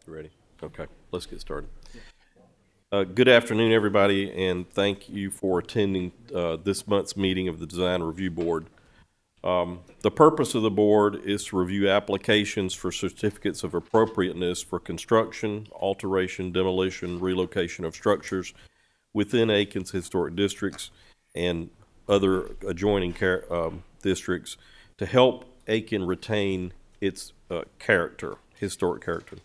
Ready? Okay, let's get started. Good afternoon, everybody, and thank you for attending this month's meeting of the Design Review Board. The purpose of the board is to review applications for certificates of appropriateness for construction, alteration, demolition, relocation of structures within Aiken's historic districts and other adjoining districts to help Aiken retain its historic character.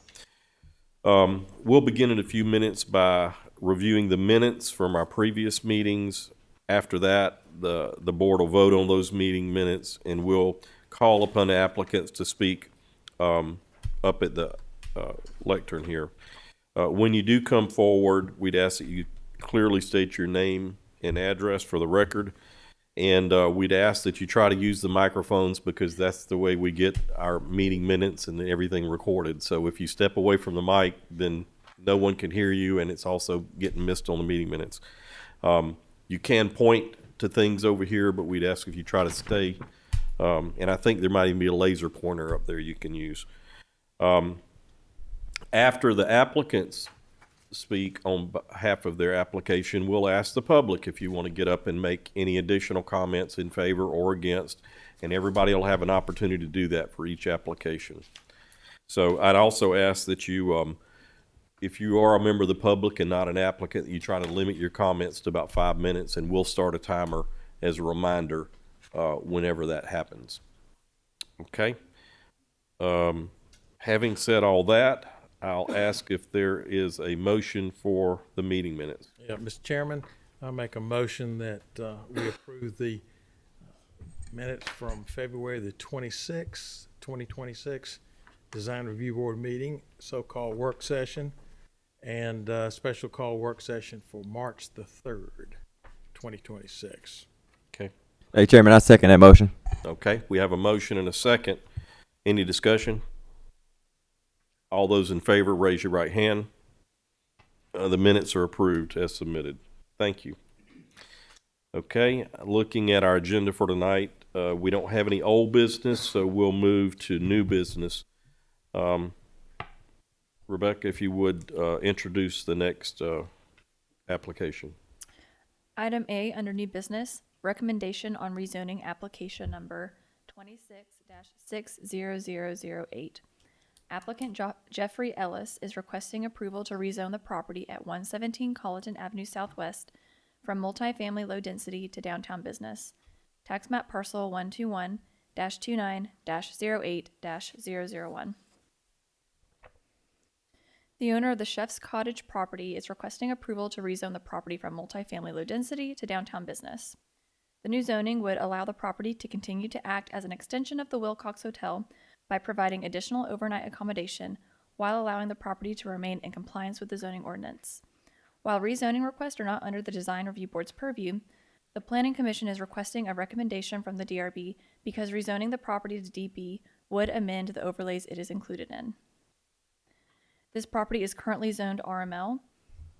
We'll begin in a few minutes by reviewing the minutes from our previous meetings. After that, the board will vote on those meeting minutes, and we'll call upon the applicants to speak up at the lectern here. When you do come forward, we'd ask that you clearly state your name and address for the record. And we'd ask that you try to use the microphones because that's the way we get our meeting minutes and everything recorded. So if you step away from the mic, then no one can hear you, and it's also getting missed on the meeting minutes. You can point to things over here, but we'd ask if you try to stay. And I think there might even be a laser pointer up there you can use. After the applicants speak on behalf of their application, we'll ask the public if you want to get up and make any additional comments in favor or against, and everybody will have an opportunity to do that for each application. So I'd also ask that you, if you are a member of the public and not an applicant, you try to limit your comments to about 5 minutes, and we'll start a timer as a reminder whenever that happens. Okay. Having said all that, I'll ask if there is a motion for the meeting minutes. Yeah, Mr. Chairman, I make a motion that we approve the minutes from February the 26th, 2026, Design Review Board meeting, so-called work session, and special call work session for March the 3rd, 2026. Okay. Hey, Chairman, I second that motion. Okay, we have a motion and a second. Any discussion? All those in favor, raise your right hand. The minutes are approved as submitted. Thank you. Okay, looking at our agenda for tonight, we don't have any old business, so we'll move to new business. Rebecca, if you would introduce the next application. Item A under new business, recommendation on rezoning application number 26-60008. Applicant Jeffrey Ellis is requesting approval to rezone the property at 117 Colleton Avenue Southwest from multifamily low density to downtown business. Tax map parcel 121-29-08-001. The owner of the Chef's Cottage property is requesting approval to rezone the property from multifamily low density to downtown business. The new zoning would allow the property to continue to act as an extension of the Wilcox Hotel by providing additional overnight accommodation while allowing the property to remain in compliance with the zoning ordinance. While rezoning requests are not under the Design Review Board's purview, the Planning Commission is requesting a recommendation from the DRB because rezoning the property to DB would amend the overlays it is included in. This property is currently zoned RML.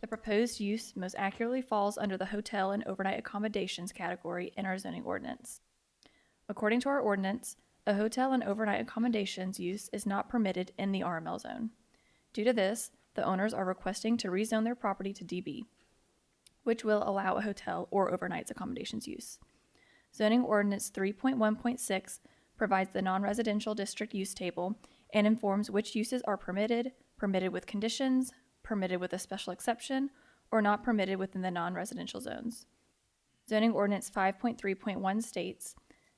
The proposed use most accurately falls under the hotel and overnight accommodations category in our zoning ordinance. According to our ordinance, a hotel and overnight accommodations use is not permitted in the RML zone. Due to this, the owners are requesting to rezone their property to DB, which will allow a hotel or overnight accommodations use. Zoning Ordinance 3.1.6 provides the non-residential district use table and informs which uses are permitted, permitted with conditions, permitted with a special exception, or not permitted within the non-residential zones. Zoning Ordinance 5.3.1 states,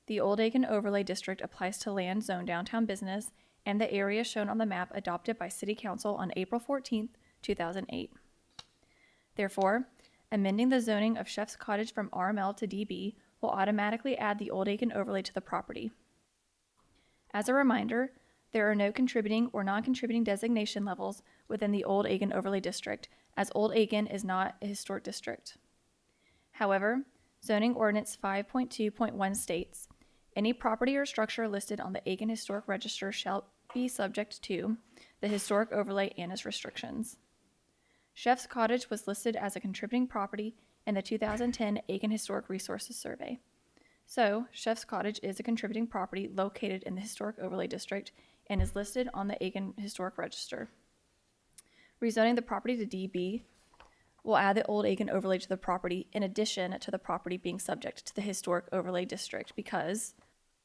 the Old Aiken Overlay District applies to land zoned downtown business and the area shown on the map adopted by City Council on April 14, 2008. Therefore, amending the zoning of Chef's Cottage from RML to DB will automatically add the Old Aiken Overlay to the property. As a reminder, there are no contributing or non-contributing designation levels within the Old Aiken Overlay District, as Old Aiken is not a historic district. However, Zoning Ordinance 5.2.1 states, any property or structure listed on the Aiken Historic Register shall be subject to the historic overlay and its restrictions. Chef's Cottage was listed as a contributing property in the 2010 Aiken Historic Resources Survey. So, Chef's Cottage is a contributing property located in the Historic Overlay District and is listed on the Aiken Historic Register. Rezoning the property to DB will add the Old Aiken overlay to the property in addition to the property being subject to the historic overlay district because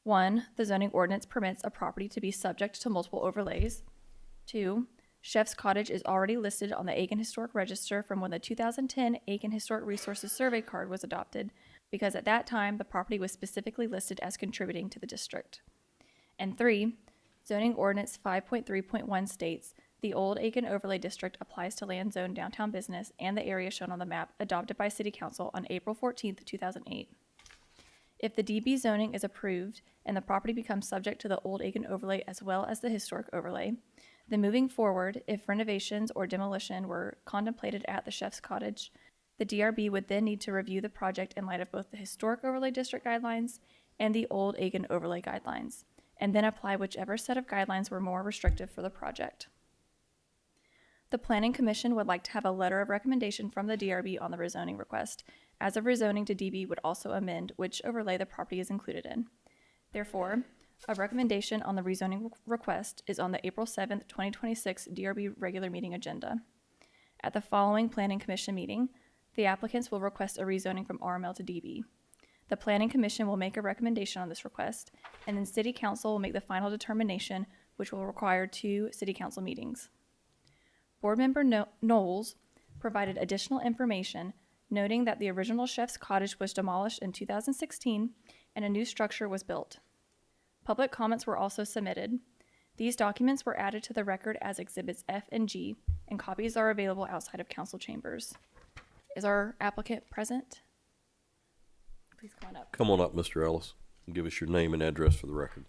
1, the zoning ordinance permits a property to be subject to multiple overlays. 2, Chef's Cottage is already listed on the Aiken Historic Register from when the 2010 Aiken Historic Resources Survey Card was adopted because at that time the property was specifically listed as contributing to the district. And 3, zoning ordinance 5.3.1 states the Old Aiken Overlay District applies to land zoned downtown business and the area shown on the map adopted by City Council on April 14th, 2008. If the DB zoning is approved and the property becomes subject to the Old Aiken Overlay as well as the historic overlay, then moving forward, if renovations or demolition were contemplated at the Chef's Cottage, the DRB would then need to review the project in light of both the Historic Overlay District guidelines and the Old Aiken Overlay guidelines, and then apply whichever set of guidelines were more restrictive for the project. The Planning Commission would like to have a letter of recommendation from the DRB on the rezoning request, as a rezoning to DB would also amend which overlay the property is included in. Therefore, a recommendation on the rezoning request is on the April 7th, 2026 DRB regular meeting agenda. At the following Planning Commission meeting, the applicants will request a rezoning from RML to DB. The Planning Commission will make a recommendation on this request, and then City Council will make the final determination, which will require 2 City Council meetings. Board Member Knowles provided additional information noting that the original Chef's Cottage was demolished in 2016 and a new structure was built. Public comments were also submitted. These documents were added to the record as Exhibits F and G, and copies are available outside of council chambers. Is our applicant present? Please come on up. Come on up, Mr. Ellis, and give us your name and address for the record.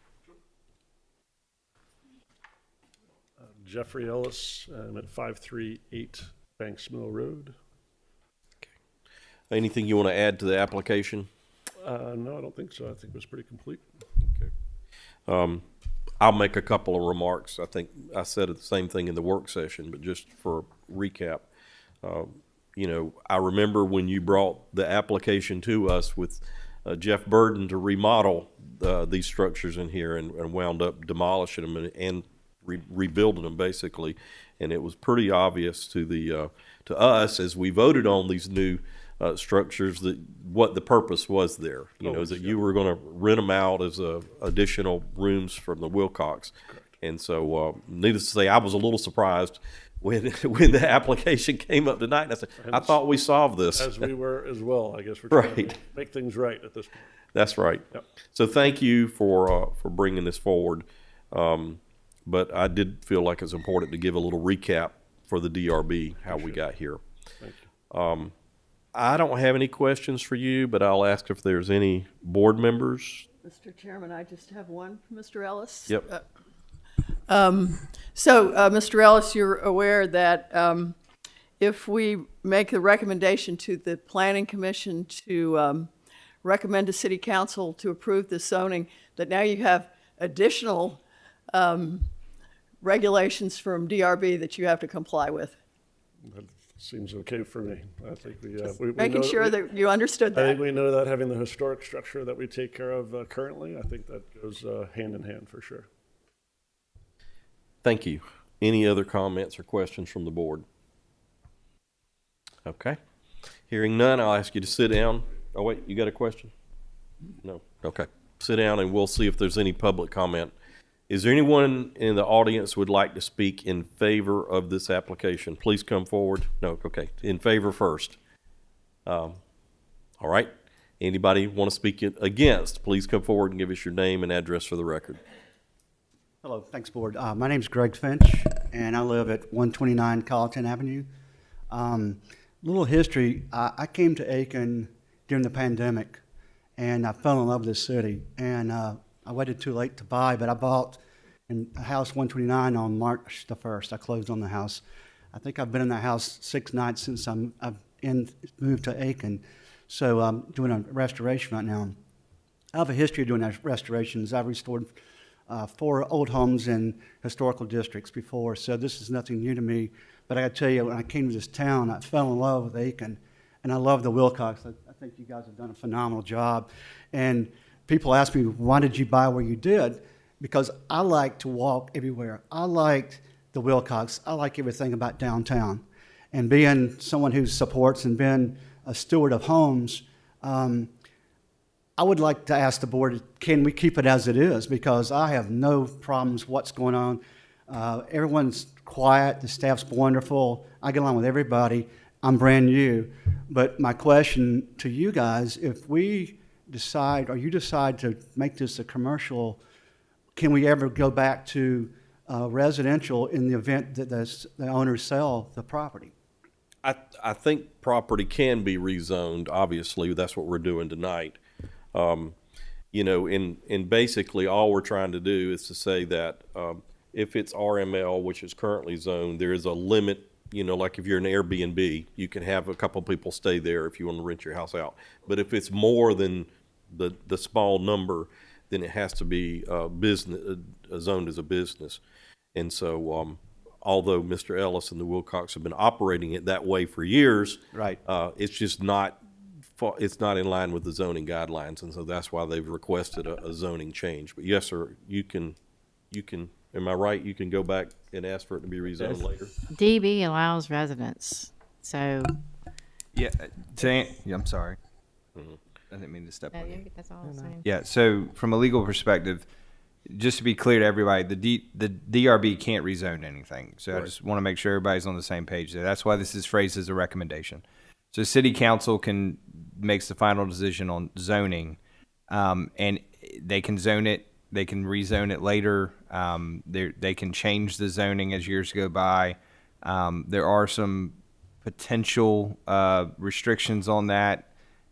Jeffrey Ellis, I'm at 538 Banks Mill Road. Anything you want to add to the application? No, I don't think so. I think it was pretty complete. I'll make a couple of remarks. I think I said the same thing in the work session, but just for recap, I remember when you brought the application to us with Jeff Burden to remodel these structures in here and wound up demolishing them and rebuilding them basically, and it was pretty obvious to us as we voted on these new structures that what the purpose was there. That you were going to rent them out as additional rooms from the Wilcox. Correct. And so, needless to say, I was a little surprised when the application came up tonight. And I said, I thought we solved this. As we were as well, I guess we're trying to Right. make things right at this point. That's right. Yep. So thank you for bringing this forward. But I did feel like it's important to give a little recap for the DRB, how we got here. Thank you. I don't have any questions for you, but I'll ask if there's any board members. Mr. Chairman, I just have one for Mr. Ellis. Yep. Mr. Ellis, you're aware that if we make the recommendation to the Planning Commission to recommend to City Council to approve the zoning, that now you have additional regulations from DRB that you have to comply with. That seems okay for me. I think we Making know sure that you understood I think that. we know that having the historic structure that we take care of currently, I think that goes hand in hand for sure. Thank you. Any other comments or questions from the board? Okay. Hearing none, I'll ask you to sit down. Oh, wait, you got a question? No? Okay. Sit down and we'll see if there's any public comment. Is there anyone in the audience who would like to speak in favor of this application? Please come forward. No, okay. In favor first. All right. Anybody want to speak against? Please come forward and give us your name and address for the record. Hello, thanks, Board. My name's Greg Finch, and I live at 129 Colleton Avenue. Little history, I came to Aiken during the pandemic, and I fell in love with this city. And I waited too late to buy, but I bought in house 129 on March the 1st. I closed on the house. I think I've been in the house 6 nights since I've moved to Aiken. So I'm doing a restoration right now. I have a history of doing restorations. I've restored 4 old homes in historical districts before, so this is nothing new to me. But I got to tell you, when I came to this town, I fell in love with Aiken, and I love the Wilcox. I think you guys have done a phenomenal job. And people ask me, why did you buy where you did? Because I like to walk everywhere. I liked the Wilcox, I like everything about downtown. And being someone who supports and being a steward of homes, I would like to ask the board, can we keep it as it is? Because I have no problems what's going on. Everyone's quiet, the staff's wonderful, I get along with everybody, I'm brand new. But my question to you guys, if we decide, or you decide to make this a commercial, can we ever go back to residential in the event that the owners sell the property? I think property can be rezoned, obviously, that's what we're doing tonight. You know, and basically all we're trying to do is to say that if it's RML, which is currently zoned, there is a limit, you know, like if you're an Airbnb, you can have a couple people stay there if you want to rent your house out. But if it's more than the small number, then it has to be business zoned as a business. And so, although Mr. Ellis and the Wilcox have been operating it that way for years, Right. it's just not it's not in line with the zoning guidelines, and so that's why they've requested a zoning change. But yes, sir, you can. Am I right? You can go back and ask for it to be rezoned later. DB allows residents, so. Yeah, yeah, I'm sorry. I didn't mean to step on you. That's all I'm saying. Yeah, so from a legal perspective, just to be clear to everybody, the DRB can't rezone anything. So I just want to make sure everybody's on the same page there. That's why this is phrased as a recommendation. So city council makes the final decision on zoning, and they can zone it. They can rezone it later. They can change the zoning as years go by. There are some potential restrictions on that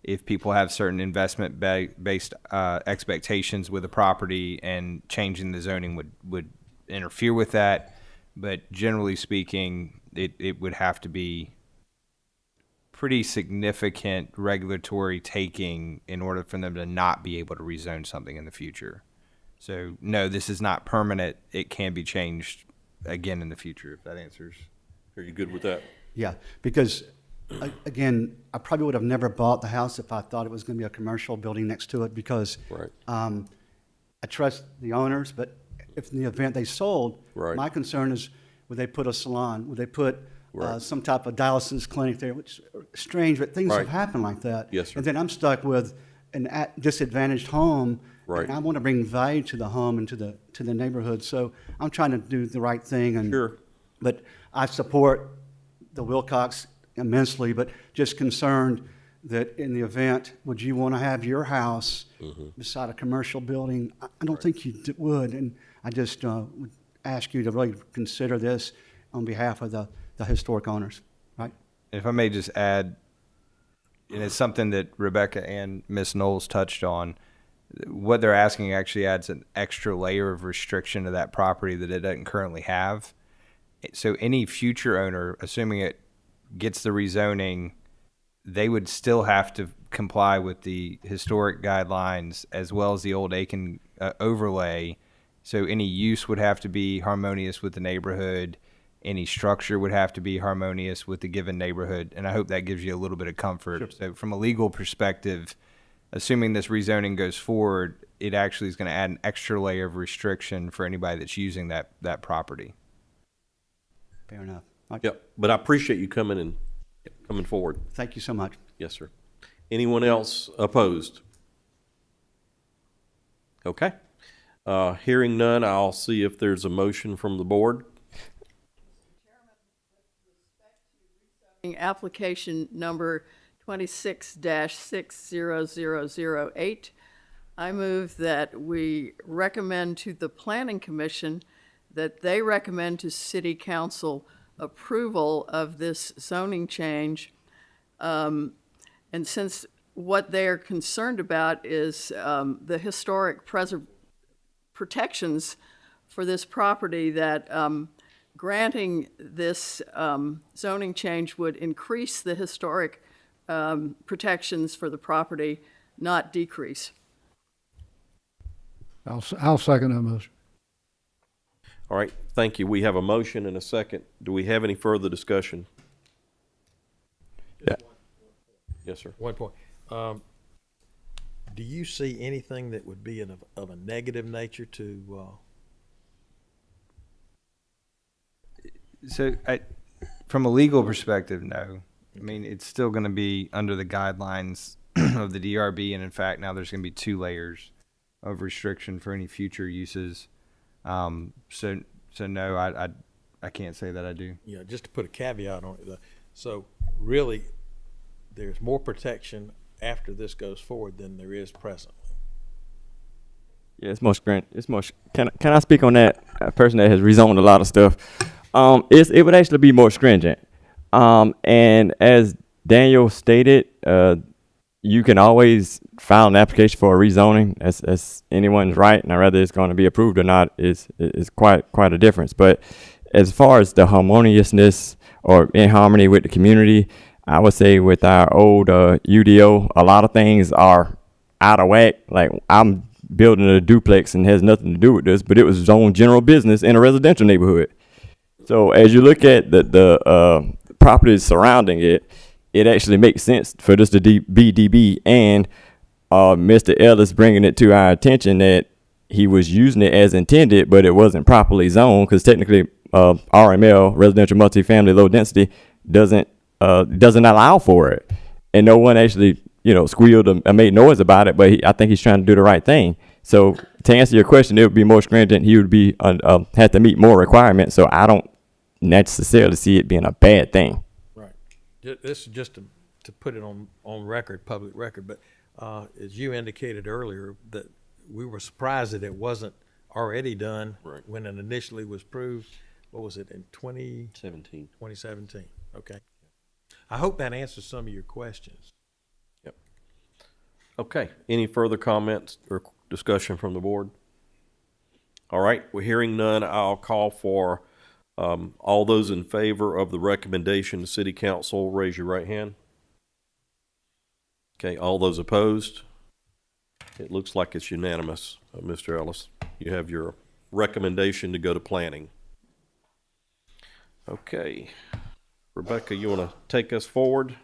if people have certain investment based expectations with a property, and changing the zoning would interfere with that. But generally speaking, it would have to be pretty significant regulatory taking in order for them to not be able to rezone something in the future. So no, this is not permanent. It can be changed again in the future, if that answers. Are you good with that? Yeah, because again, I probably would have never bought the house if I thought it was going to be a commercial building next to it, because Right. I trust the owners, but if in the event they sold, Right. my concern is, would they put a salon? Would they put some type of dialysis clinic there? Which is strange, but things Right. have happened like that. Yes, sir. And then I'm stuck with an disadvantaged home. Right. And I want to bring value to the home and to the neighborhood. So I'm trying to do the right thing. And, Sure. But I support the Wilcox immensely, but just concerned that in the event, would you want to have your house beside a commercial building? I don't think you would, and I just would ask you to really consider this on behalf of the historic owners, right? If I may just add, and it's something that Rebecca and Ms. Knowles touched on, what they're asking actually adds an extra layer of restriction to that property that it doesn't currently have. So any future owner, assuming it gets the rezoning, they would still have to comply with the historic guidelines as well as the old Aiken overlay. So any use would have to be harmonious with the neighborhood. Any structure would have to be harmonious with the given neighborhood. And I hope that gives you a little bit of comfort. Sure. So from a legal perspective, assuming this rezoning goes forward, it actually is going to add an extra layer of restriction for anybody that's using that property. Fair enough. Yep. But I appreciate you coming forward. Thank you so much. Yes, sir. Anyone else opposed? Okay. Hearing none, I'll see if there's a motion from the board. Application number 26-60008. I move that we recommend to the Planning Commission that they recommend to City Council approval of this zoning change. And since what they are concerned about is the historic protections for this property, that granting this zoning change would increase the historic protections for the property, not decrease. I'll second that motion. All right, thank you. We have a motion and a second. Do we have any further discussion? Yeah. Yes, sir. One point. Do you see anything that would be of a negative nature to So, from a legal perspective, no. I mean, it's still going to be under the guidelines of the DRB, and in fact, now there's going to be 2 layers of restriction for any future uses. So no, I can't say that I do. You know, just to put a caveat on it, so really, there's more protection after this goes forward than there is presently. Yeah, it's more stringent. It's more. Can I speak on that? A person that has rezoned a lot of stuff. It would actually be more stringent. And as Daniel stated, you can always file an application for a rezoning. That's anyone's right. Now, whether it's going to be approved or not is quite a difference. But as far as the harmoniousness or in harmony with the community, I would say with our old UDO, a lot of things are out of whack. Like, I'm building a duplex and has nothing to do with this, but it was zoned general business in a residential neighborhood. So as you look at the properties surrounding it, it actually makes sense for this to be DB, and Mr. Ellis bringing it to our attention that he was using it as intended, but it wasn't properly zoned, because technically RML, residential multifamily low density, doesn't allow for it, and no one actually squealed or made noise about it. But I think he's trying to do the right thing. So to answer your question, it would be more stringent. He would be have to meet more requirements. So I don't necessarily see it being a bad thing. Right. This is just to put it on record, public record. But as you indicated earlier, that we were surprised that it wasn't already done when it initially was approved. What was it, in 2017? Okay. I hope that answers some of your questions. Yep. Okay. Any further comments or discussion from the board? All right. We're hearing none. I'll call for all those in favor of the recommendation to City Council, raise your right hand. Okay. All those opposed? It looks like it's unanimous. Mr. Ellis, you have your recommendation to go to planning. Okay. Rebecca, you want to take us forward?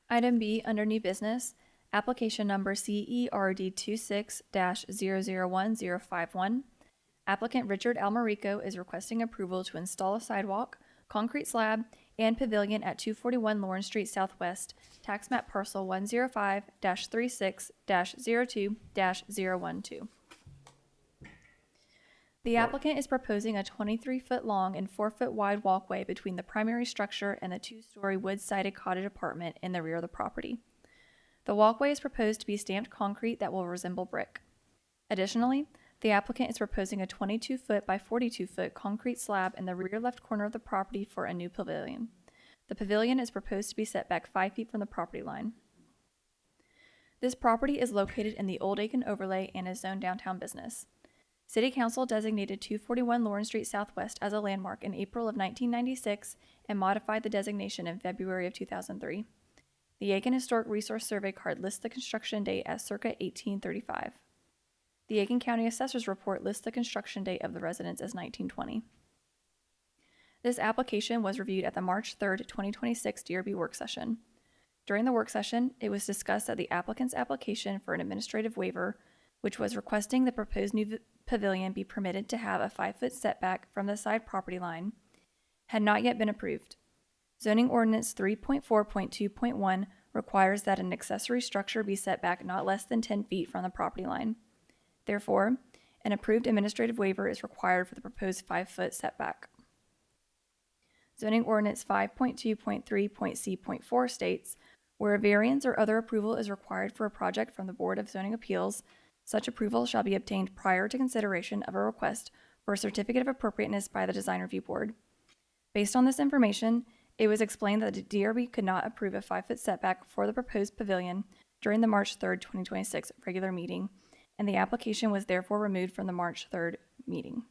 Item B, under new business, application number CERD 26-001051. Applicant Richard Almarico is requesting approval to install a sidewalk, concrete slab, and pavilion at 241 Lawrence Street Southwest, tax map parcel 105-36-02-012. The applicant is proposing a 23-foot long and 4-foot wide walkway between the primary structure and the 2-story wood-sided cottage apartment in the rear of the property. The walkway is proposed to be stamped concrete that will resemble brick. Additionally, the applicant is proposing a 22-foot by 42-foot concrete slab in the rear left corner of the property for a new pavilion. The pavilion is proposed to be set back 5 feet from the property line. This property is located in the Old Aiken overlay and is zoned downtown business. City Council designated 241 Lawrence Street Southwest as a landmark in April of 1996 and modified the designation in February of 2003. The Aiken Historic Resource Survey card lists the construction date as circa 1835. The Aiken County Assessor's Report lists the construction date of the residence as 1920. This application was reviewed at the March 3rd, 2026 DRB work session. During the work session, it was discussed that the applicant's application for an administrative waiver, which was requesting the proposed new pavilion be permitted to have a 5-foot setback from the side property line, had not yet been approved. Zoning Ordinance 3.4.2.1 requires that an accessory structure be set back not less than 10 feet from the property line. Therefore, an approved administrative waiver is required for the proposed 5-foot setback. Zoning Ordinance 5.2.3.c.4 states, where a variance or other approval is required for a project from the Board of Zoning Appeals, such approval shall be obtained prior to consideration of a request for a certificate of appropriateness by the Design Review Board. Based on this information, it was explained that the DRB could not approve a 5-foot setback for the proposed pavilion during the March 3rd, 2026 regular meeting, and the application was therefore removed from the March 3rd meeting.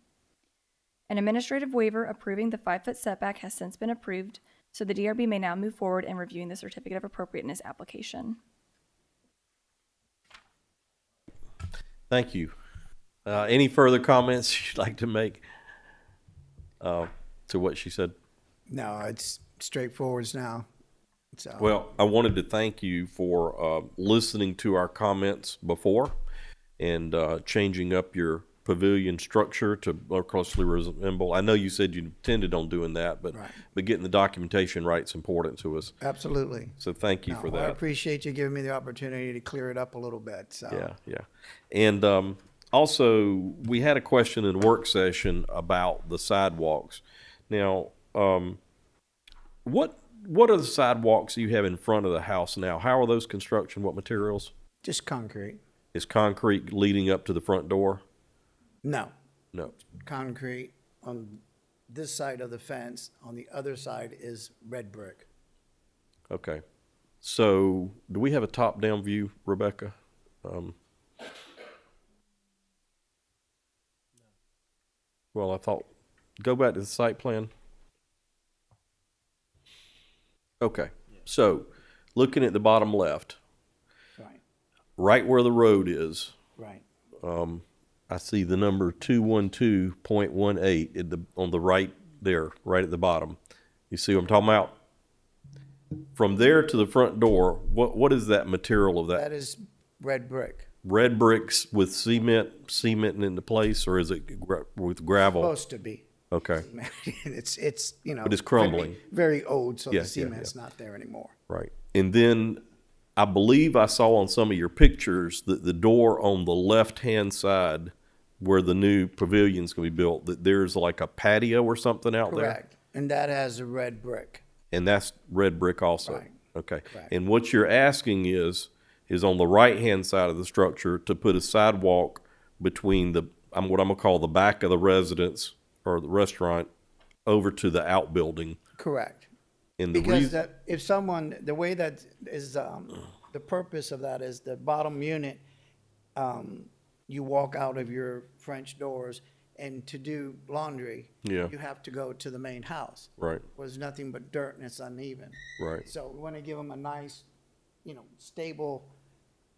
An administrative waiver approving the 5-foot setback has since been approved, so the DRB may now move forward in reviewing the certificate of appropriateness application. Thank you. Any further comments you'd like to make to what she said? No, it's straightforward now. So. Well, I wanted to thank you for listening to our comments before and changing up your pavilion structure to more closely resemble? I know you said you intended on doing that, but, Right. but getting the documentation right is important to us. Absolutely. So thank you No, for I that. appreciate you giving me the opportunity to clear it up a little bit, so. Yeah, yeah. And also, we had a question in a work session about the sidewalks. Now, what are the sidewalks you have in front of the house now? How are those construction? What materials? Just concrete. Is concrete leading up to the front door? No, No. concrete on this side of the fence. On the other side is red brick. Okay. So, do we have a top-down view, Rebecca? Well, I thought, go back to the site plan. Okay, so, looking at the bottom left, Right, right where the road is, right. I see the number 212.18 on the right there, right at the bottom. You see what I'm talking about? From there to the front door, what is that material of that? That is red brick. Red bricks with cementing into place, or is it with gravel? Supposed to be. Okay, It's, you know. But it's crumbling. Very old, so Yeah, the yeah, cement's not there anymore. right. And then I believe I saw on some of your pictures that the door on the left-hand side where the new pavilion's gonna be built, that there's like a patio or something out there? Correct. And that has a red brick. And that's red brick also? Right. Okay. Correct. And what you're asking is on the right-hand side of the structure to put a sidewalk between what I'm gonna call the back of the residence or the restaurant over to the outbuilding. Correct. And the Because reason, that, if someone, the way that is, the purpose of that is the bottom unit, you walk out of your French doors, and to do laundry, Yeah. you have to go to the main house. right, Where there's nothing but dirt and it's uneven. right, So we want to give them a nice, stable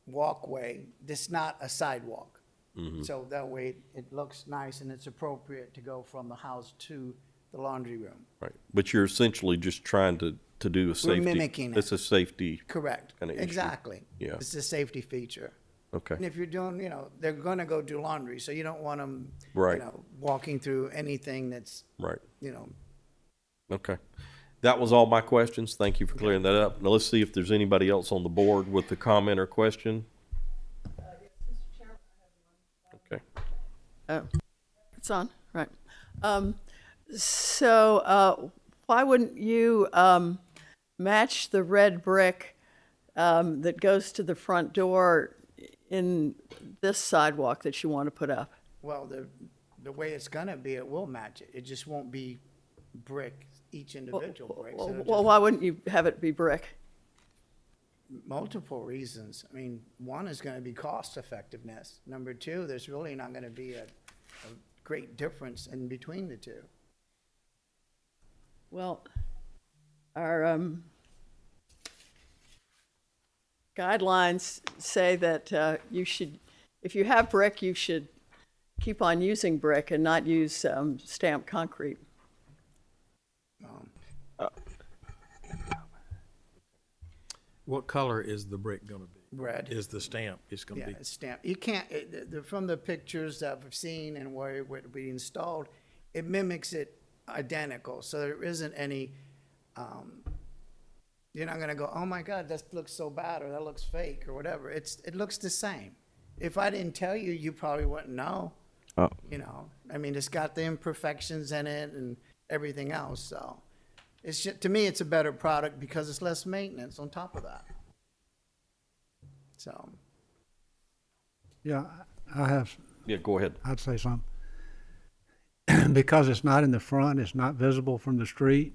walkway. This not a sidewalk. Mm-hmm. So that way it looks nice and it's appropriate to go from the house to the laundry room. right. But you're essentially just trying to do a safety. mimicking it. It's a safety, Correct. Kinda issue. Exactly. Yeah. It's a safety feature. okay, And if you're doing, they're gonna go do laundry, so you don't want them, Right. walking through anything that's, right, you know, okay. That was all my questions. Thank you for clearing that up. Now let's see if there's anybody else on the board with a comment or question. Okay. Oh, it's on, right. So why wouldn't you match the red brick that goes to the front door in this sidewalk that you want to put up? well, the way it's gonna be, it will match it. It just won't be brick, each individual brick. So it'll Well, why wouldn't you have it be brick? multiple reasons. I mean, one is gonna be cost effectiveness. Number two, there's really not gonna be a great difference in between the two. Well, our guidelines say that you should, if you have brick, you should keep on using brick and not use stamped concrete. What color is the brick gonna be? Red. Is the stamp, it's gonna Yeah, be, it's stamped. You can't, from the pictures that I've seen and where it would be installed, it mimics it identical. So there isn't any, you're not gonna go, oh my God, that looks so bad, or that looks fake, or whatever. It looks the same. If I didn't tell you, you probably wouldn't know. Oh. I mean, it's got the imperfections in it and everything else, so. It's just, to me, it's a better product because it's less maintenance on top of that. So. Yeah, I have, Yeah, go ahead. I'd say something. Because it's not in the front, it's not visible from the street,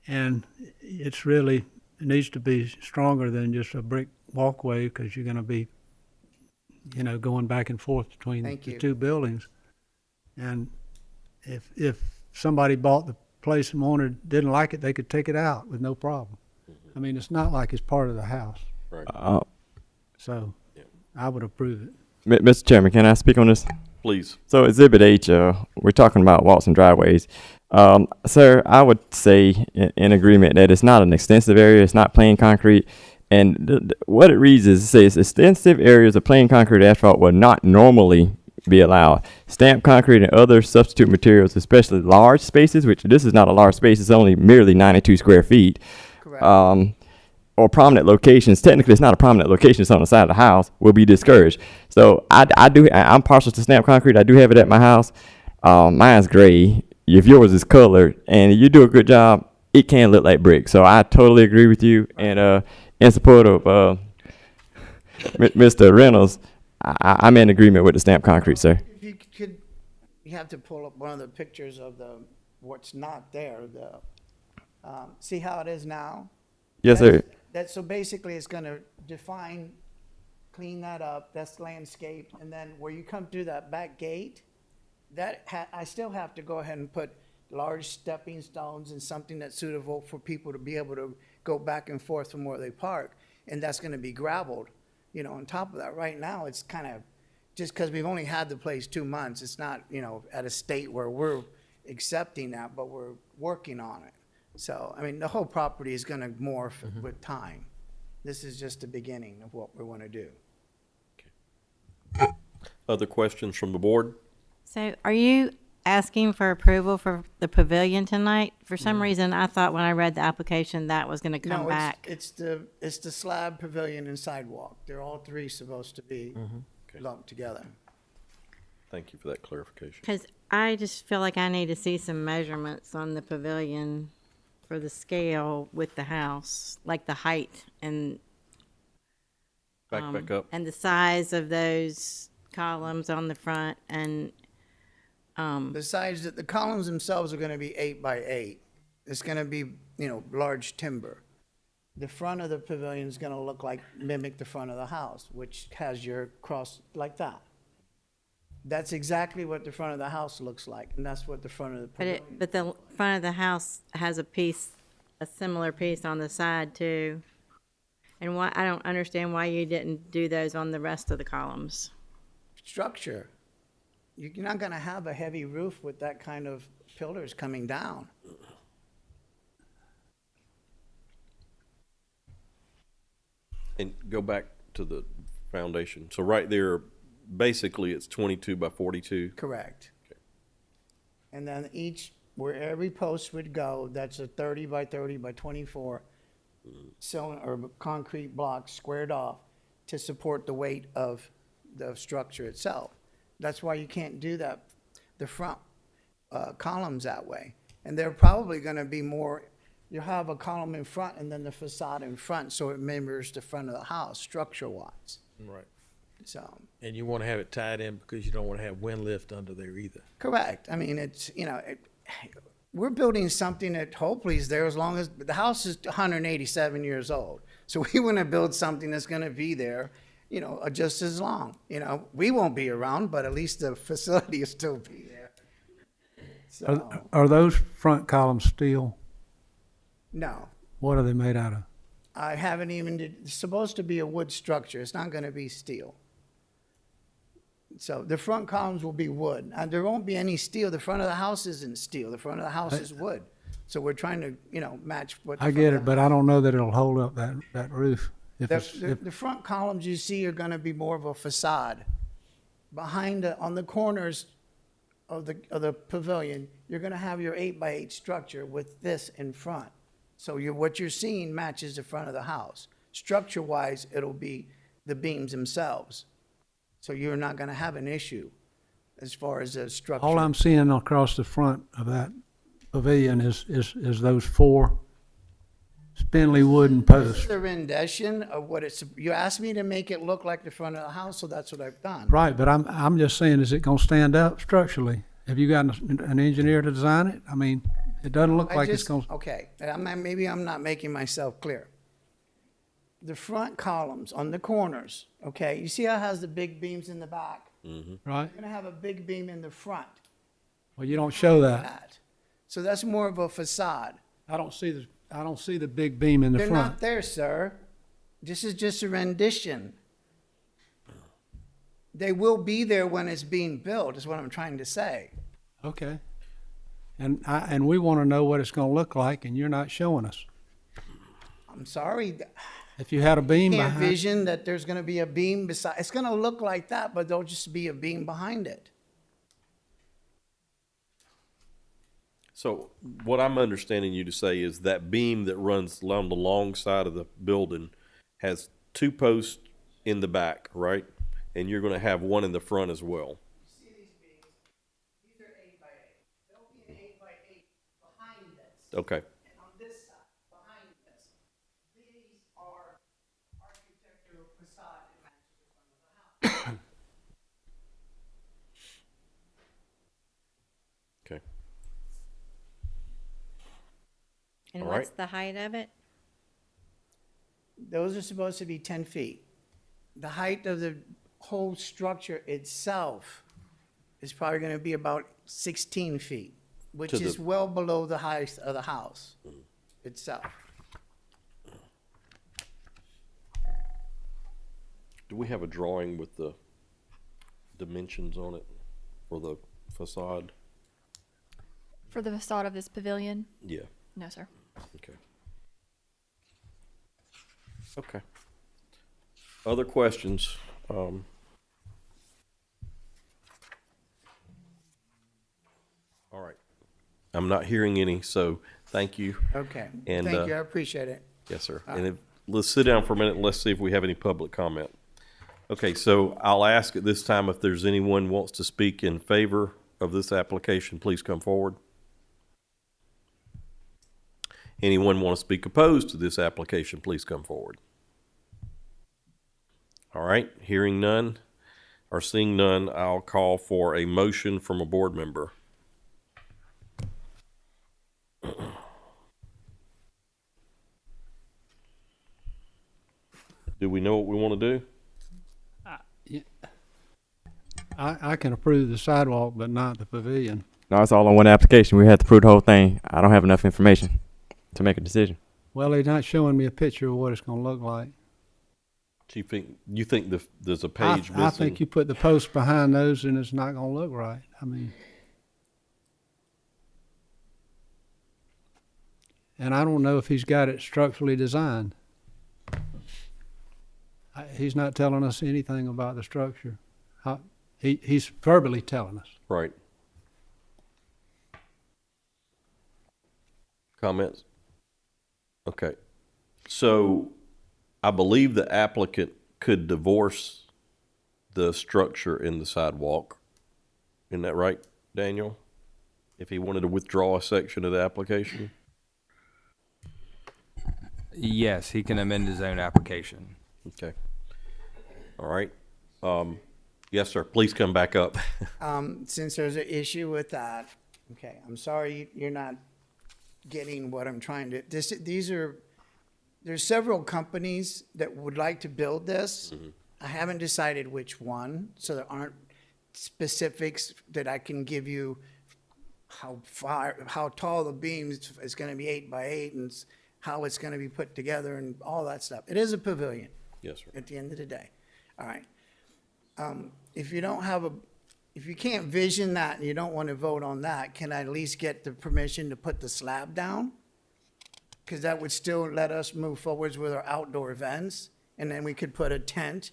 and it's really, it needs to be stronger than just a brick walkway, because you're gonna be, going back and forth between Thank the you. two buildings. And if somebody bought the place and didn't like it, they could take it out with no problem. I mean, it's not like it's part of the house, Right. so I would approve it. Mr. Chairman, can I speak on this? Please. So Exhibit H, we're talking about walks and driveways. Sir, I would say in agreement that it's not an extensive area, it's not plain concrete. And what it reads is, it says extensive areas of plain concrete asphalt will not normally be allowed. Stamped concrete and other substitute materials, especially large spaces, which this is not a large space, it's only merely 92 square feet. Correct. Or prominent locations, technically it's not a prominent location, it's on the side of the house, will be discouraged. So I'm partial to stamped concrete, I do have it at my house. Mine's gray, if yours is colored, and you do a good job, it can look like brick. So I totally agree with you, and in support of Mr. Reynolds, I'm in agreement with the stamped concrete, sir. If you could, you have to pull up one of the pictures of what's not there, see how it is now? Yes, sir. So basically it's gonna define, clean that up, that's landscape, and then where you come through that back gate, I still have to go ahead and put large stepping stones and something that's suitable for people to be able to go back and forth from where they park, and that's gonna be gravelled, on top of that. Right now, it's kind of, just because we've only had the place 2 months, it's not, at a state where we're accepting that, but we're working on it. So, I mean, the whole property is gonna morph with time. This is just the beginning of what we wanna do. Other questions from the board? So are you asking for approval for the pavilion tonight? For some reason, I thought when I read the application that was gonna come No, back. it's the slab, pavilion, and sidewalk. They're all three supposed to be lumped together. Thank you for that clarification. Because I just feel like I need to see some measurements on the pavilion for the scale with the house, like the height and Back up. and the size of those columns on the front and Besides that, the columns themselves are gonna be 8 by 8. It's gonna be, large timber. The front of the pavilion is gonna mimic the front of the house, which has your cross like that. That's exactly what the front of the house looks like, and that's what the front of the pavilion. but the front of the house has a similar piece on the side too. And I don't understand why you didn't do those on the rest of the columns. Structure. You're not gonna have a heavy roof with that kind of pillars coming down. And go back to the foundation. So right there, basically, it's 22 by 42. Correct. And then where every post would go, that's a 30 by 30 by 24 cylinder or concrete block squared off to support the weight of the structure itself. That's why you can't do that, the front columns that way. And they're probably gonna be more, you'll have a column in front and then the facade in front, so it mirrors the front of the house, structure-wise. Right. So, And you want to have it tied in because you don't want to have wind lift under there either. correct. I mean, it's, we're building something that hopefully is there as long as, the house is 187 years old. So we want to build something that's going to be there, just as long. We won't be around, but at least the facility will still be there. So, Are those front columns steel? no, What are they made out of? I haven't even, it's supposed to be a wood structure. It's not going to be steel. So the front columns will be wood. And there won't be any steel. The front of the house isn't steel. The front of the house is wood. So we're trying to, match what. the I front get of it, the but I don't know that it'll hold up that roof. The front columns you see are gonna be more of a facade. On the corners of the pavilion, you're gonna have your 8 by 8 structure with this in front. So what you're seeing matches the front of the house. Structure-wise, it'll be the beams themselves. So you're not gonna have an issue as far as the structure. All I'm seeing across the front of that pavilion is those 4 spindly wooden This is posts. the rendition of what you asked me to make it look like the front of the house, so that's what I've done. Right, but I'm just saying, is it gonna stand up structurally? Have you got an engineer to design it? I mean, it doesn't look like it's gonna. Okay, maybe I'm not making myself clear. The front columns on the corners, okay, you see how it has the big beams in the back? Right? You're gonna have a big beam in the front. Well, you don't show that. So that's more of a facade. I don't see the big beam in the They're front. not there, sir. This is just a rendition. They will be there when it's being built, is what I'm trying to say. Okay. And we wanna know what it's gonna look like, and you're not showing us. I'm sorry. If you had a beam Can't behind, vision that there's gonna be a beam beside, it's gonna look like that, but there'll just be a beam behind it. So what I'm understanding you to say is that beam that runs along the long side of the building has 2 posts in the back, right? And you're gonna have one in the front as well. See these beams? These are 8x8. There'll be an 8x8 behind this. Okay, And on this side, behind this, these are architectural facade that matches the front of the house. okay. And All what's right. the height of it? Those are supposed to be 10 feet. The height of the whole structure itself is probably gonna be about 16 feet, which To the- is well below the height of the house itself. Do we have a drawing with the dimensions on it for the facade? For the facade of this pavilion? Yeah, No, sir. okay. Okay. Other questions? All right. I'm not hearing any, so thank you. Okay, And, thank you, I appreciate it. Yes, sir. And if, let's sit down for a minute and let's see if we have any public comment. Okay, so I'll ask at this time if there's anyone who wants to speak in favor of this application, please come forward. Anyone want to speak opposed to this application, please come forward. All right, hearing none or seeing none, I'll call for a motion from a board member. Do we know what we want to do? I can approve the sidewalk, but not the pavilion. No, it's all on one application. We had to prove the whole thing. I don't have enough information to make a decision. Well, they're not showing me a picture of what it's gonna look like. Do you think there's a page missing? I think you put the post behind those and it's not gonna look right. I mean. And I don't know if he's got it structurally designed. He's not telling us anything about the structure. He's verbally telling us. Right. Comments? Okay. So I believe the applicant could divorce the structure in the sidewalk. Isn't that right, Daniel? If he wanted to withdraw a section of the application? Yes, he can amend his own application. Okay. All right. Yes, sir. Please come back up. Since there's an issue with that, okay, I'm sorry you're not getting what I'm trying to, there's several companies that would like to build this. I haven't decided which one, so there aren't specifics that I can give you how tall the beams is gonna be 8x8 and how it's gonna be put together and all that stuff. It is a pavilion Yes, sir. at the end of the day. All right. If you don't have if you can't vision that and you don't want to vote on that, can I at least get the permission to put the slab down? Because that would still let us move forwards with our outdoor events, and then we could put a tent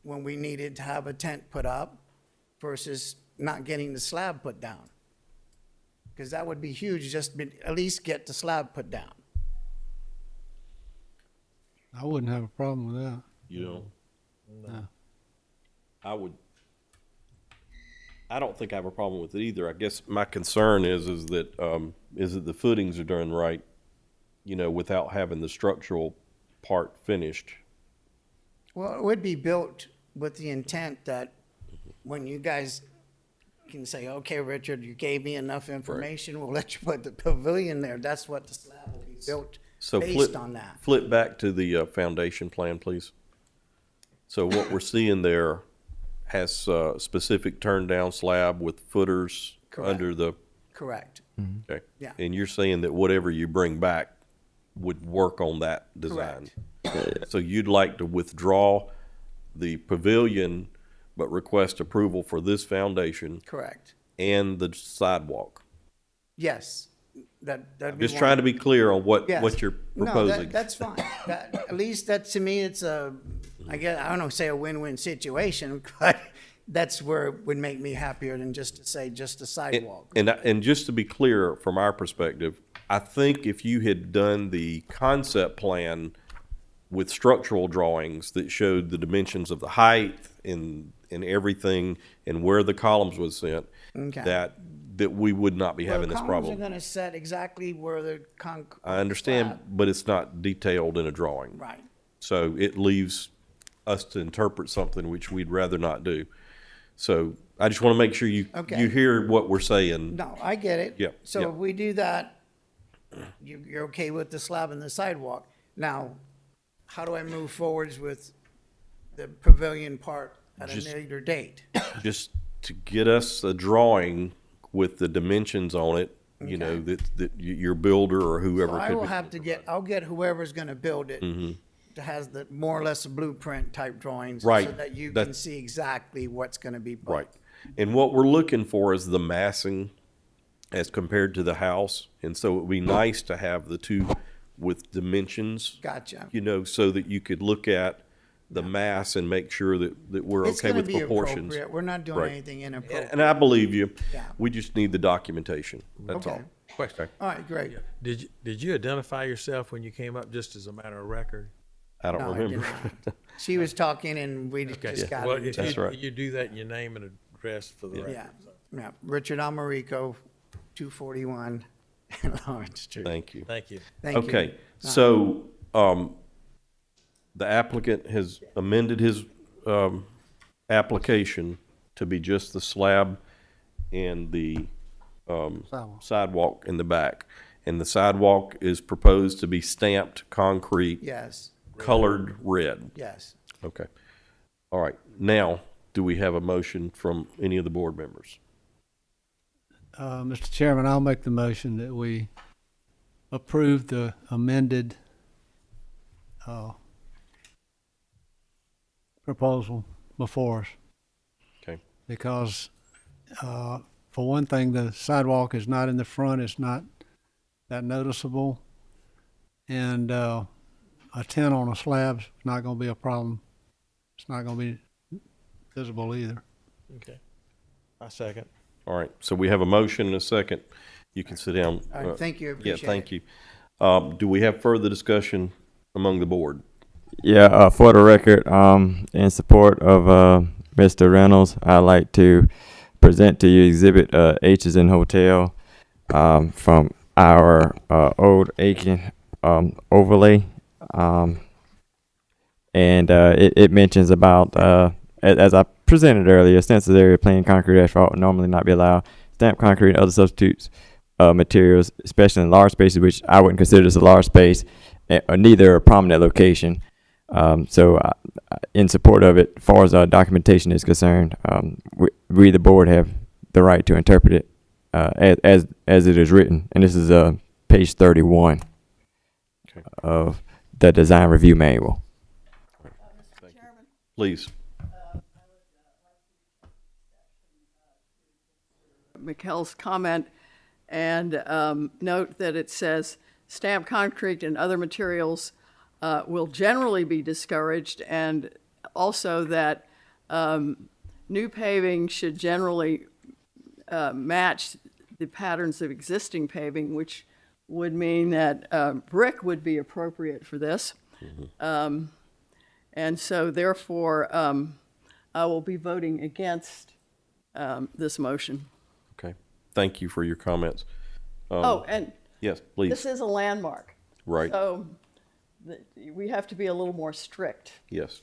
when we needed to have a tent put up versus not getting the slab put down. Because that would be huge, just at least get the slab put down. I wouldn't have a problem with that. You know? No. I don't think I have a problem with it either. I guess my concern is that the footings are done right, you know, without having the structural part finished. Well, it would be built with the intent that when you guys can say, okay, Richard, you gave me enough information, we'll let you put the pavilion there. That's what the slab will be built So based on that. flip back to the foundation plan, please. So what we're seeing there has specific turn down slab with footers Correct. under the, Correct. okay. Yeah. And you're saying that whatever you bring back would work on that design. So you'd like to withdraw the pavilion, but request approval for this foundation Correct. and the sidewalk. Yes. that'd be Just trying to be clear on what Yes. you're No, proposing. that's fine. At least that, to me, it's I guess, I don't know, say a win-win situation, but that's where it would make me happier than just to say just a sidewalk. And just to be clear, from our perspective, I think if you had done the concept plan with structural drawings that showed the dimensions of the height and everything and where the columns was sent, Okay. that we would not be having this Columns problem. are gonna set exactly where the I understand, but it's not detailed in a drawing. Right. So it leaves us to interpret something which we'd rather not do. So I just want to make sure you Okay. hear what we're saying. No, I get it. Yep, So yep. if we do that, you're okay with the slab and the sidewalk. Now, how do I move forwards with the pavilion part at a Just- later date? Just to get us a drawing with the dimensions on it, you know, that your builder or whoever So I could will be. have to I'll get whoever's gonna build it Mm-hmm. that has the more or less a blueprint type drawings. Right. So that you can That's- see exactly what's gonna be built. Right. And what we're looking for is the massing as compared to the house. And so it would be nice to have the two with dimensions. Gotcha. You know, so that you could look at the mass and make sure that we're It's okay gonna with be proportions. appropriate. We're not doing Right. anything inappropriate. And I believe you. Yeah. We just need the documentation. That's all. Okay. Question. All right, great. Did you identify yourself when you came up, just as a matter of record? I don't No, I did remember. not. She was talking and we Okay. just got Well, it. if That's you, right. you do that in your name and address for the record. Yeah, yeah. Richard Almarico, 241 Lawrence Street. Thank you. Thank you. Thank you. Okay, so, the applicant has amended his, application to be just the slab and the, sidewalk in the back. And the sidewalk is proposed to be stamped concrete, Yes, colored red. yes. Okay. All right. Now, do we have a motion from any of the board members? Mr. Chairman, I'll make the motion that we approve the amended proposal before us. Okay. Because, for one thing, the sidewalk is not in the front, it's not that noticeable. And a tent on a slab's not gonna be a problem. It's not gonna be visible either. Okay. I second. All right. So we have a motion and a second. You can sit down. All right, thank you, Yeah, appreciate thank it. you. Do we have further discussion among the board? Yeah, for the record, in support of Mr. Reynolds, I'd like to present to you Exhibit H's in Hotel from our old Aiken overlay. And it mentions about, as I presented earlier, extensive area of plain concrete asphalt would normally not be allowed. Stamped concrete and other substitutes materials, especially in large spaces, which I wouldn't consider this a large space, or neither a prominent location. So in support of it, as far as documentation is concerned, we the board have the right to interpret it as it is written. And this is page 31 Okay. of the design review manual. Please. McKell's comment and note that it says stamped concrete and other materials will generally be discouraged, and also that new paving should generally match the patterns of existing paving, which would mean that brick would be appropriate for this. And so therefore, I will be voting against this motion. Okay. Thank you for your comments. Oh, and Yes, this please. is a landmark. Right. So we have to be a little more strict Yes.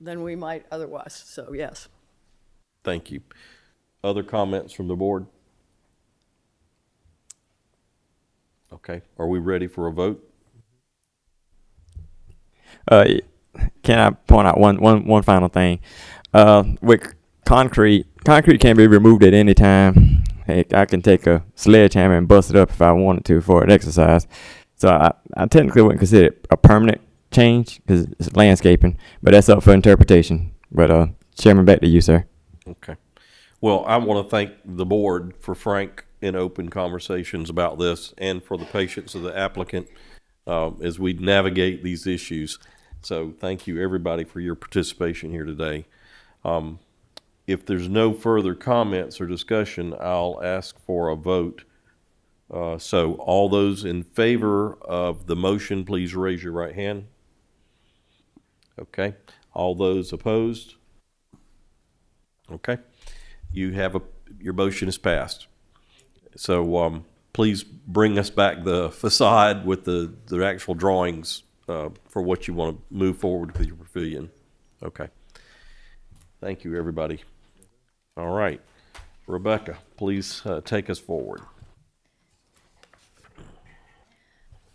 than we might otherwise. So yes. Thank you. Other comments from the board? Okay. Are we ready for a vote? Can I point out one final thing? With concrete can be removed at any time. Heck, I can take a sledgehammer and bust it up if I wanted to for an exercise. So I technically wouldn't consider it a permanent change because it's landscaping, but that's up for interpretation. But Chairman, back to you, sir. Okay. Well, I want to thank the board for frank and open conversations about this and for the patience of the applicant as we navigate these issues. So thank you, everybody, for your participation here today. If there's no further comments or discussion, I'll ask for a vote. So all those in favor of the motion, please raise your right hand. Okay. All those opposed? Okay. Your motion is passed. So please bring us back the facade with the actual drawings for what you want to move forward with your pavilion. Okay. Thank you, everybody. All right. Rebecca, please take us forward.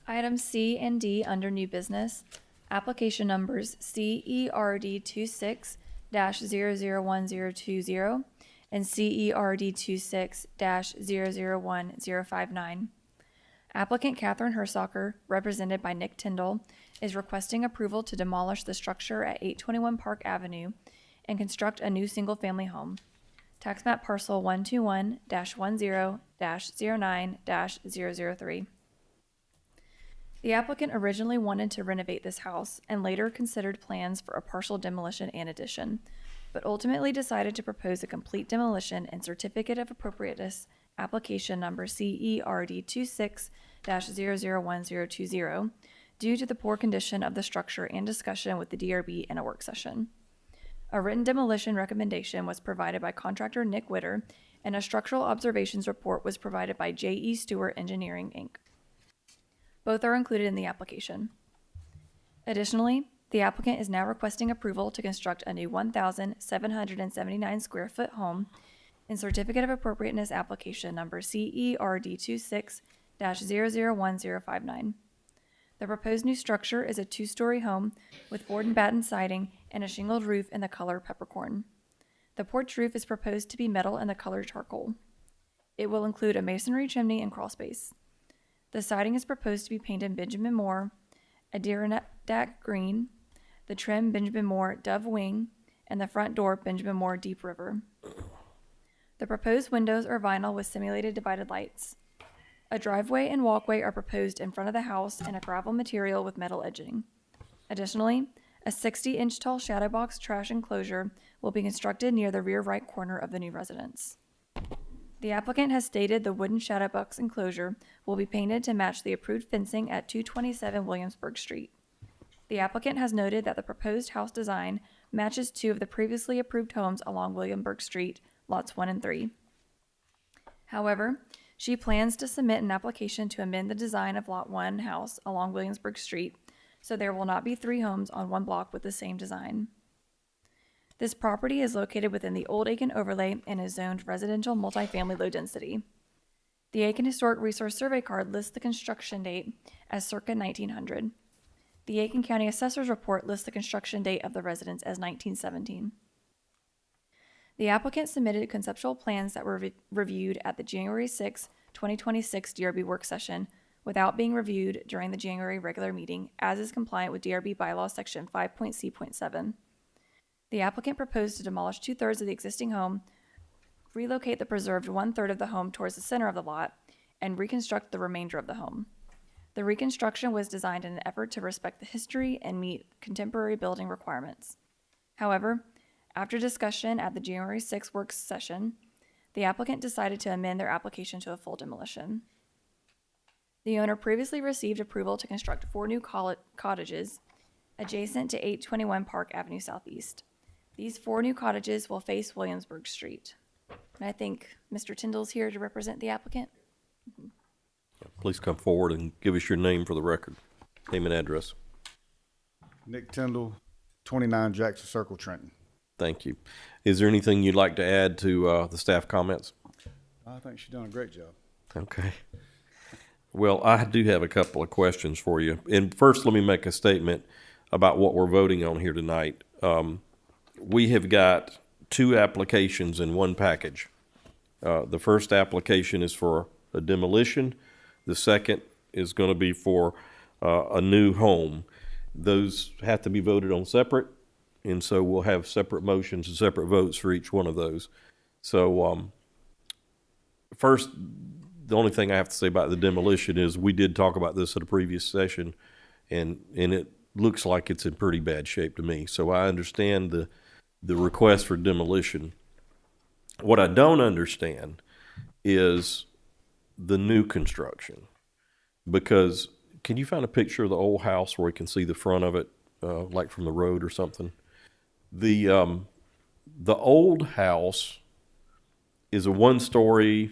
Items C and D under new business, application numbers CERD 26-001020 and CERD 26-001059. Applicant Catherine Hersacker, represented by Nick Tyndall, is requesting approval to demolish the structure at 821 Park Avenue and construct a new single-family home. Tax map parcel 121-10-09-003. The applicant originally wanted to renovate this house and later considered plans for a partial demolition and addition, but ultimately decided to propose a complete demolition and certificate of appropriateness application number CERD 26-001020 due to the poor condition of the structure and discussion with the DRB in a work session. A written demolition recommendation was provided by contractor Nick Witter, and a structural observations report was provided by J.E. Stewart Engineering, Inc. Both are included in the application. Additionally, the applicant is now requesting approval to construct a new 1,779 square foot home in certificate of appropriateness application number CERD 26-001059. The proposed new structure is a 2-story home with board and batten siding and a shingled roof in the color peppercorn. The porch roof is proposed to be metal in the color charcoal. It will include a masonry chimney and crawl space. The siding is proposed to be painted Benjamin Moore, Adirondack green, the trim Benjamin Moore Dove Wing, and the front door Benjamin Moore Deep River. The proposed windows are vinyl with simulated divided lights. A driveway and walkway are proposed in front of the house in a gravel material with metal edging. Additionally, a 60-inch tall shadow box trash enclosure will be constructed near the rear right corner of the new residence. The applicant has stated the wooden shadow box enclosure will be painted to match the approved fencing at 227 Williamsburg Street. The applicant has noted that the proposed house design matches 2 of the previously approved homes along Williamsburg Street, lots 1 and 3. However, she plans to submit an application to amend the design of Lot 1 house along Williamsburg Street, so there will not be 3 homes on one block with the same design. This property is located within the Old Aiken Overlay and is zoned residential multifamily low density. The Aiken Historic Resource Survey card lists the construction date as circa 1900. The Aiken County Assessor's Report lists the construction date of the residence as 1917. The applicant submitted conceptual plans that were reviewed at the January 6, 2026 DRB work session without being reviewed during the January regular meeting, as is compliant with DRB bylaw section 5.c.7. The applicant proposed to demolish 2/3 of the existing home, relocate the preserved 1/3 of the home towards the center of the lot, and reconstruct the remainder of the home. The reconstruction was designed in an effort to respect the history and meet contemporary building requirements. However, after discussion at the January 6 work session, the applicant decided to amend their application to a full demolition. The owner previously received approval to construct 4 new cottages adjacent to 821 Park Avenue Southeast. These 4 new cottages will face Williamsburg Street. And I think Mr. Tyndall's here to represent the applicant. Please come forward and give us your name for the record. Name and address. Nick Tyndall, 29 Jackson Circle, Trenton. Thank you. Is there anything you'd like to add to the staff comments? I think she's done a great job. Okay. Well, I do have a couple of questions for you. And first, let me make a statement about what we're voting on here tonight. We have got 2 applications in one package. The first application is for a demolition. The second is going to be for a new home. Those have to be voted on separate, and so we'll have separate motions and separate votes for each one of those. So first, the only thing I have to say about the demolition is we did talk about this at a previous session, and it looks like it's in pretty bad shape to me. So I understand the request for demolition. What I don't understand is the new construction, because can you find a picture of the old house where we can see the front of it, like from the road or something? The old house is a one-story,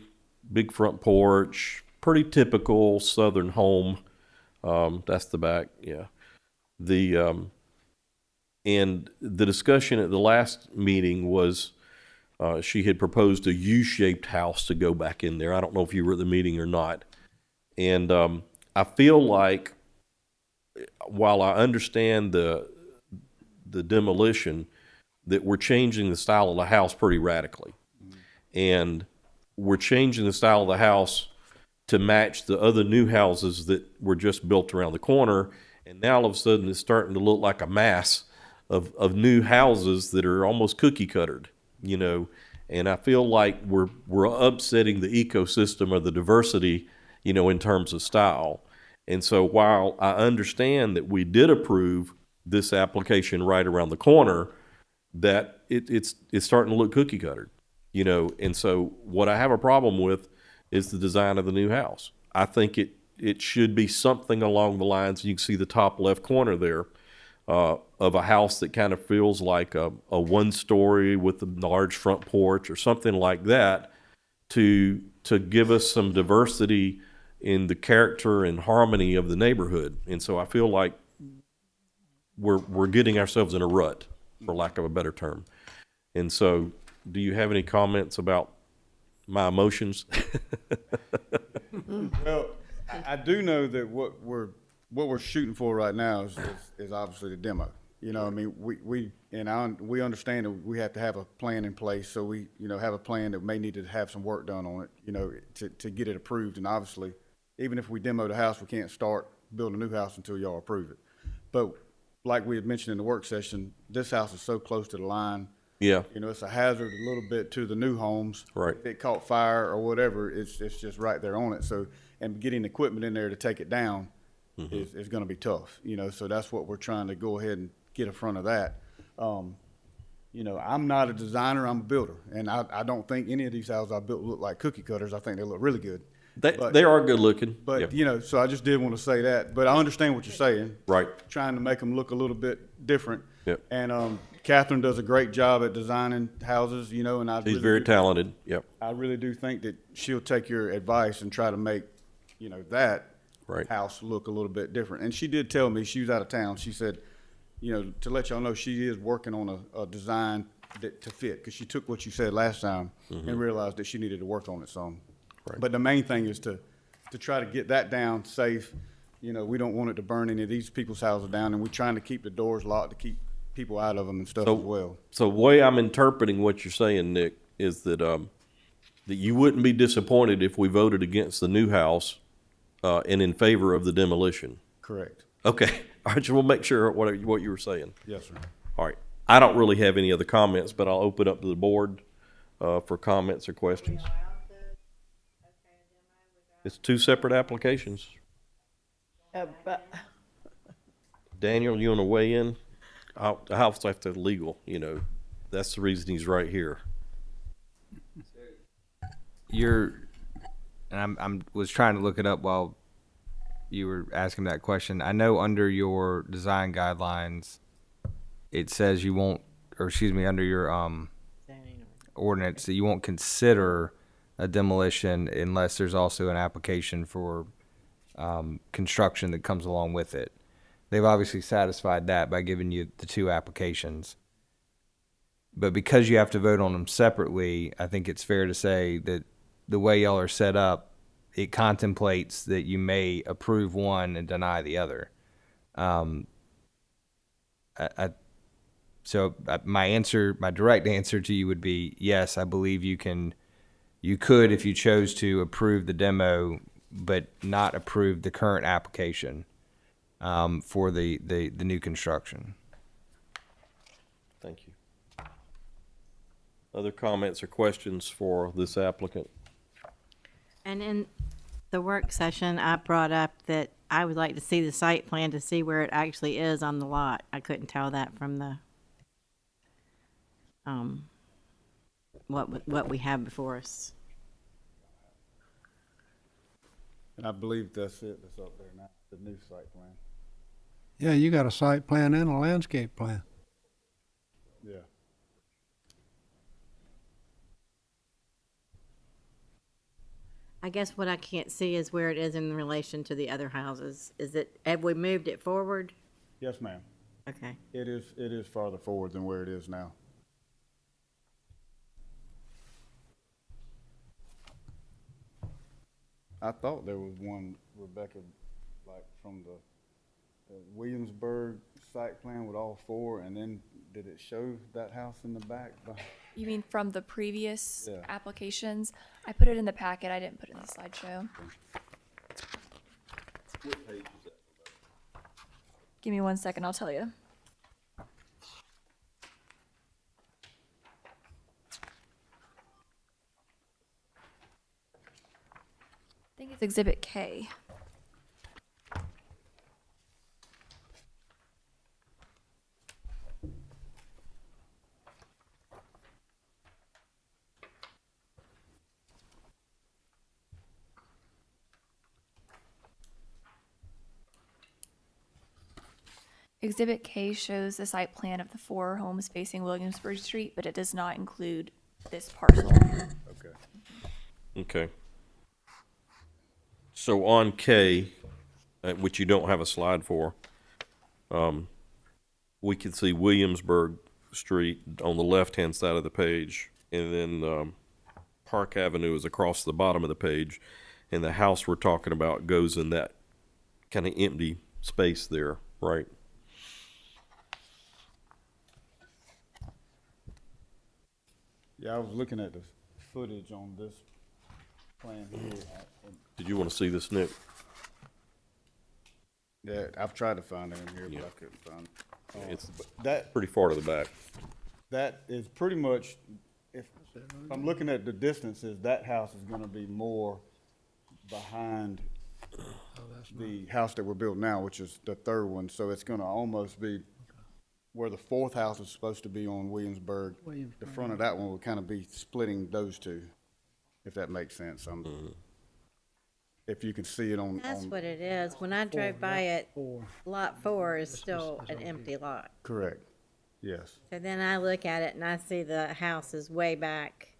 big front porch, pretty typical Southern home. That's the back, yeah. And the discussion at the last meeting was she had proposed a U-shaped house to go back in there. I don't know if you were at the meeting or not. And I feel like, while I understand the demolition, that we're changing the style of the house pretty radically. And we're changing the style of the house to match the other new houses that were just built around the corner. And now all of a sudden it's starting to look like a mass of new houses that are almost cookie cuttered, you know. And I feel like we're upsetting the ecosystem or the diversity, you know, in terms of style. And so while I understand that we did approve this application right around the corner, that it's starting to look cookie cuttered, you know. And so what I have a problem with is the design of the new house. I think it should be something along the lines, you can see the top left corner there, of a house that kind of feels like a one-story with a large front porch or something like that, to give us some diversity in the character and harmony of the neighborhood. And so I feel like we're getting ourselves in a rut, for lack of a better term. And so, do you have any comments about my emotions? Well, I do know that what we're shooting for right now is obviously the demo. You know, I mean, we understand that we have to have a plan in place. So we, you know, have a plan that may need to have some work done on it, you know, to get it approved. And obviously, even if we demo the house, we can't start building a new house until y'all approve it. But like we had mentioned in the work session, this house is so close to the line. Yeah. You know, it's a hazard a little bit to the new homes. Right. If it caught fire or whatever, it's just right there on it. So, and getting equipment in there to take it down is going to be tough, you know. So that's what we're trying to go ahead and get in front of that. You know, I'm not a designer, I'm a builder. And I don't think any of these houses I built look like cookie cutters. I think they look really good. They are good looking. But, yeah. you know, so I just did want to say that. But I understand what you're saying. Right. Trying to make them look a little bit different. Yep. And Catherine does a great job at designing houses, you know, and She's very talented. Yep. I really do think that she'll take your advice and try to make, you know, that Right. house look a little bit different. And she did tell me, she was out of town, she said, you know, to let y'all know, she is working on a design to fit, because she took what you said last time and realized that she needed to work on it some. Right. But the main thing is to try to get that down safe. You know, we don't want it to burn any of these people's houses down, and we're trying to keep the doors locked to keep people out of them and stuff as well. So the way I'm interpreting what you're saying, Nick, is that that you wouldn't be disappointed if we voted against the new house and in favor of the demolition. Correct. Okay. All right, so we'll make sure what you were saying. Yes, sir. All right. I don't really have any other comments, but I'll open up to the board for comments or questions. It's two separate applications. But Daniel, you want to weigh in? The house have to legal, you know. That's the reason he's right here. I was trying to look it up while you were asking that question. I know under your design guidelines, it says you won't, or excuse me, under your ordinance, that you won't consider a demolition unless there's also an application for construction that comes along with it. They've obviously satisfied that by giving you the two applications. But because you have to vote on them separately, I think it's fair to say that the way y'all are set up, it contemplates that you may approve one and deny the other. So my direct answer to you would be yes. I believe you could, if you chose to, approve the demo, but not approve the current application for the new construction. Thank you. Other comments or questions for this applicant? And in the work session, I brought up that I would like to see the site plan to see where it actually is on the lot. I couldn't tell that from the, what we have before us. And I believe that's it, that's up there now, the new site plan. Yeah, you got a site plan and a landscape plan. Yeah. I guess what I can't see is where it is in relation to the other houses. Is it, have we moved it forward? Yes, ma'am. Okay. It is farther forward than where it is now. I thought there was one, Rebecca, like from the Williamsburg site plan with all four, and then did it show that house in the back? You mean from the previous Yeah. applications? I put it in the packet. I didn't put it in the slideshow. Give me 1 second. I'll tell you. I think it's Exhibit K. Exhibit K shows the site plan of the 4 homes facing Williamsburg Street, but it does not include this parcel. Okay. Okay. So on K, which you don't have a slide for, we can see Williamsburg Street on the left-hand side of the page, and then Park Avenue is across the bottom of the page, and the house we're talking about goes in that kind of empty space there, right? Yeah, I was looking at the footage on this plan here. Did you want to see this, Nick? Yeah, I've tried to find it in here, but I couldn't find it. It's That, pretty far to the back. that is pretty much, if I'm looking at the distances, that house is gonna be more behind the house that we're building now, which is the third one, so it's gonna almost be where the fourth house is supposed to be on Williamsburg. The front of that one will kind of be splitting those two, if that makes sense. If you can see it on. That's what it is. When I drove by it, lot 4 is still an empty lot. Correct, yes. So then I look at it and I see the house is way back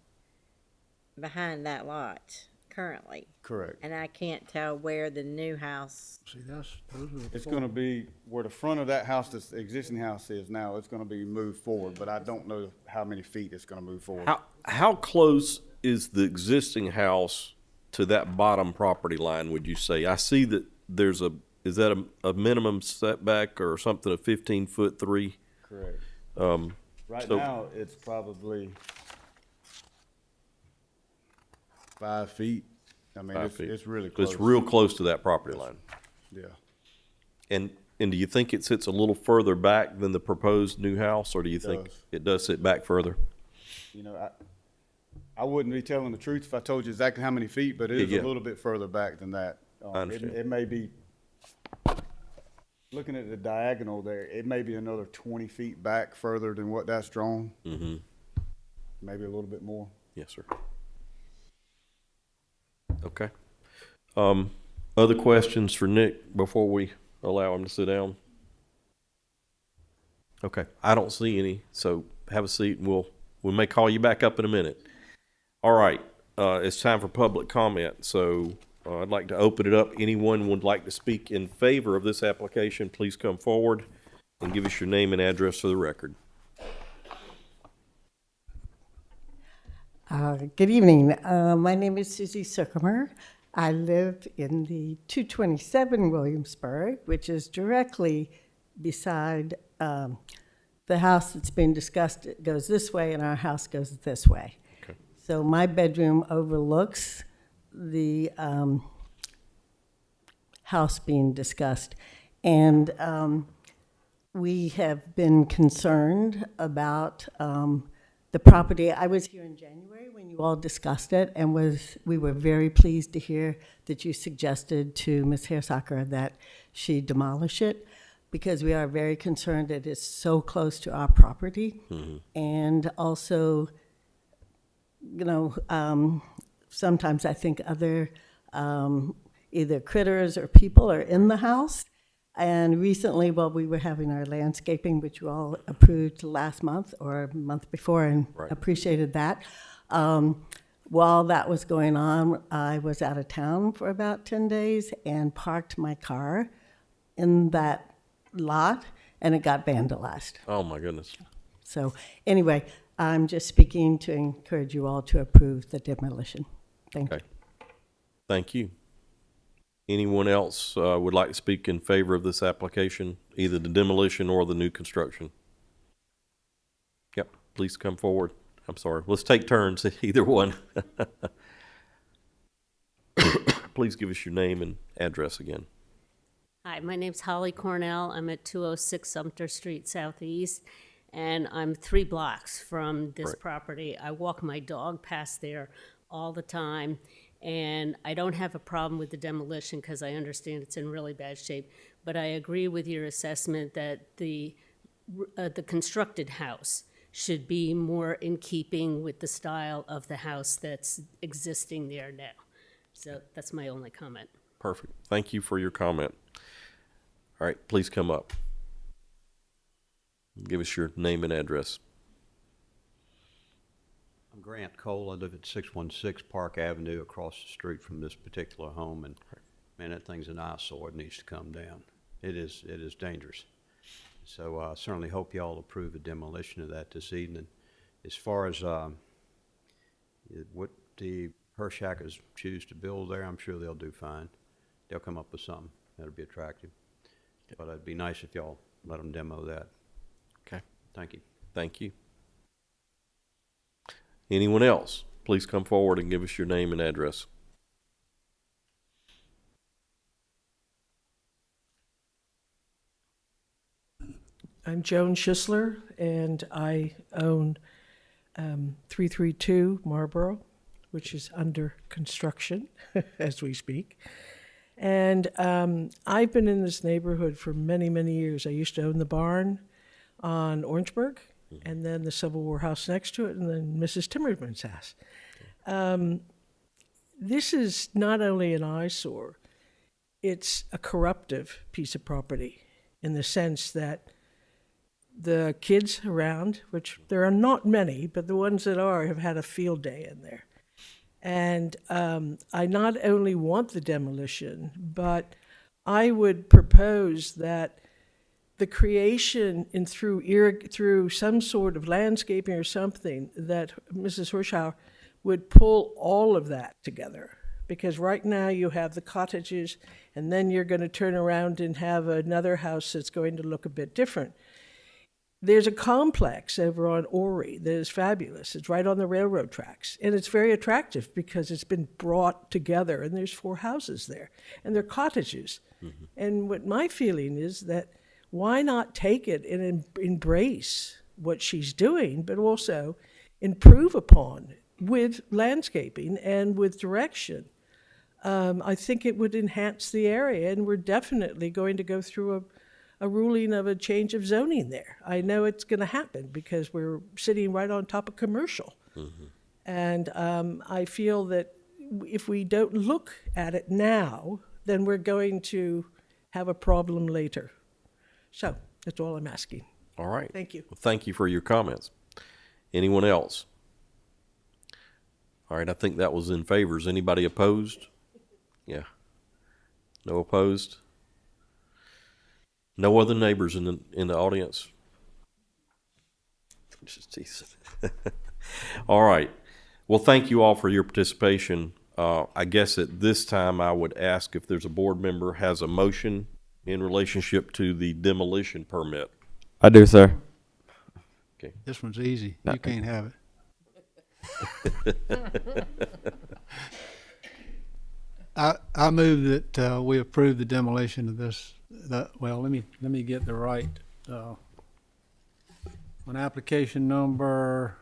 behind that lot currently. Correct. And I can't tell where the new house, See, those are the It's four. gonna be where the front of that house, this existing house is now, it's gonna be moved forward, but I don't know how many feet it's gonna move forward. How close is the existing house to that bottom property line, would you say? I see that there's is that a minimum setback or something, a 15-foot 3? Correct. Right So- now, it's probably 5 feet. I mean, 5 feet. it's really So close. it's real close to that property line. Yeah. And do you think it sits a little further back than the proposed new house, or do you think does. it does sit back further? You know, I wouldn't be telling the truth if I told you exactly how many feet, but it is Yeah. a little bit further back than that. I understand. It may be, looking at the diagonal there, it may be another 20 feet back further than what that's drawn. Mm-hmm. Maybe a little bit more. Yes, sir. Okay. Other questions for Nick before we allow him to sit down? Okay, I don't see any, so have a seat and we may call you back up in a minute. All right, it's time for public comment, so I'd like to open it up. Anyone would like to speak in favor of this application, please come forward and give us your name and address for the record. Good evening. My name is Susie Suckermer. I live in the 227 Williamsburg, which is directly beside the house that's being discussed. It goes this way, and our house goes this way. Okay. So my bedroom overlooks the house being discussed. And we have been concerned about the property, I was here in January when you all discussed it, and we were very pleased to hear that you suggested to Ms. Hairsacker that she demolish it, because we are very concerned that it's so close to our property. And also, sometimes I think other either critters or people are in the house. And recently, while we were having our landscaping, which you all approved last month or month before, and appreciated that, while that was going on, I was out of town for about 10 days and parked my car in that lot, and it got vandalized. Oh, my goodness. So anyway, I'm just speaking to encourage you all to approve the demolition. Thank you. Okay. Thank you. Anyone else would like to speak in favor of this application, either the demolition or the new construction? Yep, please come forward. I'm sorry. Let's take turns, either one. Please give us your name and address again. Hi, my name's Holly Cornell. I'm at 206 Sumter Street Southeast, and I'm 3 blocks from this Right. property. I walk my dog past there all the time, and I don't have a problem with the demolition because I understand it's in really bad shape. But I agree with your assessment that the constructed house should be more in keeping with the style of the house that's existing there now. So that's my only comment. Perfect. Thank you for your comment. All right, please come up. Give us your name and address. I'm Grant Cole. I live at 616 Park Avenue across the street from this particular home, and man, that thing's an eyesore. It needs to come down. It is dangerous. So I certainly hope y'all approve the demolition of that this evening. As far as what the Hershackers choose to build there, I'm sure they'll do fine. They'll come up with something that'll be attractive. But it'd be nice if y'all let them demo that. Okay. Thank you. Thank you. Anyone else? Please come forward and give us your name and address. I'm Joan Schisler, and I own 332 Marlboro, which is under construction as we speak. And I've been in this neighborhood for many, many years. I used to own the barn on Orangeburg, and then the Civil War house next to it, and then Mrs. Timmerman's house. This is not only an eyesore, it's a corruptive piece of property in the sense that the kids around, which there are not many, but the ones that are have had a field day in there. And I not only want the demolition, but I would propose that the creation and through some sort of landscaping or something, that Mrs. Hirschauer would pull all of that together. Because right now you have the cottages, and then you're going to turn around and have another house that's going to look a bit different. There's a complex over on Ori that is fabulous. It's right on the railroad tracks. And it's very attractive because it's been brought together, and there's 4 houses there. And they're cottages. Mm-hmm. And what my feeling is that why not take it and embrace what she's doing, but also improve upon with landscaping and with direction. I think it would enhance the area, and we're definitely going to go through a ruling of a change of zoning there. I know it's going to happen because we're sitting right on top of commercial. Mm-hmm. And I feel that if we don't look at it now, then we're going to have a problem later. So that's all I'm asking. All right. Thank you. Well, thank you for your comments. Anyone else? All right, I think that was in favor. Is anybody opposed? Yeah. No opposed? No other neighbors in the audience? Just all right. Well, thank you all for your participation. I guess at this time I would ask if there's a board member has a motion in relationship to the demolition permit. I do, sir. Okay. This one's easy. You can't have it. I move that we approve the demolition of this. Well, let me get the right. On application number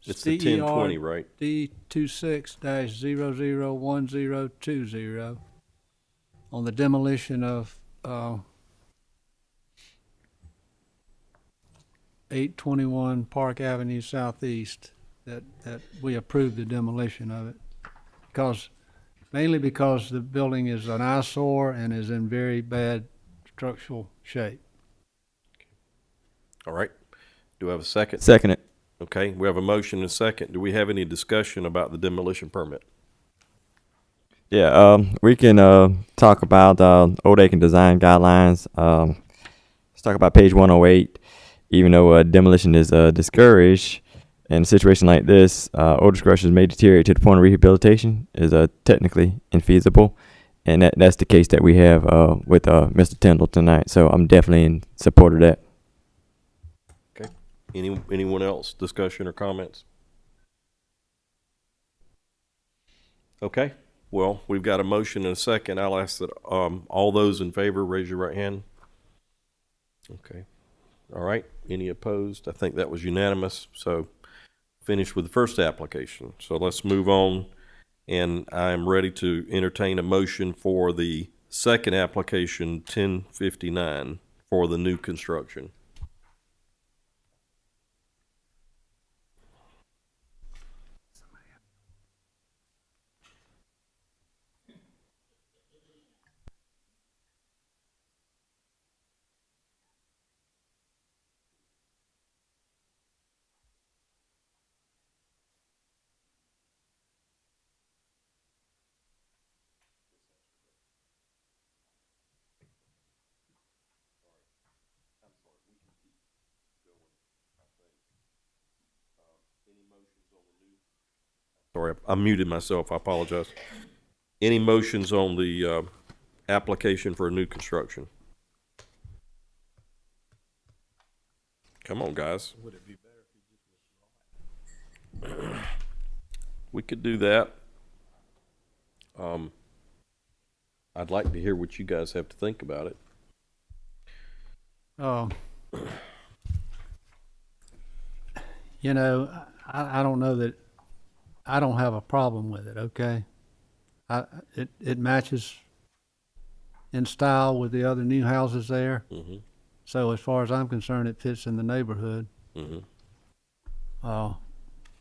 It's the 1020, right? D26-001020 on the demolition of 821 Park Avenue Southeast, that we approved the demolition of it. Mainly because the building is an eyesore and is in very bad structural shape. All right. Do I have a second? Second it. Okay, we have a motion and a second. Do we have any discussion about the demolition permit? Yeah, we can talk about Old Aiken design guidelines. Let's talk about page 108. Even though demolition is discouraged, in a situation like this, older structures may deteriorate to the point of rehabilitation is technically infeasible, and that's the case that we have with Mr. Tyndall tonight. So I'm definitely in support of that. Okay. Anyone else? Discussion or comments? Okay. Well, we've got a motion and a second. I'll ask that all those in favor raise your right hand. Okay. All right. Any opposed? I think that was unanimous. So finished with the first application. So let's move on. And I'm ready to entertain a motion for the second application, 1059, for the new construction. Sorry, I muted myself. I apologize. Any motions on the application for a new construction? Come on, guys. Would it be better if you just withdraw it? We could do that. I'd like to hear what you guys have to think about it. You know, I don't know that, I don't have a problem with it, okay? It matches in style with the other new houses there. Mm-hmm. So as far as I'm concerned, it fits in the neighborhood. Mm-hmm.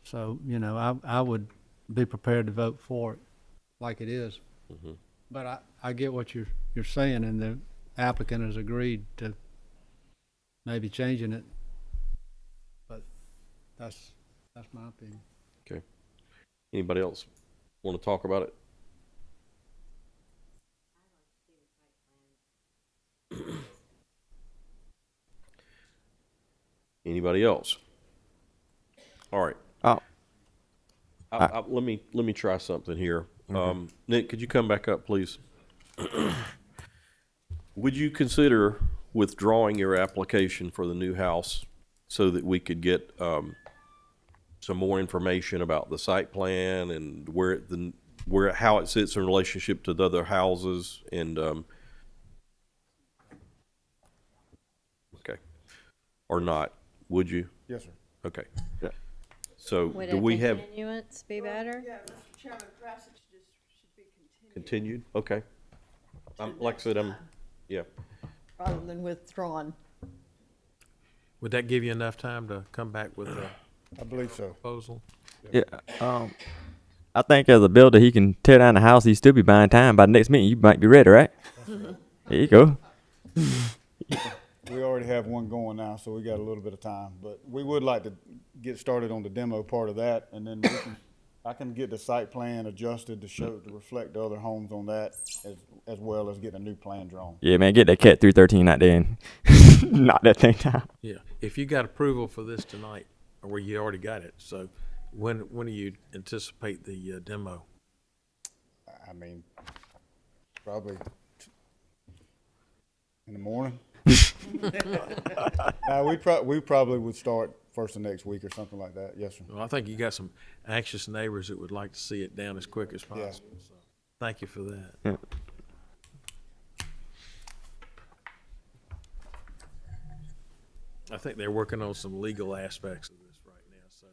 So, you know, I would be prepared to vote for it like it is. Mm-hmm. But I get what you're saying, and the applicant has agreed to maybe changing it. But that's my opinion. Okay. Anybody else want to talk about it? Anybody else? All right. Let me try something here. Nick, could you come back up, please? Would you consider withdrawing your application for the new house so that we could get some more information about the site plan and how it sits in relationship to the other houses and okay, or not? Would you? Yes, sir. Okay. Yeah. So Would do a we have continuance be better? Yeah, Mr. Chairman, perhaps it should be continued? continued. Okay. Like I said, yeah. Rather than withdrawn. Would that give you enough time to come back with a I believe so. proposal? Yeah. I think as a builder, he can tear down the house. He still be buying time. By the next meeting, you might be ready, right? There you go. We already have one going now, so we got a little bit of time. But we would like to get started on the demo part of that, and then I can get the site plan adjusted to reflect the other homes on that, as well as getting a new plan drawn. Yeah, man, get that Cat 313 out there and knock that thing down. Yeah, if you got approval for this tonight, or you already got it, so when do you anticipate the demo? I mean, probably in the morning. We probably would start first of next week or something like that. Yes, sir. Well, I think you got some anxious neighbors that would like to see it down as quick as possible. So thank you for that. Yeah. I think they're working on some legal aspects of this right now, so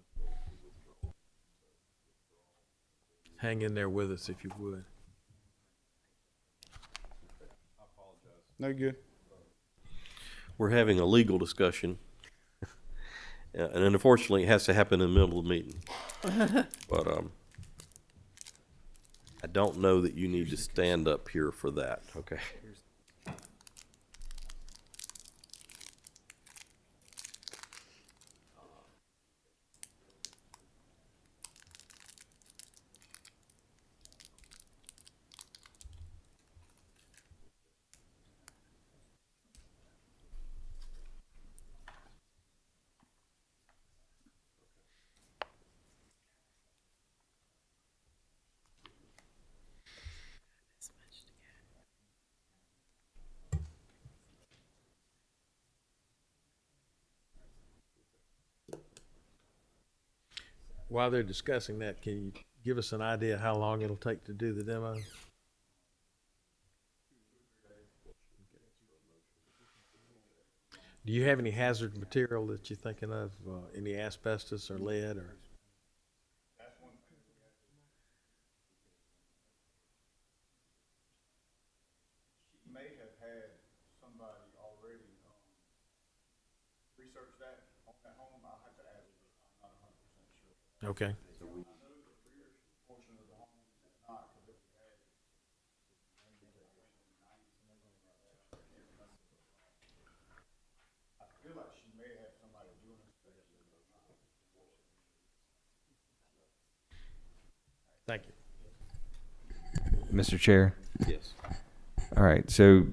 hang in there with us if you would. No, you're good. We're having a legal discussion. And unfortunately, it has to happen in the middle of the meeting. But I don't know that you need to stand up here for that, okay? While they're discussing that, can you give us an idea how long it'll take to do the demo? Do you have any hazard material that you're thinking of, any asbestos or lead or? She may have had somebody already research that on that home. I'll have to ask her. I'm not 100% sure. Okay. I feel like she may have somebody doing it. Thank you. Mr. Chair. Yes. All right, so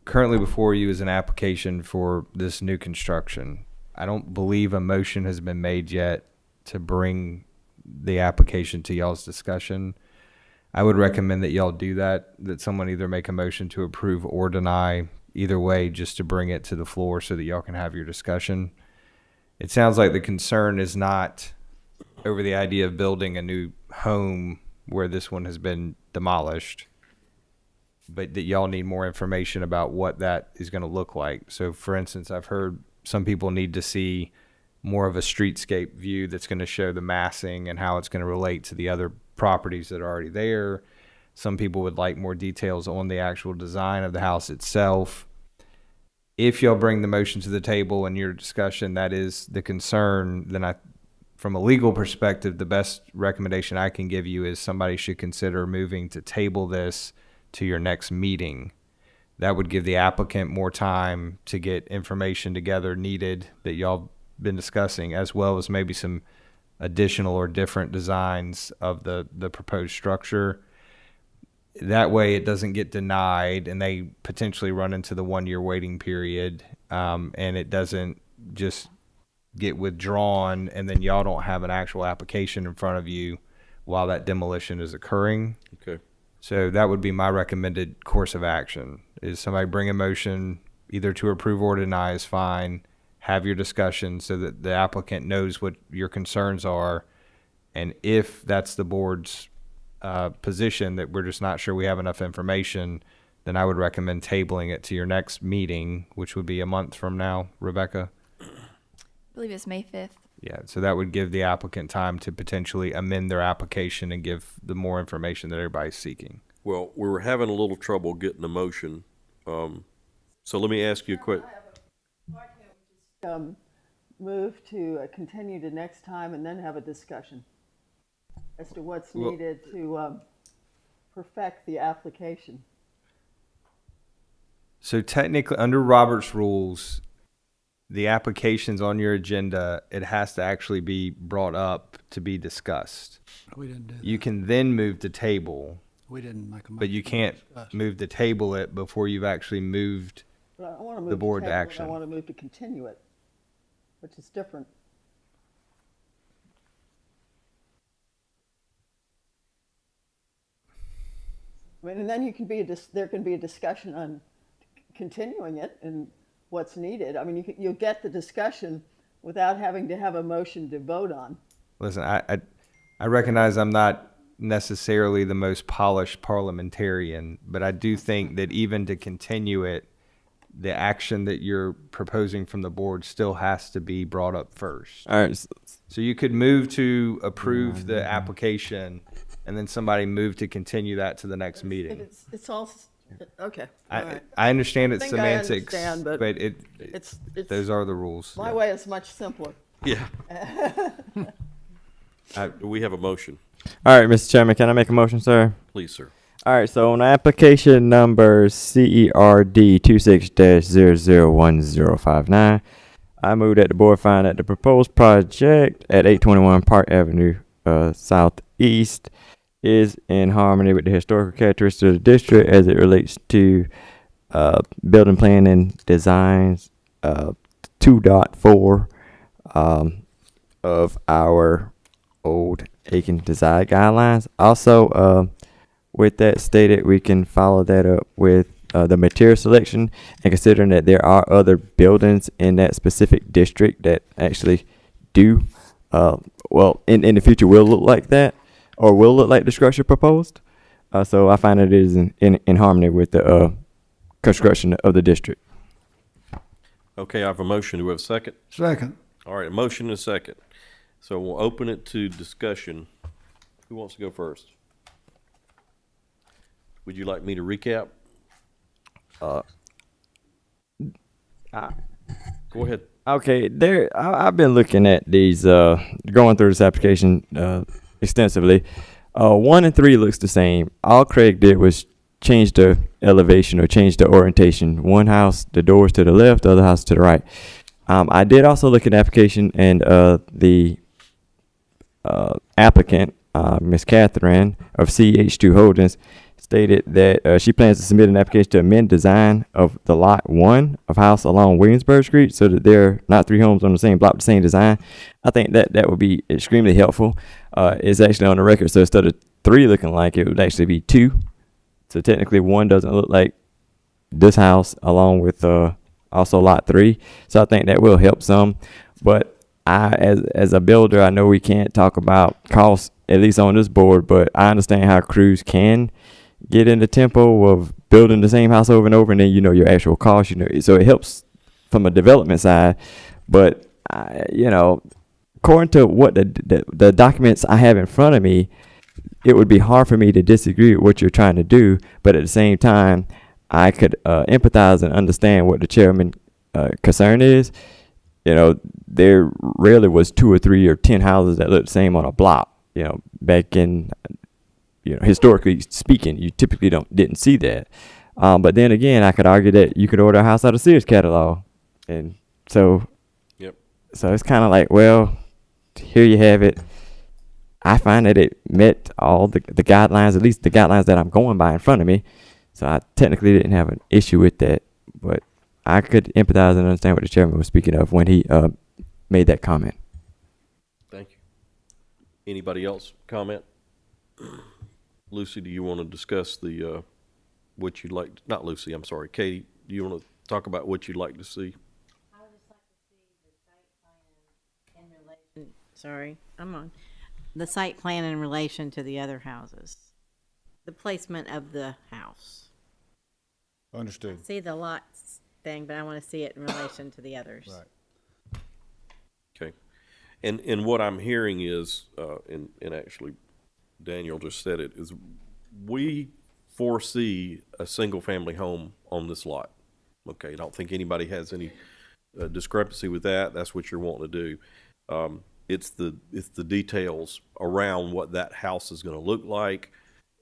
currently before you is an application for this new construction. I don't believe a motion has been made yet to bring the application to y'all's discussion. I would recommend that y'all do that someone either make a motion to approve or deny, either way, just to bring it to the floor so that y'all can have your discussion. It sounds like the concern is not over the idea of building a new home where this one has been demolished, but that y'all need more information about what that is going to look like. So for instance, I've heard some people need to see more of a streetscape view that's going to show the massing and how it's going to relate to the other properties that are already there. Some people would like more details on the actual design of the house itself. If y'all bring the motion to the table in your discussion, that is the concern, then from a legal perspective, the best recommendation I can give you is somebody should consider moving to table this to your next meeting. That would give the applicant more time to get information together needed that y'all been discussing, as well as maybe some additional or different designs of the proposed structure. That way it doesn't get denied and they potentially run into the 1-year waiting period, and it doesn't just get withdrawn and then y'all don't have an actual application in front of you while that demolition is occurring. Okay. So that would be my recommended course of action, is somebody bring a motion either to approve or deny is fine. Have your discussion so that the applicant knows what your concerns are. And if that's the board's position that we're just not sure we have enough information, then I would recommend tabling it to your next meeting, which would be a month from now, Rebecca. I believe it's May 5th. Yeah, so that would give the applicant time to potentially amend their application and give the more information that everybody's seeking. Well, we were having a little trouble getting a motion. So let me ask you a quick. Move to continue to next time and then have a discussion as to what's needed to perfect the application. So technically, under Robert's rules, the applications on your agenda, it has to actually be brought up to be discussed. We didn't do that. You can then move to table, We didn't make a motion. but you can't move to table it before you've actually moved. But I don't want to move The board to table it, action. I want to move to continue it, which is different. I mean, and then you can be there can be a discussion on continuing it and what's needed. I mean, you'll get the discussion without having to have a motion to vote on. Listen, I recognize I'm not necessarily the most polished parliamentarian, but I do think that even to continue it, the action that you're proposing from the board still has to be brought up first. All right. So you could move to approve the application and then somebody moved to continue that to the next meeting. It's all, okay. all right. I understand it's I think I semantics, understand, but it's those are the rules. my way is much simpler. Yeah. Do we have a motion? All right, Mr. Chairman, can I make a motion, sir? Please, sir. All right, so on application number CERD 26-001059, I move that the board find that the proposed project at 821 Park Avenue Southeast is in harmony with the historical characteristics of the district as it relates to building plan and designs 2.4 of our old Aiken design guidelines. Also, with that stated, we can follow that up with the material selection, and considering that there are other buildings in that specific district that actually do, well, in the future will look like that, or will look like the structure proposed. So I find that it is in harmony with the construction of the district. Okay, I have a motion. Do we have a second? Second. All right, a motion and a second. So we'll open it to discussion. Who wants to go first? Would you like me to recap? Go ahead. Okay, I've been looking at these, going through this application extensively. 1 and 3 looks the same. All Craig did was change the elevation or change the orientation. One house, the doors to the left, the other house to the right. I did also look at the application, and the applicant, Ms. Catherine of CH2 Holdings, stated that she plans to submit an application to amend design of the lot 1 of house along Williamsburg Street so that there are not 3 homes on the same block with the same design. I think that would be extremely helpful. It's actually on the record, so instead of 3 looking like it would actually be 2. So technically 1 doesn't look like this house along with also lot 3. So I think that will help some. But as a builder, I know we can't talk about costs, at least on this board, but I understand how crews can get in the tempo of building the same house over and over, and then your actual cost, so it helps from a development side. But according to what the documents I have in front of me, it would be hard for me to disagree with what you're trying to do, but at the same time I could empathize and understand what the chairman concern is. There rarely was 2 or 3 or 10 houses that looked the same on a block. Back in historically speaking, you typically didn't see that. But then again, I could argue that you could order a house out of Sears catalog, and so so it's kind of like, well, here you have it. I find that it met all the guidelines, at least the guidelines that I'm going by in front of me. So I technically didn't have an issue with that, but I could empathize and understand what the chairman was speaking of when he made that comment. Thank you. Anybody else comment? Lucy, do you want to discuss the what you'd like? Not Lucy, I'm sorry. Katie, do you want to talk about what you'd like to see? I would just like to see the site plan in relation. Sorry, I'm on the site plan in relation to the other houses. The placement of the house. Understood. See the lots thing, but I want to see it in relation to the others. Right. Okay. And what I'm hearing is, and actually Daniel just said it, is we foresee a single-family home on this lot. Okay, I don't think anybody has any discrepancy with that. That's what you're wanting to do. It's the details around what that house is going to look like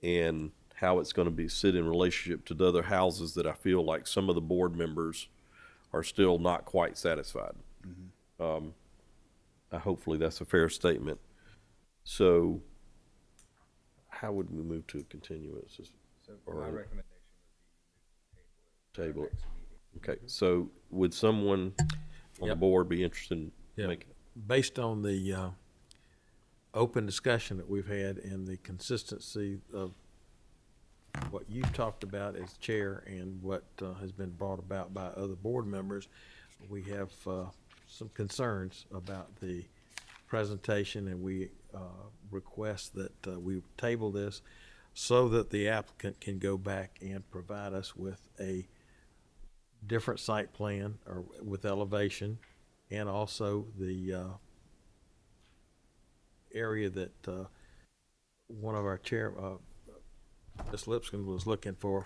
and how it's going to be sit in relationship to the other houses that I feel like some of the board members are still not quite satisfied. Mm-hmm. Hopefully that's a fair statement. So how would we move to a continuance? My recommendation would be table it. Okay, so would someone on the board be interested in making it? Based on the open discussion that we've had and the consistency of what you've talked about as chair and what has been brought about by other board members, we have some concerns about the presentation, and we request that we table this so that the applicant can go back and provide us with a different site plan or with elevation, and also the area that one of our chair, Ms. Lipscomb was looking for,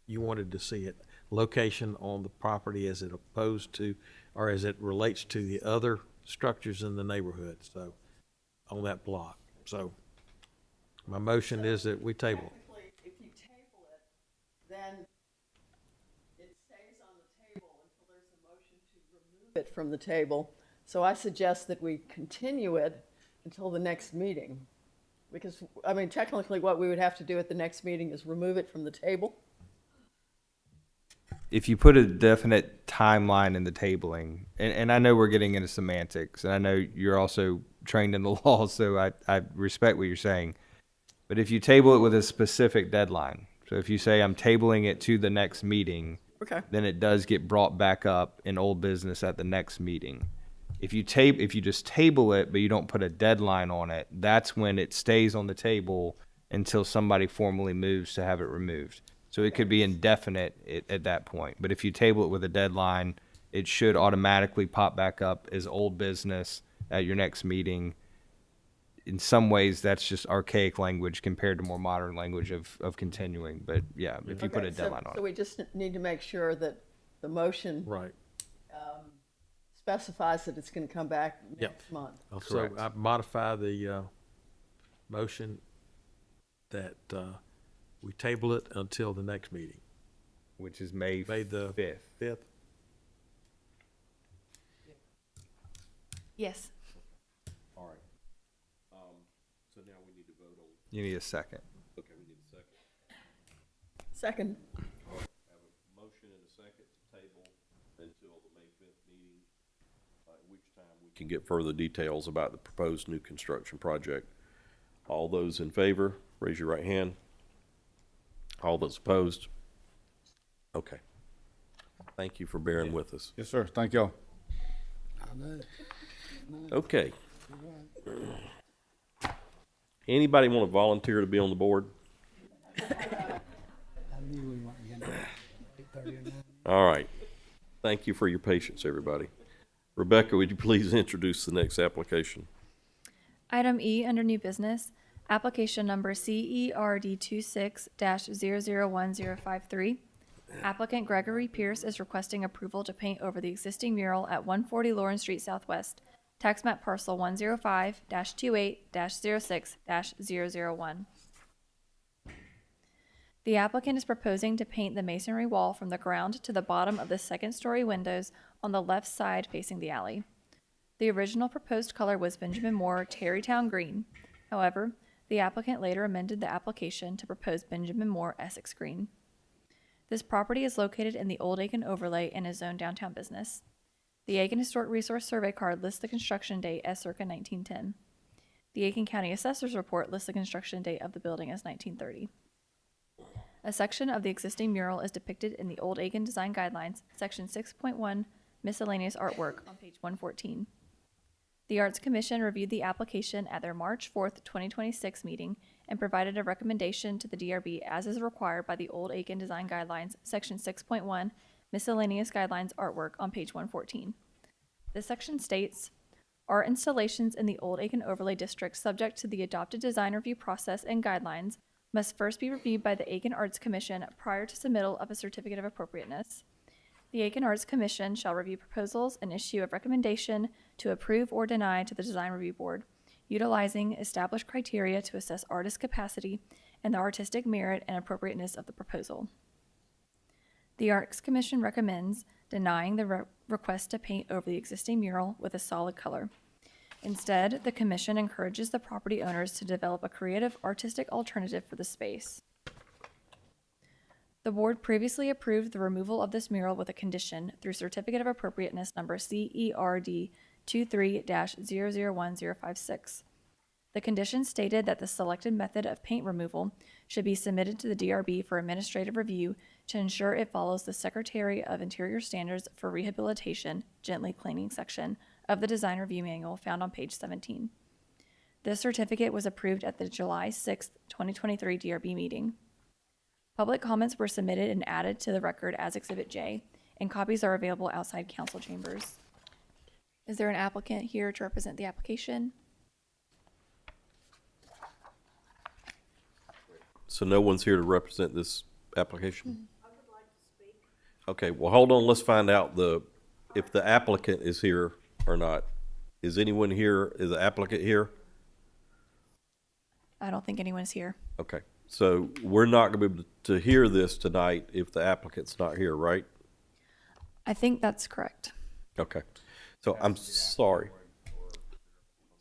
you wanted to see it, location on the property as it opposed to, or as it relates to the other structures in the neighborhood, so, on that block. So, my motion is that we table it. Technically, if you table it, then it stays on the table until there's a motion to remove it from the table. So I suggest that we continue it until the next meeting. Because, I mean, technically, what we would have to do at the next meeting is remove it from the table. If you put a definite timeline in the tabling, and I know we're getting into semantics, and I know you're also trained in the law, so I respect what you're saying. But if you table it with a specific deadline, so if you say I'm tabling it to the next meeting, Okay. then it does get brought back up in old business at the next meeting. If you just table it, but you don't put a deadline on it, that's when it stays on the table until somebody formally moves to have it removed. So it could be indefinite at that point. But if you table it with a deadline, it should automatically pop back up as old business at your next meeting. In some ways, that's just archaic language compared to more modern language of continuing. But yeah, if you put a Okay, deadline on so it. we just need to make sure that the motion Right. specifies that it's going to come back Yep. next month. So Correct. I modify the motion that we table it until the next meeting, Which is May May the 5th. 5th. Yes. All right. So now we need to vote on, You need a second. okay, we need a second. Second. Have a motion and a second to table until the May 5th meeting, at which time we can get further details about the proposed new construction project. All those in favor, raise your right hand. All those opposed? Okay. Thank you for bearing with us. Yes, sir. Thank y'all. Okay. Anybody want to volunteer to be on the board? All right. Thank you for your patience, everybody. Rebecca, would you please introduce the next application? Item E under new business, application number CERD 26-001053. Applicant Gregory Pierce is requesting approval to paint over the existing mural at 140 Lawrence Street Southwest, tax map parcel 105-28-06-001. The applicant is proposing to paint the masonry wall from the ground to the bottom of the second-story windows on the left side facing the alley. The original proposed color was Benjamin Moore Tarrytown Green. However, the applicant later amended the application to propose Benjamin Moore Essex Green. This property is located in the Old Aiken Overlay and is zoned downtown business. The Aiken Historic Resource Survey card lists the construction date as circa 1910. The Aiken County Assessor's Report lists the construction date of the building as 1930. A section of the existing mural is depicted in the Old Aiken Design Guidelines, section 6.1, miscellaneous artwork on page 114. The Arts Commission reviewed the application at their March 4th, 2026 meeting and provided a recommendation to the DRB as is required by the Old Aiken Design Guidelines, section 6.1, miscellaneous guidelines artwork on page 114. This section states, art installations in the Old Aiken Overlay District subject to the adopted design review process and guidelines must first be reviewed by the Aiken Arts Commission prior to submittal of a certificate of appropriateness. The Aiken Arts Commission shall review proposals and issue a recommendation to approve or deny to the Design Review Board, utilizing established criteria to assess artist capacity and the artistic merit and appropriateness of the proposal. The Arts Commission recommends denying the request to paint over the existing mural with a solid color. Instead, the Commission encourages the property owners to develop a creative artistic alternative for the space. The board previously approved the removal of this mural with a condition through Certificate of Appropriateness number CERD 23-001056. The condition stated that the selected method of paint removal should be submitted to the DRB for administrative review to ensure it follows the Secretary of Interior Standards for Rehabilitation Gently Cleaning section of the Design Review Manual found on page 17. This certificate was approved at the July 6, 2023 DRB meeting. Public comments were submitted and added to the record as Exhibit J, and copies are available outside council chambers. Is there an applicant here to represent the application? So no one's here to represent this application? Okay, well, hold on, let's find out if the applicant is here or not. Is anyone here, is the applicant here? I don't think anyone's here. Okay, so we're not gonna be able to hear this tonight if the applicant's not here, right? I think that's correct. Okay, so I'm sorry.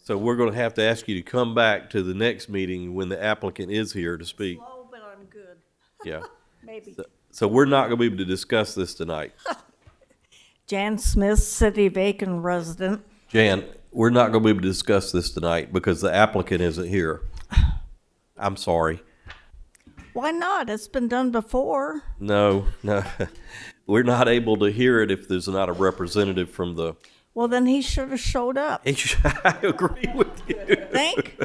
So we're gonna have to ask you to come back to the next meeting when the applicant is here to speak. Slow, but I'm good. Yeah. Maybe. So we're not gonna be able to discuss this tonight. Jan Smith, City of Aiken resident. Jan, we're not gonna be able to discuss this tonight because the applicant isn't here. I'm sorry. Why not? It's been done before. No, we're not able to hear it if there's not a representative from the. Well, then he should have showed up. I agree with you. Think?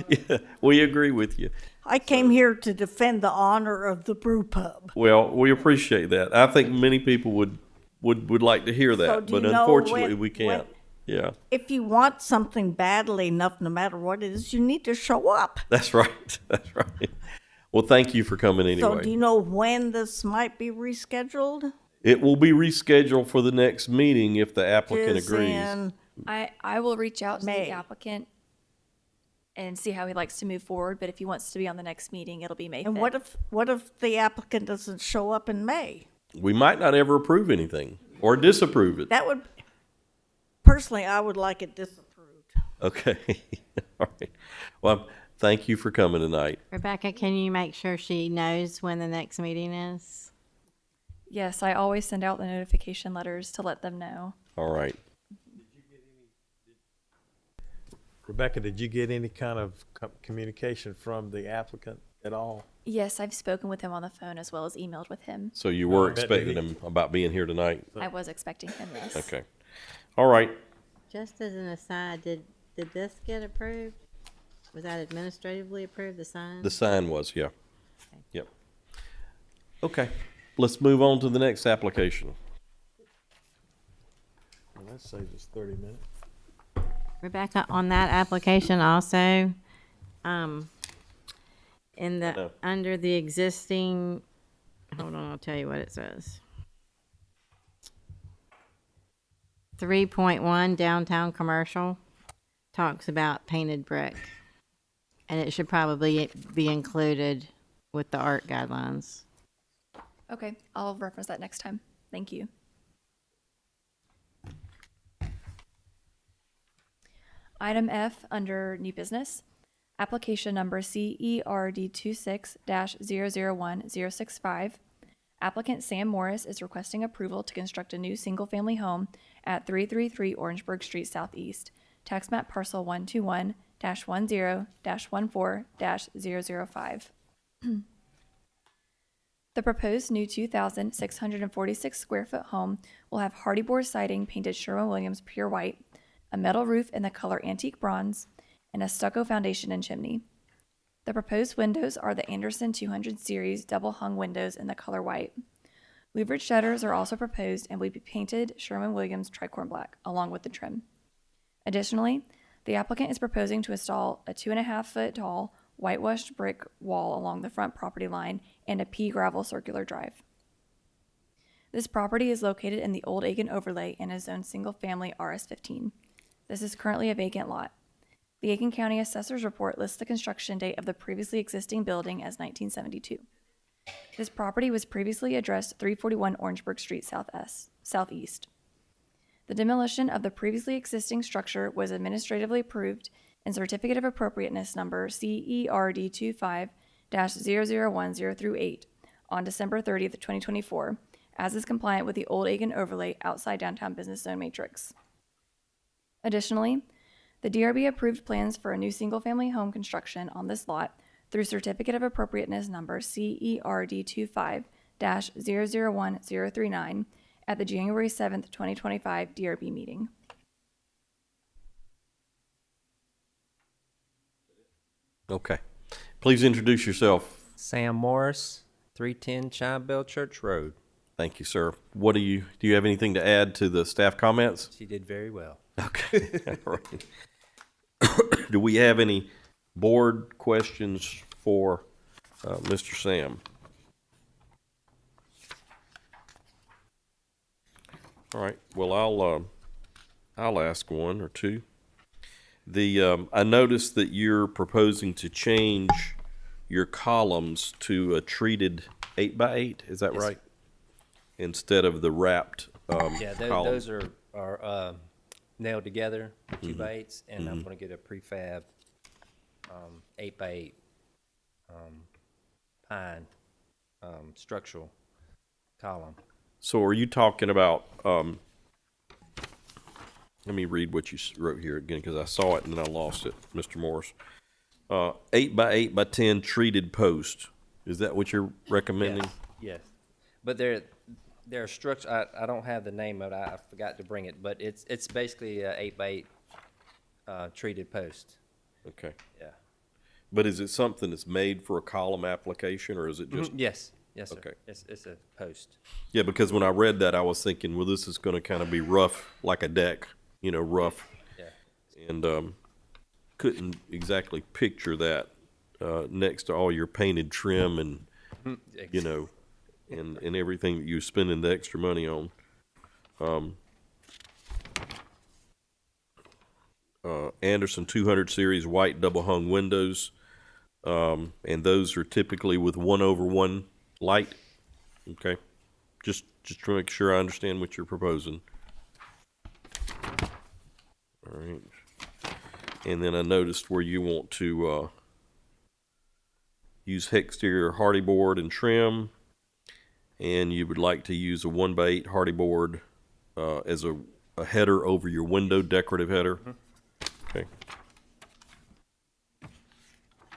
Yeah, we agree with you. I came here to defend the honor of the brew pub. Well, we appreciate that. I think many people would like to hear So that, do but you know unfortunately, when- we can't. Yeah, If you want something badly enough, no matter what it is, you need to show up. that's right. That's right. Well, thank you for coming anyway. So do you know when this might be rescheduled? It will be rescheduled for the next meeting if the applicant Is agrees. in I will reach out to May. the applicant and see how he likes to move forward, but if he wants to be on the next meeting, it'll be May 5th. And what if the applicant doesn't show up in May? We might not ever approve anything or disapprove it. That would, personally, I would like it disapproved. Okay. All right. Well, thank you for coming tonight. Rebecca, can you make sure she knows when the next meeting is? Yes, I always send out the notification letters to let them know. All right. Rebecca, did you get any kind of communication from the applicant at all? Yes, I've spoken with him on the phone as well as emailed with him. So you were I bet expecting he- him about being here tonight? I was expecting him, yes. Okay. All right. Just as an aside, did this get approved? Was that administratively approved, the sign? The sign was, yeah. Yep. Okay. Let's move on to the next application. Well, that saves us 30 minutes. Rebecca, on that application also, in the, No. under the existing, hold on, I'll tell you what it says. 3.1 downtown commercial talks about painted brick. And it should probably be included with the art guidelines. Okay, I'll reference that next time. Thank you. Item F under new business, application number CERD26-001065. Applicant Sam Morris is requesting approval to construct a new single-family home at 333 Orangeburg Street Southeast, tax map parcel 121-10-14-005. The proposed new 2,646 square foot home will have hardy board siding painted Sherwin-Williams pure white, a metal roof in the color antique bronze, and a stucco foundation and chimney. The proposed windows are the Anderson 200 series double hung windows in the color white. Louvered shutters are also proposed and will be painted Sherwin-Williams tricorn black along with the trim. Additionally, the applicant is proposing to install a 2.5 foot tall whitewashed brick wall along the front property line and a pea gravel circular drive. This property is located in the Old Aiken overlay and is zoned single family RS15. This is currently a vacant lot. The Aiken County Assessor's Report lists the construction date of the previously existing building as 1972. This property was previously addressed 341 Orangeburg Street Southeast. The demolition of the previously existing structure was administratively approved and Certificate of Appropriateness number CERD25-0010-8 on December 30th, 2024, as is compliant with the Old Aiken overlay outside downtown business zone matrix. Additionally, the DRB approved plans for a new single-family home construction on this lot through Certificate of Appropriateness number CERD25-001039 at the January 7th, 2025 DRB meeting. Okay. Please introduce yourself. Sam Morris, 310 Chime Bell Church Road. Thank you, sir. Do you have anything to add to the staff comments? She did very well. Okay. All right. Do we have any board questions for Mr. Sam. All right, well, I'll ask one or two. I noticed that you're proposing to change your columns to a treated 8x8, is that Yes. right? Instead of the wrapped, Yeah, columns. those are nailed together, 2x8s, and I'm gonna get a prefab 8x8 pine structural column. So are you talking about, let me read what you wrote here again, because I saw it and then I lost it, Mr. Morris. 8x8x10 treated post. Is that what you're recommending? Yes. But they're structure. I don't have the name of it. I forgot to bring it, but it's basically a 8x8 treated post. Okay. Yeah. But is it something that's made for a column application, or is it just? Yes. Yes, sir. Okay. It's a post. Yeah, because when I read that, I was thinking, well, this is going to kind of be rough, like a deck, rough. Yeah. And couldn't exactly picture that next to all your painted trim and, and everything that you're spending the extra money on. Anderson 200 series white double hung windows, and those are typically with 1/1 light. Okay, just to make sure I understand what you're proposing. All right, and then I noticed where you want to use exterior hardy board and trim, and you would like to use a 1x8 hardy board as a header over your window, decorative header. Okay.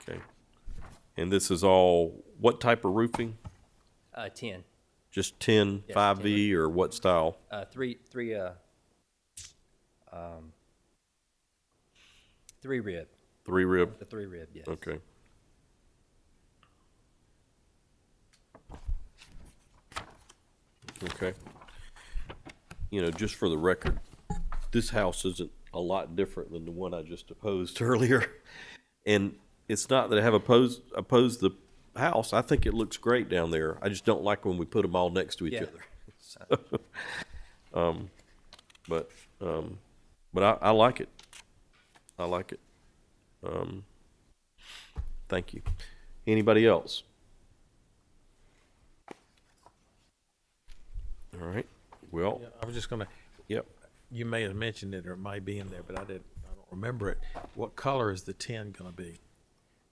Okay. And this is all, what type of roofing? 10. Just 10, Yes, 5V, or what style? Three rib. 3 rib? The 3 rib, yes. Okay. Okay. Just for the record, this house isn't a lot different than the one I just opposed earlier. And it's not that I have opposed the house. I think it looks great down there. I just don't like when we put them all next to each Yeah. other. But I like it. I like it. Thank you. Anybody else? All right. Well, I was just gonna, yep. you may have mentioned it or it might be in there, but I don't remember it. What color is the 10 gonna be?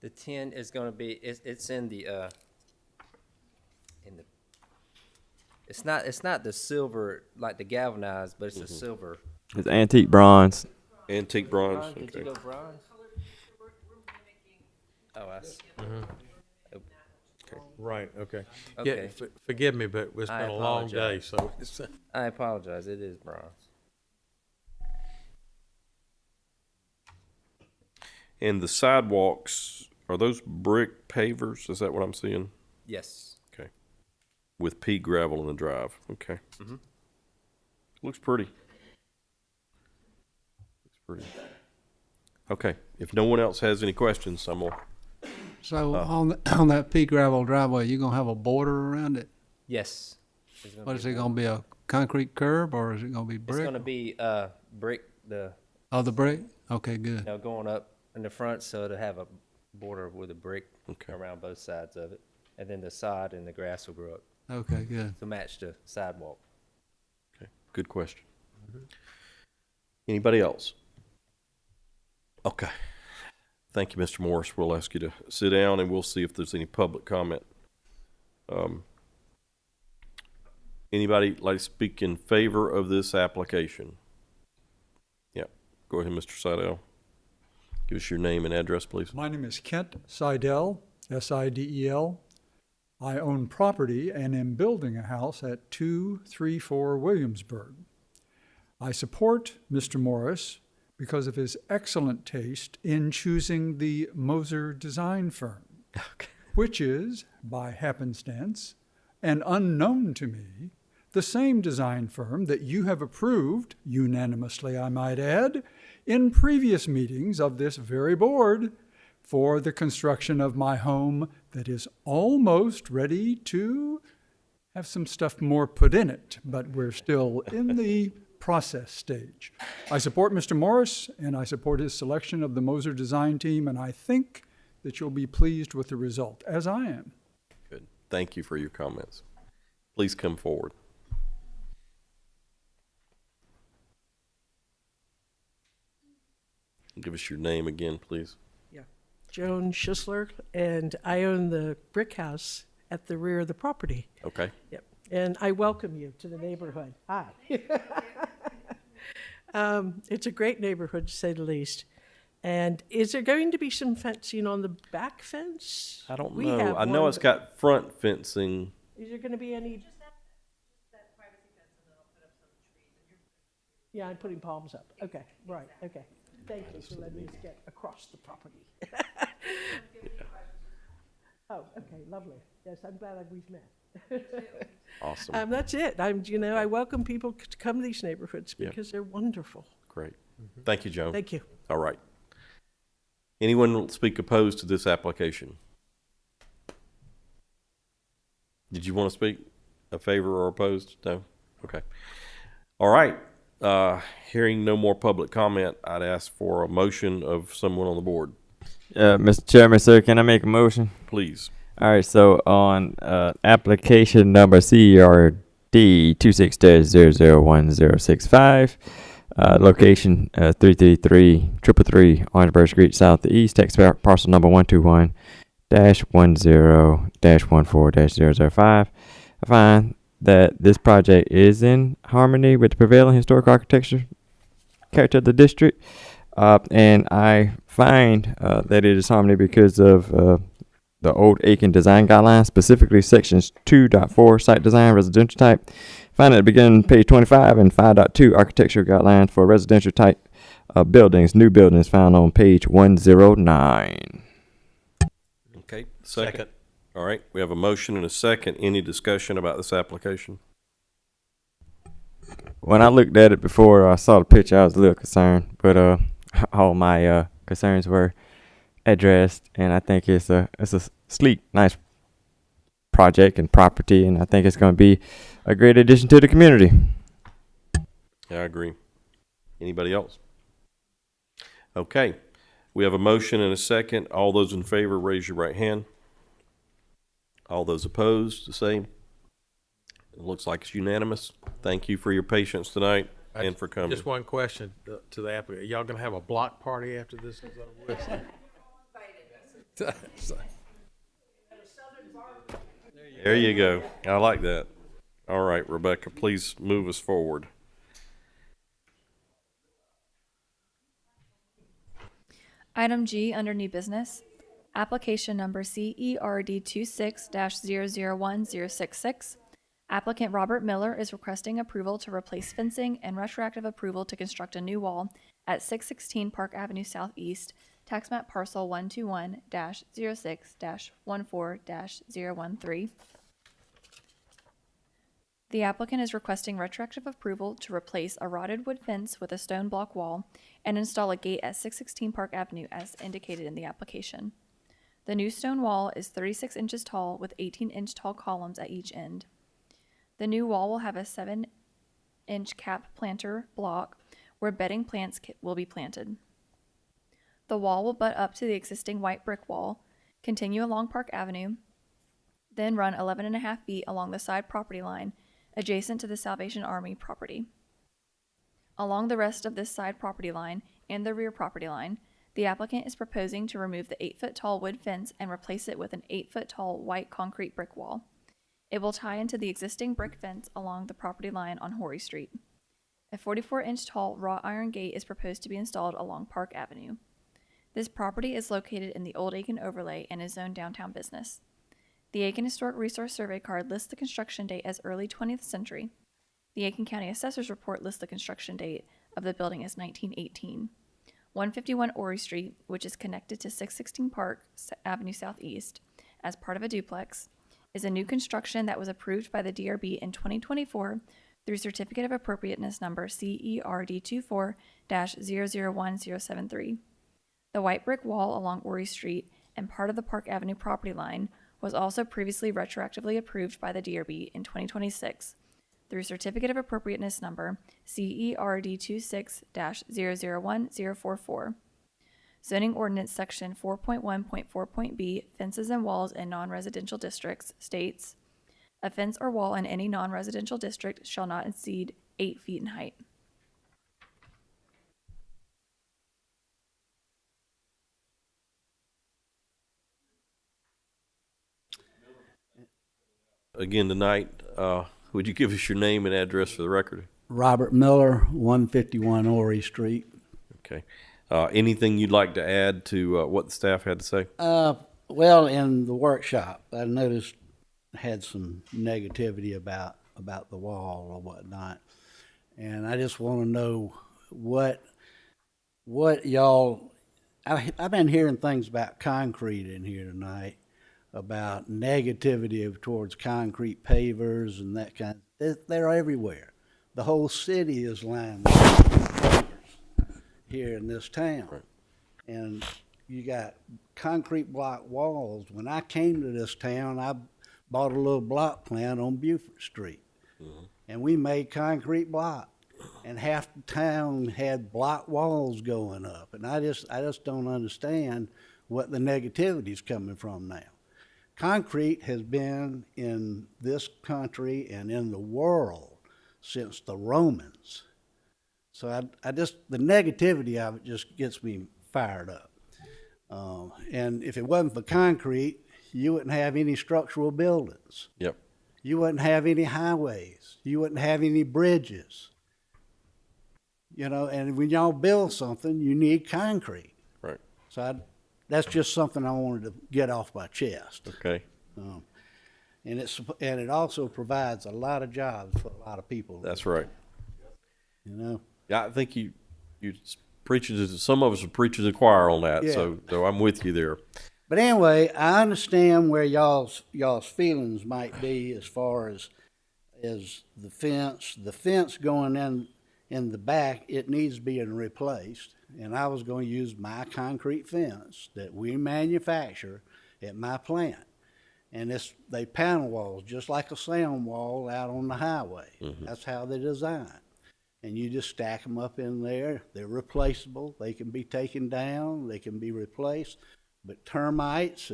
The 10 is going to be, it's in the, it's not the silver, like the galvanized, but it's the silver. It's antique bronze. Antique bronze, Did okay. you go bronze? Oh, I see. Right, okay. Okay. Yeah, forgive me, but it's I been a long day, apologize. so it's, I apologize. It is bronze. And the sidewalks, are those brick pavers? Is that what I'm seeing? Yes. Okay. With pea gravel in the drive. Okay. Mhm. Looks pretty. Looks pretty. Okay. If no one else has any questions, I'm gonna. So on that pea gravel driveway, you gonna have a border around it? Yes. What is it gonna be, a concrete curb, or is it gonna be It's brick? going to be brick, the Oh, the brick? Okay, good. going up in the front, so to have a border with a brick around both sides of it, and then the sod and the grass will grow up Okay, good. to match the sidewalk. Okay. Good question. Anybody else? Okay. Thank you, Mr. Morris. We'll ask you to sit down and we'll see if there's any public comment. Anybody like to speak in favor of this application? Yeah. Go ahead, Mr. Seidel. Give us your name and address, please. My name is Kent Seidel, S-I-D-E-L. I own property and am building a house at 234 Williamsburg. I support Mr. Morris because of his excellent taste in choosing the Moser design firm, which is, by happenstance, and unknown to me, the same design firm that you have approved, unanimously I might add, in previous meetings of this very board, for the construction of my home that is almost ready to have some stuff more put in it, but we're still in the process stage. I support Mr. Morris, and I support his selection of the Moser design team, and I think that you'll be pleased with the result, as I am. Good. Thank you for your comments. Please come forward. Give us your name again, please. Yeah. Joan Schisler, and I own the brick house at the rear of the property. Okay. Yep. And I welcome you to the neighborhood. Hi. It's a great neighborhood, to say the least. And is there going to be some fencing on the back fence? I don't We know. have I know one, it's but got front fencing. Is there going to be any? Yeah, I'm putting palms up. Okay, right, okay. Thank you for letting us get across the property. Oh, okay, lovely. Yes, I'm glad we've met. Awesome. That's it. I welcome people to come to these neighborhoods Yeah. because they're wonderful. Great. Thank you, Joan. Thank you. All right. Anyone speak opposed to this application? Did you want to speak a favor or opposed? No? Okay. All right. Hearing no more public comment, I'd ask for a motion of someone on the board. Mr. Chairman, sir, can I make a motion? Please. All right, so on application number CERD 26-001065, location 333 Orangeburg Street Southeast, tax parcel number 121-10-14-005. I find that this project is in harmony with the prevailing historic architecture character of the district, and I find that it is harmony because of the old Aiken design guidelines, specifically sections 2.4 site design residential type. Find it begin page 25 and 5.2 architectural guidelines for residential type buildings, new buildings found on page 109. Okay. Second. All right. We have a motion and a second. Any discussion about this application? When I looked at it before I saw the picture, I was a little concerned, but all my concerns were addressed, and I think it's a sleek, nice project and property, and I think it's going to be a great addition to the community. Yeah, I agree. Anybody else? Okay. We have a motion and a second. All those in favor, raise your right hand. All those opposed, the same. It looks like it's unanimous. Thank you for your patience tonight and for coming. Just one question to the applicant. Y'all gonna have a block party after this is over with? There you go. I like that. All right, Rebecca, please move us forward. Item G under new business, application number CERD 26-001066. Applicant Robert Miller is requesting approval to replace fencing and retroactive approval to construct a new wall at 616 Park Avenue Southeast, tax map parcel 121-06-14-013. The applicant is requesting retroactive approval to replace a rotted wood fence with a stone block wall and install a gate at 616 Park Avenue as indicated in the application. The new stone wall is 36 inches tall with 18-inch tall columns at each end. The new wall will have a 7-inch cap planter block where bedding plants will be planted. The wall will butt up to the existing white brick wall, continue along Park Avenue, then run 11.5 feet along the side property line adjacent to the Salvation Army property. Along the rest of this side property line and the rear property line, the applicant is proposing to remove the 8-foot-tall wood fence and replace it with an 8-foot-tall white concrete brick wall. It will tie into the existing brick fence along the property line on Horry Street. A 44-inch tall wrought iron gate is proposed to be installed along Park Avenue. This property is located in the Old Aiken Overlay and is zoned downtown business. The Aiken Historic Resource Survey card lists the construction date as early 20th century. The Aiken County Assessor's Report lists the construction date of the building as 1918. 151 Horry Street, which is connected to 616 Park Avenue Southeast as part of a duplex, is a new construction that was approved by the DRB in 2024 through Certificate of Appropriateness number CERD 24-001073. The white brick wall along Ori Street and part of the Park Avenue property line was also previously retroactively approved by the DRB in 2026 through Certificate of Appropriateness Number CERD 26-001044. Zoning Ordinance Section 4.1.4.b, Fences and Walls in Non-Residential Districts, states, a fence or wall in any non-residential district shall not exceed 8 feet in height. Again tonight, would you give us your name and address for the record? Robert Miller, 151 Ori Street. Okay. Anything you'd like to add to what the staff had to say? Well, in the workshop, I noticed had some negativity about the wall or whatnot, and I just want to know what y'all. I've been hearing things about concrete in here tonight, about negativity towards concrete pavers and that kind. They're everywhere. The whole city is lined with pavers here in this town. Right. And you got concrete block walls. When I came to this town, I bought a little block plant on Buford Street. Mm-hmm. And we made concrete block. And half the town had block walls going up. And I just don't understand what the negativity is coming from now. Concrete has been in this country and in the world since the Romans. So the negativity of it just gets me fired up. And if it wasn't for concrete, you wouldn't have any structural buildings. Yep. You wouldn't have any highways. You wouldn't have any bridges. You know, and when y'all build something, you need concrete. Right. So that's just something I wanted to get off my chest. Okay. And it also provides a lot of jobs for a lot of people. That's right. You know. Yeah, I think you preachers. Some of us are preaching to the choir on that. Yeah. So I'm with you there. But anyway, I understand where y'all's feelings might be as far as the fence. The fence going in the back, it needs being replaced. And I was going to use my concrete fence that we manufacture at my plant. And they panel walls, just like a sound wall out on the highway. Mm-hmm. That's how they're designed. And you just stack them up in there. They're replaceable. They can be taken down. They can be replaced. But termites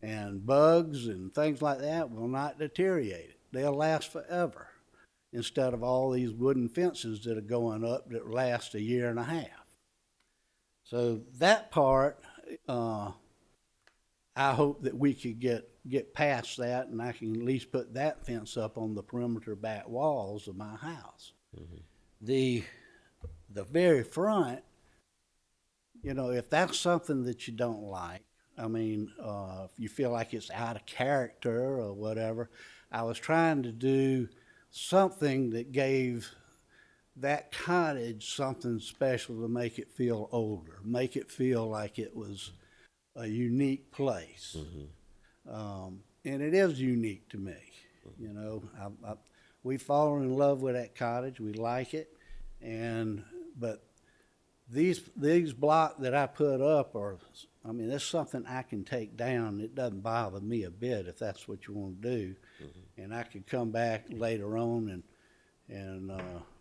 and bugs and things like that will not deteriorate it. They'll last forever, instead of all these wooden fences that are going up that last a year and a half. So that part, I hope that we could get past that, and I can at least put that fence up on the perimeter back walls of my house. Mm-hmm. The very front, you know, if that's something that you don't like, I mean, if you feel like it's out of character or whatever, I was trying to do something that gave that cottage something special to make it feel older, make it feel like it was a unique place. Mm-hmm. And it is unique to me. You know, we've fallen in love with that cottage. We like it. But these blocks that I put up there's something I can take down. It doesn't bother me a bit if that's what you want to do. Mm-hmm. And I could come back later on and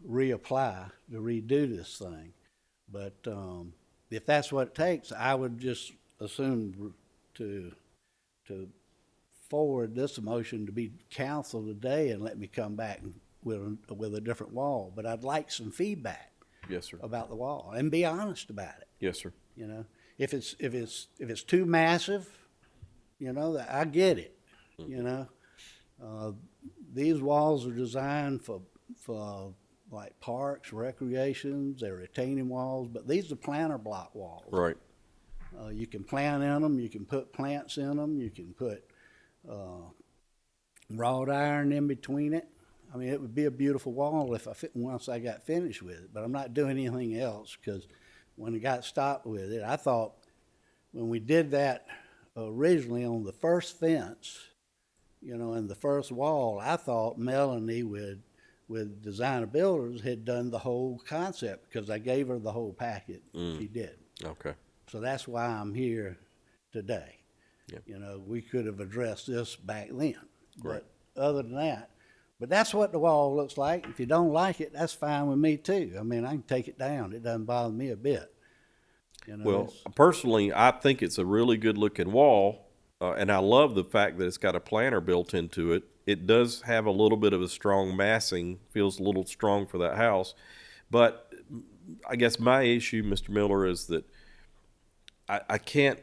reapply to redo this thing. But if that's what it takes, I would just assume to forward this motion to be council today and let me come back with a different wall. But I'd like some feedback. Yes, sir. About the wall and be honest about it. Yes, sir. You know, if it's too massive, you know, I get it. Mm-hmm. You know, these walls are designed for like parks, recreations, they're retaining walls, but these are planter block walls. Right. You can plant in them, you can put plants in them, you can put wrought iron in between it. I mean, it would be a beautiful wall once I got finished with it, but I'm not doing anything else because when I got stopped with it, I thought when we did that originally on the first fence, you know, in the first wall, I thought Melanie with Designer Builders had done the whole concept because I gave her the whole packet. She did. Okay. So that's why I'm here today. You know, we could have addressed this back then. But other than that, but that's what the wall looks like. If you don't like it, that's fine with me too. I mean, I can take it down. It doesn't bother me a bit. You know, Well, personally, I think it's a really good looking wall, and I love the fact that it's got a planter built into it. It does have a little bit of a strong massing, feels a little strong for that house. But I guess my issue, Mr. Miller, is that I can't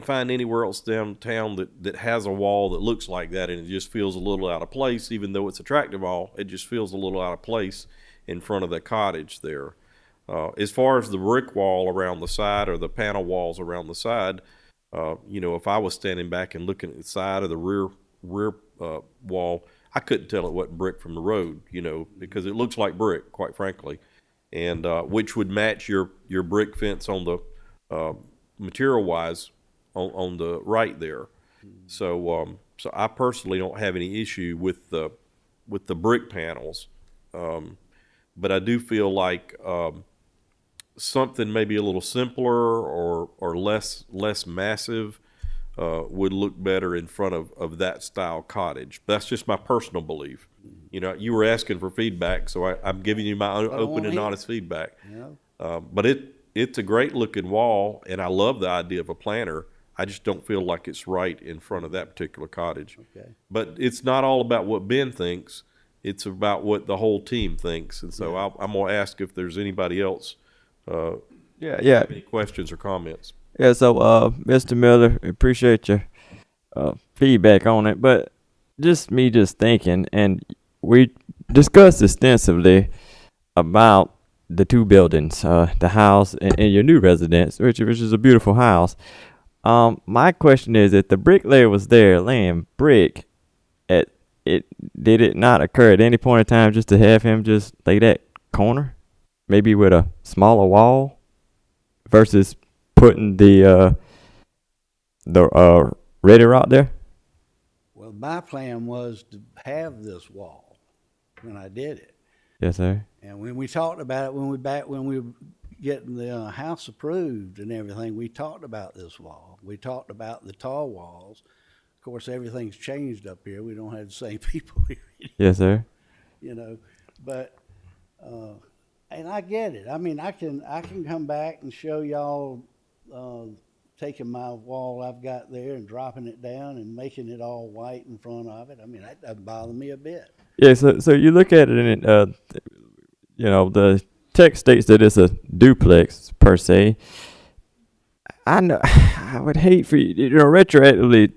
find anywhere else downtown that has a wall that looks like that, and it just feels a little out of place. Even though it's attractive wall, it just feels a little out of place in front of the cottage there. As far as the brick wall around the side or the panel walls around the side, you know, if I was standing back and looking at the side of the rear wall, I couldn't tell it wasn't brick from the road, you know, because it looks like brick, quite frankly, and which would match your brick fence on the material wise on the right there. So so I personally don't have any issue with the brick panels, but I do feel like something maybe a little simpler or less massive would look better in front of that style cottage. That's just my personal belief. You know, you were asking for feedback, so I'm giving you my open and honest feedback. But it's a great looking wall, and I love the idea of a planter. I just don't feel like it's right in front of that particular cottage. Okay. But it's not all about what Ben thinks. It's about what the whole team thinks. And so I'm going to ask if there's anybody else have any questions or comments. Yeah, so Mr. Miller, appreciate your feedback on it, but just thinking, and we discussed extensively about the two buildings, the house and your new residence, which is a beautiful house. My question is, if the bricklayer was there laying brick, did it not occur at any point in time just to have him just lay that corner, maybe with a smaller wall, versus putting the ready rock there? well, my plan was to have this wall when I did it. Yes, sir. And when we talked about it, when we were getting the house approved and everything, we talked about this wall. We talked about the tall walls. Of course, everything's changed up here. We don't have the same people here. Yes, sir. You know, but and I get it. I mean, I can come back and show y'all taking my wall I've got there and dropping it down and making it all white in front of it. I mean, that doesn't bother me a bit. Yeah, so you look at it and you know, the text states that it's a duplex per se. I know I would hate for you, retroactively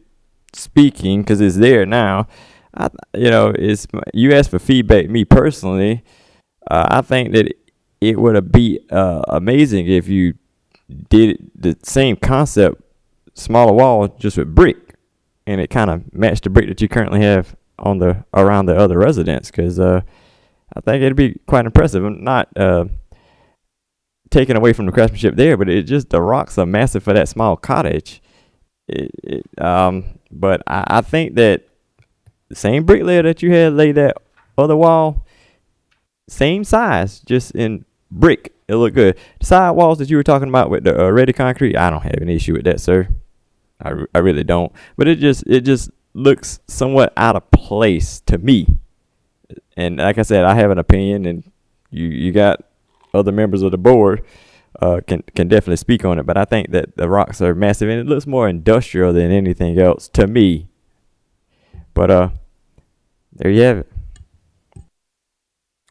speaking, because it's there now. You asked for feedback. Me personally, I think that it would be amazing if you did the same concept, smaller wall, just with brick, and it kind of matched the brick that you currently have on around the other residents. Because I think it'd be quite impressive. I'm not taking away from the craftsmanship there, but the rocks are massive for that small cottage. But I think that the same bricklayer that you had lay that other wall, same size, just in brick, it looked good. The side walls that you were talking about with the ready concrete, I don't have an issue with that, sir. I really don't. But it just looks somewhat out of place to me. And like I said, I have an opinion, and you got other members of the board can definitely speak on it. But I think that the rocks are massive, and it looks more industrial than anything else to me. But there you have it.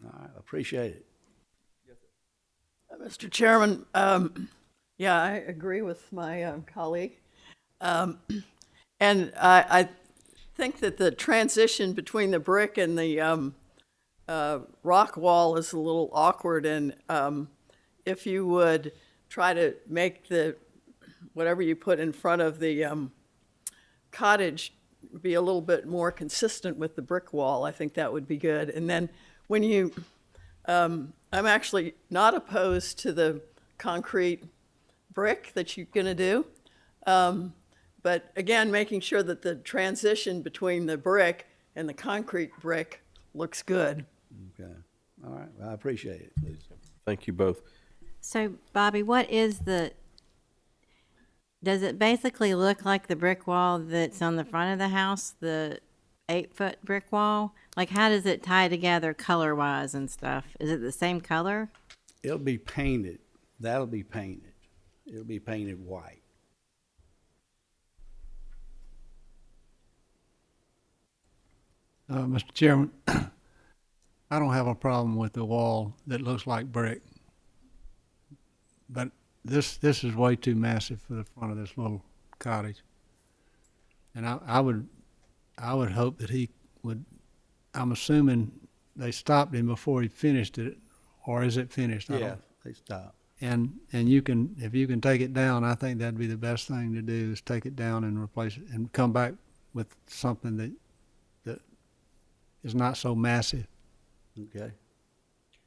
All right, appreciate it. Mr. Chairman, yeah, I agree with my colleague. And I think that the transition between the brick and the rock wall is a little awkward, and if you would try to make whatever you put in front of the cottage be a little bit more consistent with the brick wall, I think that would be good. And then when you, I'm actually not opposed to the concrete brick that you're going to do. But again, making sure that the transition between the brick and the concrete brick looks good. Okay. All right. Well, I appreciate it. Please. Thank you both. So, Bobby, what is the Does it basically look like the brick wall that's on the front of the house, the 8-foot brick wall? Like, how does it tie together color-wise and stuff? Is it the same color? It'll be painted. That'll be painted. It'll be painted white. Mr. Chairman, I don't have a problem with the wall that looks like brick. But this is way too massive for the front of this little cottage. And I would hope that he would, I'm assuming they stopped him before he finished it, or is it finished? I Yeah, don't- they stop. And you can, if you can take it down, I think that'd be the best thing to do, is take it down and replace it and come back with something that is not so massive. Okay.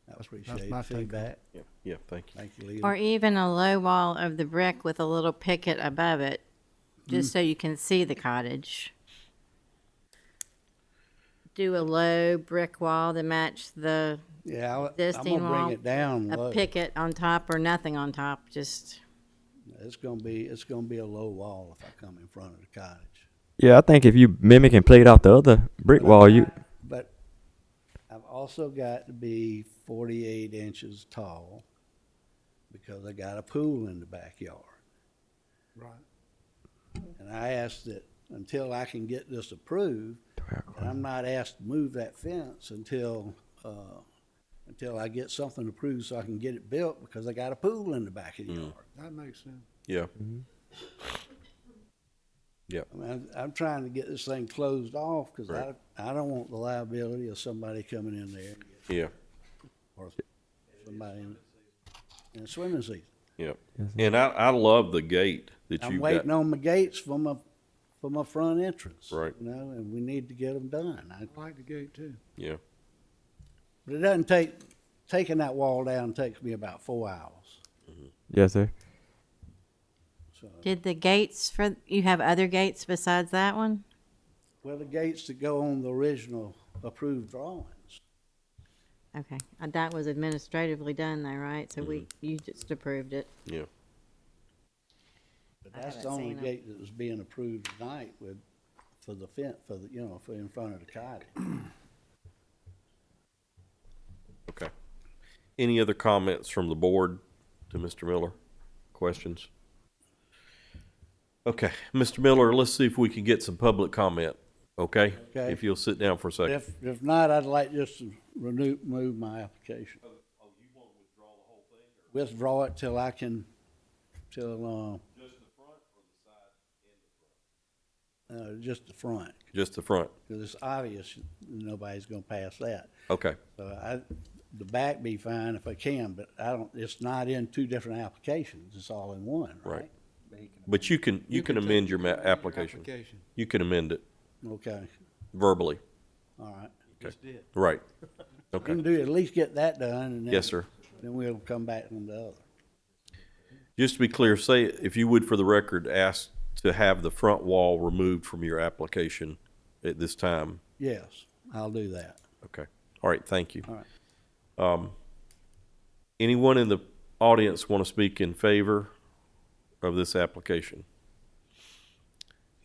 That was That's appreciated. my take on it. Feedback. Yeah, thank you. Thank you, Leland. Or even a low wall of the brick with a little picket above it, just so you can see the cottage. Do a low brick wall to match the Yeah, I'm existing gonna wall. bring it down A low. picket on top or nothing on top, just. It's gonna be a low wall if I come in front of the cottage. Yeah, I think if you mimic and play it off the other brick wall, you But I've also got to be 48 inches tall because I got a pool in the backyard. Right. And I asked that until I can get this approved, and I'm not asked to move that fence until I get something approved so I can get it built, because I got a pool in the back of the yard. That makes sense. Yeah. Yeah. I mean, I'm trying to get this thing closed off because Right. I don't want the liability of somebody coming in there Yeah. or somebody in the swimming season. Yeah. And I love the gate that I'm you've waiting got. on my gates for my front entrance. Right. You know, and we need to get them done. I like the gate too. Yeah. But it doesn't taking that wall down takes me about 4 hours. yes, sir. So, Did the gates you have other gates besides that one? well, the gates that go on the original approved drawings. Okay, that was administratively done though, right? So you just approved it. Yeah. But I that's the haven't only seen 'em. gate that was being approved tonight for the fence, for in front of the cottage. Okay. Any other comments from the board to Mr. Miller? Questions? Okay, Mr. Miller, let's see if we can get some public comment, okay? Okay. If you'll sit down for a second. If not, I'd like just to remove my application. Oh, you want to withdraw the whole thing? Withdraw it till I can, till, Just the front or the side and the front? just the front. Just the front, Because it's obvious nobody's gonna pass that. okay. So the back be fine if I can, but it's not in two different applications, it's all in one, right? Right. But you can amend your application. You can amend it Okay, verbally, all right. right? We Okay, can at least get that done, and then. yes, sir. Then we'll come back on the other. Just to be clear, say, if you would, for the record, ask to have the front wall removed from your application at this time. Yes, I'll do that. Okay, all right, thank you. All right. Anyone in the audience want to speak in favor of this application?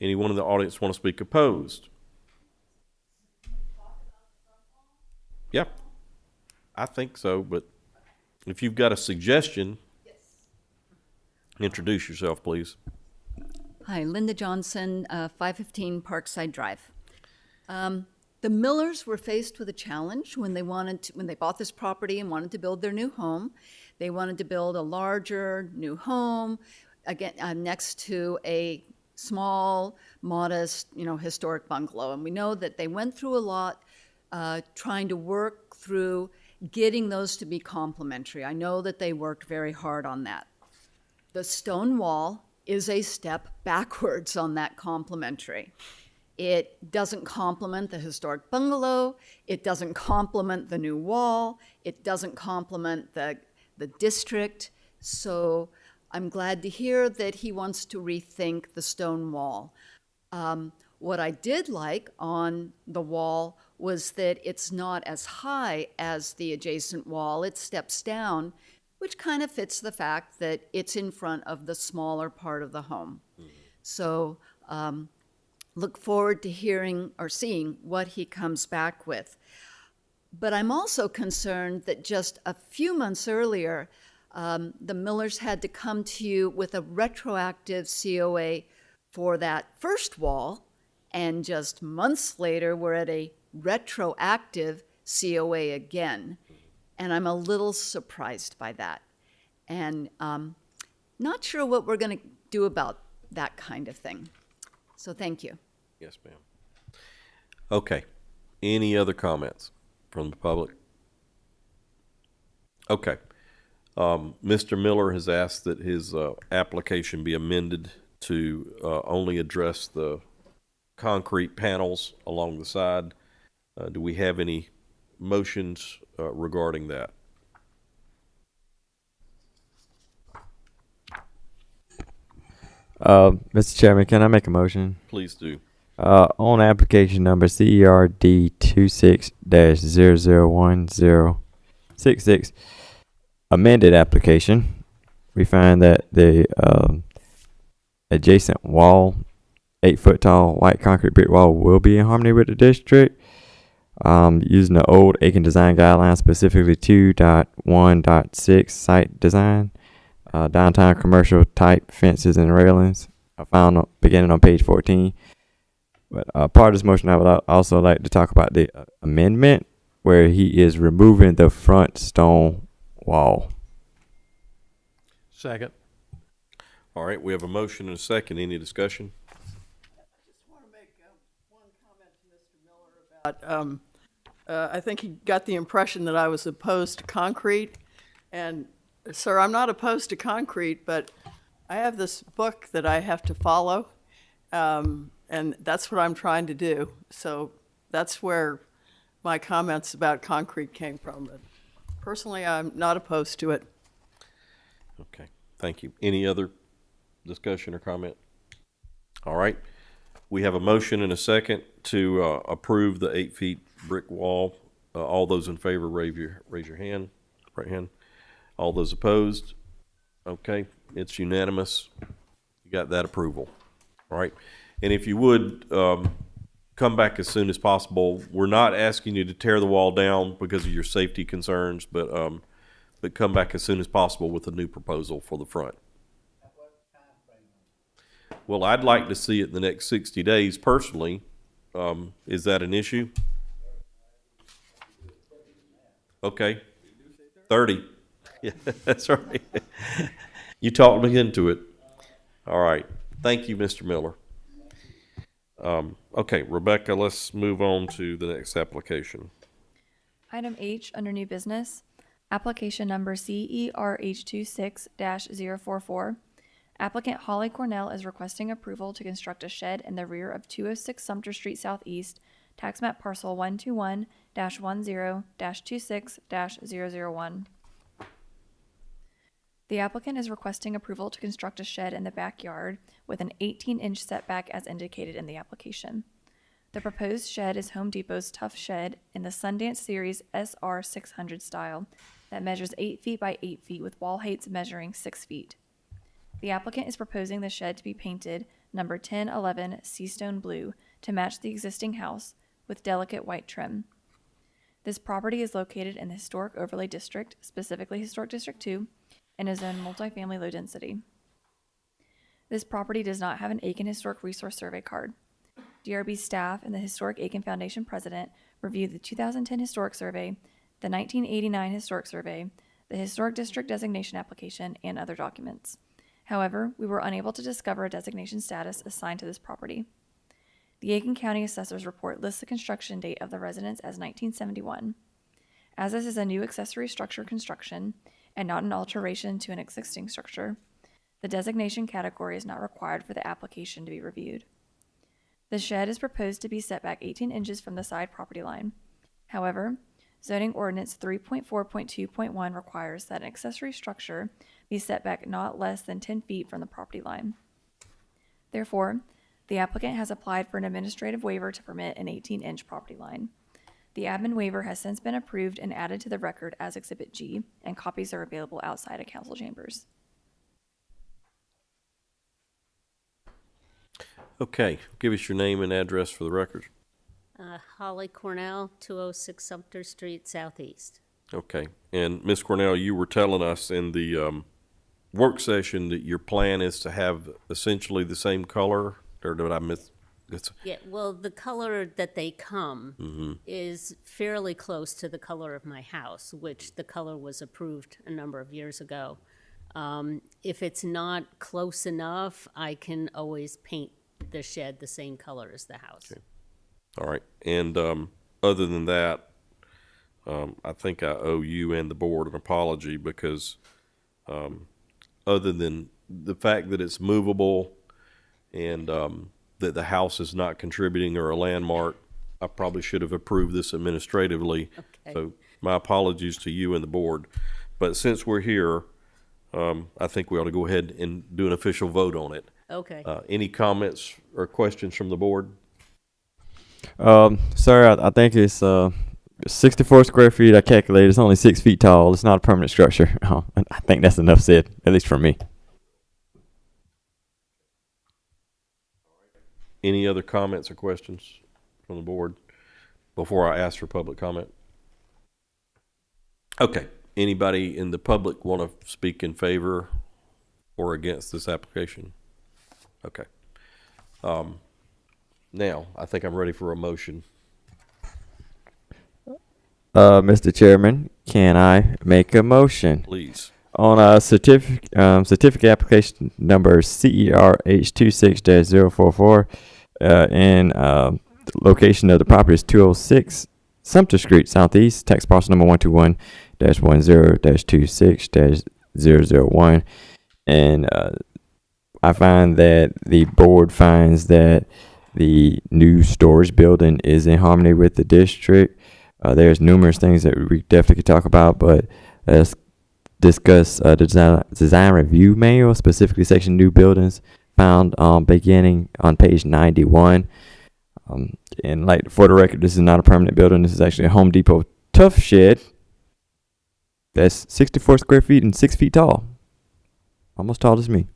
Anyone in the audience want to speak opposed? Yeah, I think so, but if you've got a suggestion, introduce yourself, please. Hi, Linda Johnson, 515 Parkside Drive. The Millers were faced with a challenge when they bought this property and wanted to build their new home. They wanted to build a larger new home, again, next to a small, modest, historic bungalow. And we know that they went through a lot trying to work through getting those to be complementary. I know that they worked very hard on that. The stone wall is a step backwards on that complementary. It doesn't complement the historic bungalow. It doesn't complement the new wall. It doesn't complement the district. So I'm glad to hear that he wants to rethink the stone wall. What I did like on the wall was that it's not as high as the adjacent wall. It steps down, which kind of fits the fact that it's in front of the smaller part of the home. So look forward to hearing or seeing what he comes back with. But I'm also concerned that just a few months earlier, the Millers had to come to you with a retroactive COA for that first wall, and just months later, we're at a retroactive COA again. And I'm a little surprised by that. And not sure what we're going to do about that kind of thing. So thank you. Yes, ma'am. Okay. Any other comments from the public? Okay. Mr. Miller has asked that his application be amended to only address the concrete panels along the side. Do we have any motions regarding that? Mr. Chairman, can I make a motion? Please do. On application number CERD 26-001066, amended application, we find that the adjacent wall, 8-foot tall white concrete brick wall, will be in harmony with the district. Using the old Aiken design guidelines, specifically 2.1.6 site design, downtown commercial type fences and railings are found beginning on page 14. But part of this motion, I would also like to talk about the amendment where he is removing the front stone wall. Second. All right, we have a motion and a second. Any discussion? I just want to make one comment to Mr. Miller about, I think he got the impression that I was opposed to concrete. And, sir, I'm not opposed to concrete, but I have this book that I have to follow, and that's what I'm trying to do. So that's where my comments about concrete came from. But personally, I'm not opposed to it. Okay, thank you. Any other discussion or comment? All right, we have a motion and a second to approve the 8 feet brick wall. All those in favor, raise your hand, right hand. All those opposed? Okay, it's unanimous. You got that approval. All right, and if you would come back as soon as possible. We're not asking you to tear the wall down because of your safety concerns, but come back as soon as possible with a new proposal for the front. Well, I'd like to see it in the next 60 days personally. Is that an issue? Okay. 30. Yeah, that's right. You talked me into it. All right. Thank you, Mr. Miller. Okay, Rebecca, let's move on to the next application. Item H under new business, application number CERH26-044. Applicant Holly Cornell is requesting approval to construct a shed in the rear of 206 Sumter Street Southeast, tax map parcel 121-10-26-001. The applicant is requesting approval to construct a shed in the backyard with an 18-inch setback as indicated in the application. The proposed shed is Home Depot's Tough Shed in the Sundance Series SR600 style that measures 8 feet by 8 feet with wall heights measuring 6 feet. The applicant is proposing the shed to be painted number 1011 Seastone Blue to match the existing house with delicate white trim. This property is located in the Historic Overlay District, specifically Historic District 2, and is zoned multifamily low density. This property does not have an Aiken Historic Resource Survey card. DRB staff and the Historic Aiken Foundation president reviewed the 2010 Historic Survey, the 1989 Historic Survey, the Historic District Designation application, and other documents. However, we were unable to discover a designation status assigned to this property. The Aiken County Assessor's Report lists the construction date of the residence as 1971. As this is a new accessory structure construction and not an alteration to an existing structure, the designation category is not required for the application to be reviewed. The shed is proposed to be set back 18 inches from the side property line. However, zoning ordinance 3.4.2.1 requires that an accessory structure be set back not less than 10 feet from the property line. Therefore, the applicant has applied for an administrative waiver to permit an 18-inch property line. The admin waiver has since been approved and added to the record as Exhibit G, and copies are available outside of council chambers. Okay, give us your name and address for the record. Holly Cornell, 206 Sumter Street, Southeast. Okay, and Ms. Cornell, you were telling us in the work session that your plan is to have essentially the same color, or did I miss? Yeah, well, the color that they come is fairly close to the color of my house, which the color was approved a number of years ago. If it's not close enough, I can always paint the shed the same color as the house. Okay. All right, and other than that, I think I owe you and the board an apology because other than the fact that it's movable and that the house is not contributing or a landmark, I probably should have approved this administratively. Okay. So my apologies to you and the board. But since we're here, I think we ought to go ahead and do an official vote on it. Okay. Any comments or questions from the board? Sir, I think it's 64 square feet. I calculated it's only 6 feet tall. It's not a permanent structure. I think that's enough said, at least for me. Any other comments or questions from the board before I ask for public comment? Okay. Anybody in the public want to speak in favor or against this application? Okay. Now, I think I'm ready for a motion. Mr. Chairman, can I make a motion? Please. On certificate application number CERH26-044, and the location of the property is 206 Sumter Street, Southeast, tax parcel number 121-10-26-001. And I find that the board finds that the new storage building is in harmony with the district. There's numerous things that we definitely could talk about, but let's discuss the design review manual, specifically section new buildings, found beginning on page 91. And like for the record, this is not a permanent building. This is actually a Home Depot tough shed that's 64 square feet and 6 feet tall. Almost tall as me,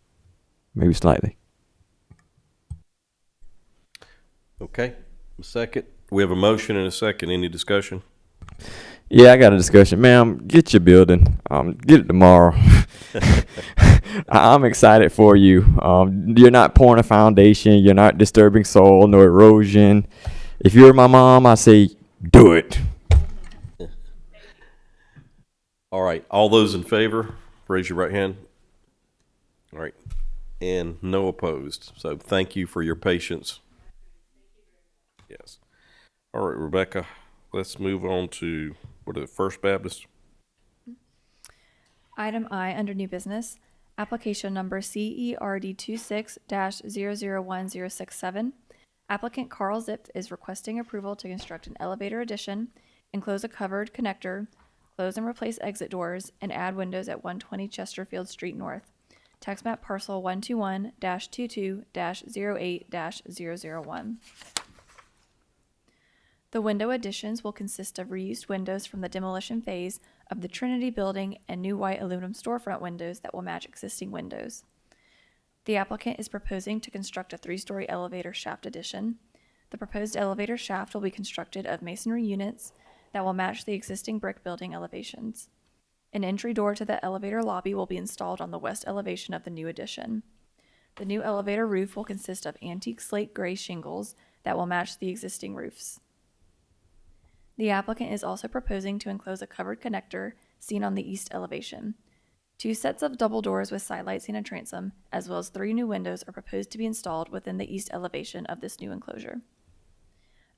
maybe slightly. Okay. A second. We have a motion and a second. Any discussion? Yeah, I got a discussion. Ma'am, get your building. Get it tomorrow. I'm excited for you. You're not pouring a foundation. You're not disturbing soil, no erosion. If you're my mom, I say, do it. All right. All those in favor, raise your right hand. All right. And no opposed. So thank you for your patience. Yes. All right, Rebecca, let's move on to, what is it, First Baptist? Item I under new business, application number CERD26-001067. Applicant Carl Zipf is requesting approval to construct an elevator addition, enclose a covered connector, close and replace exit doors, and add windows at 120 Chesterfield Street North. Tax map parcel 121-22-08-001. The window additions will consist of reused windows from the demolition phase of the Trinity building and new white aluminum storefront windows that will match existing windows. The applicant is proposing to construct a 3-story elevator shaft addition. The proposed elevator shaft will be constructed of masonry units that will match the existing brick building elevations. An entry door to the elevator lobby will be installed on the west elevation of the new addition. The new elevator roof will consist of antique slate gray shingles that will match the existing roofs. The applicant is also proposing to enclose a covered connector seen on the east elevation. 2 sets of double doors with side lights and a transom, as well as 3 new windows, are proposed to be installed within the east elevation of this new enclosure.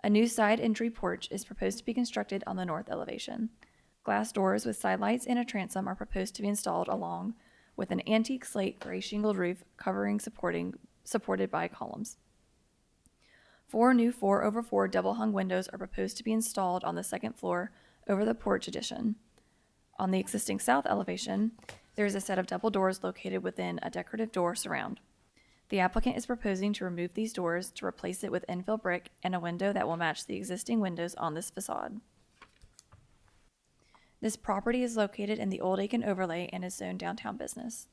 A new side entry porch is proposed to be constructed on the north elevation. Glass doors with side lights and a transom are proposed to be installed along with an antique slate gray shingled roof covering supported by columns. 4 new 4/4 double hung windows are proposed to be installed on the second floor over the porch addition. On the existing south elevation, there is a set of double doors located within a decorative door surround. The applicant is proposing to remove these doors to replace it with infill brick and a window that will match the existing windows on this facade. This property is located in the Old Aiken overlay and is zoned downtown business.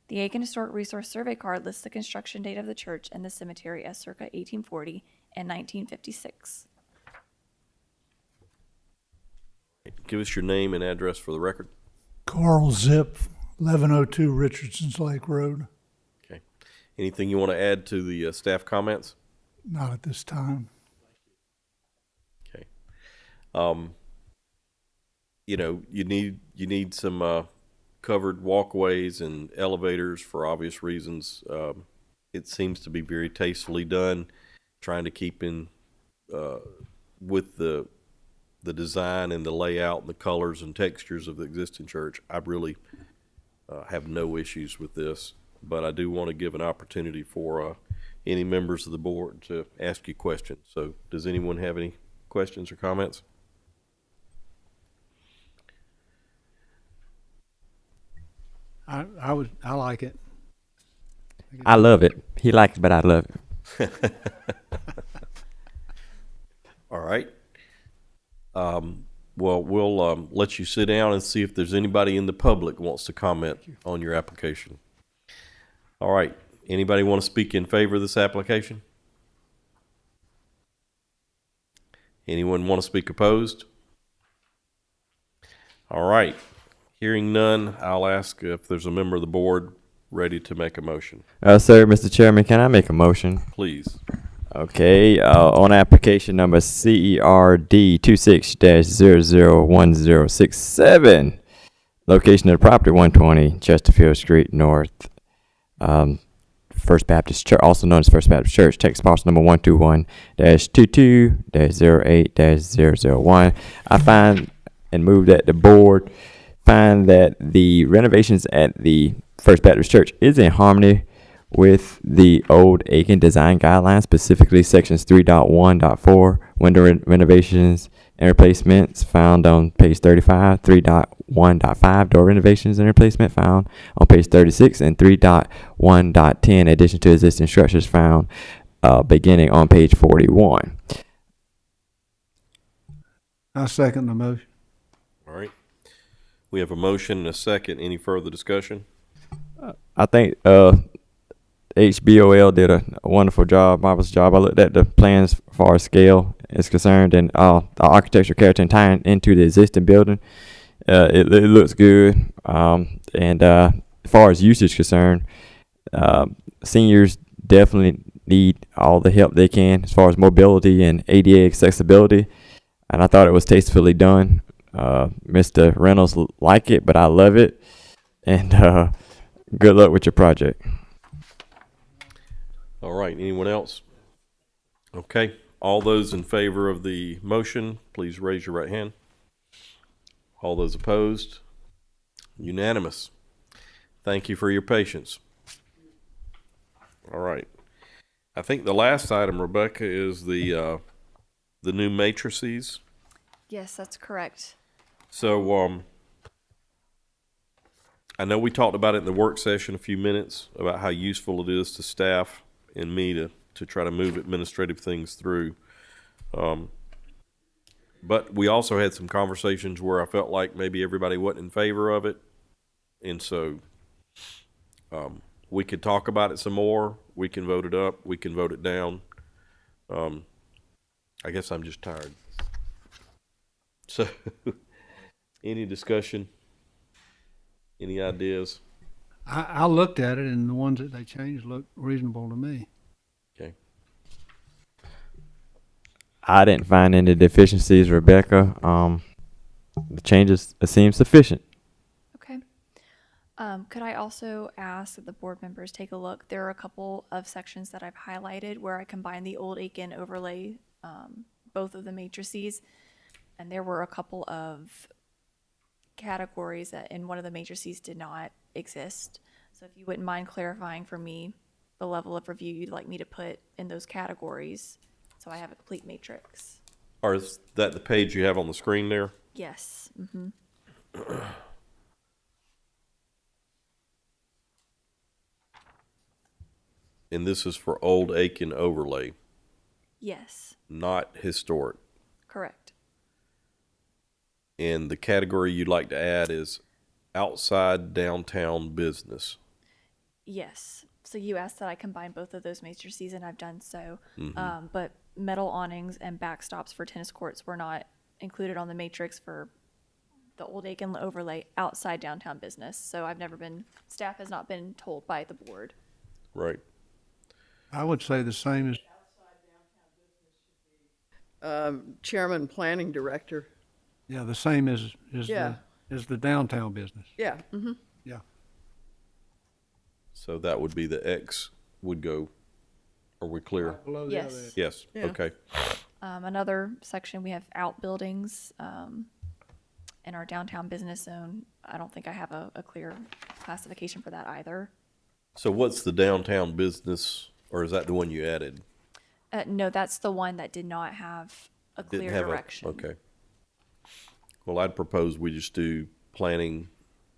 The Aiken Historic Resource Survey card lists the construction date of the church and the cemetery as circa 1840 and 1956. Give us your name and address for the record. Carl Zip, 1102 Richardson's Lake Road. Okay. Anything you want to add to the staff comments? Not at this time. Okay. You know, you need some covered walkways and elevators for obvious reasons. It seems to be very tastefully done, trying to keep in with the design and the layout and the colors and textures of the existing church. I really have no issues with this, but I do want to give an opportunity for any members of the board to ask you questions. So does anyone have any questions or comments? I like it. I love it. He likes it, but I love it. All right. Well, we'll let you sit down and see if there's anybody in the public who wants to comment on your application. All right. Anybody want to speak in favor of this application? Anyone want to speak opposed? All right. Hearing none, I'll ask if there's a member of the board ready to make a motion. Sir, Mr. Chairman, can I make a motion? Please. Okay, on application number CERD 26-001067, location of the property 120 Chesterfield Street North, First Baptist Church, also known as First Baptist Church, text parcel number 121-22-08-001. I find and move that the board find that the renovations at the First Baptist Church is in harmony with the Old Aiken design guidelines, specifically sections 3.1.4, window renovations and replacements found on page 35, 3.1.5, door renovations and replacement found on page 36, and 3.1.10, addition to existing structures found beginning on page 41. I second the motion. All right. We have a motion and a second. Any further discussion? I think HBOL did a wonderful job, marvelous job. I looked at the plans as far as scale is concerned, and the architectural character and tying into the existing building. It looks good. And as far as usage concerned, seniors definitely need all the help they can as far as mobility and ADA accessibility. And I thought it was tastefully done. Mr. Reynolds like it, but I love it. And good luck with your project. All right. Anyone else? Okay. All those in favor of the motion, please raise your right hand. All those opposed? Unanimous. Thank you for your patience. All right. I think the last item, Rebecca, is the new matrices. Yes, that's correct. So, I know we talked about it in the work session a few minutes about how useful it is to staff and me to try to move administrative things through. But we also had some conversations where I felt like maybe everybody wasn't in favor of it. And so, we could talk about it some more. We can vote it up. We can vote it down. I guess I'm just tired. So, any discussion? Any ideas? I looked at it, and the ones that they changed looked reasonable to me. Okay. I didn't find any deficiencies, Rebecca. The changes seem sufficient. Okay. Could I also ask that the board members take a look? There are a couple of sections that I've highlighted where I combined the Old Aiken overlay, both of the matrices, and there were a couple of categories that in one of the matrices did not exist. So if you wouldn't mind clarifying for me the level of review you'd like me to put in those categories so I have a complete matrix. Or is that the page you have on the screen there? Yes. And this is for Old Aiken overlay, Yes, not historic. correct. And the category you'd like to add is outside downtown business. Yes. So you asked that I combine both of those matrices, and I've done so. Mhm. But metal awnings and backstops for tennis courts were not included on the matrix for the Old Aiken overlay outside downtown business. So staff has not been told by the board. Right. I would say the same as, Chairman, planning director. yeah, the same as, Yeah. as the downtown business. Yeah. Mm-hmm. Yeah. So that would be the X would go. Are we clear? Below the Yes. other. Yes, Yeah. okay. Another section, we have outbuildings in our downtown business zone. I don't think I have a clear classification for that either. So what's the downtown business, or is that the one you added? No, that's the one that did not have a Didn't clear have direction. Okay. Well, I'd propose we just do planning,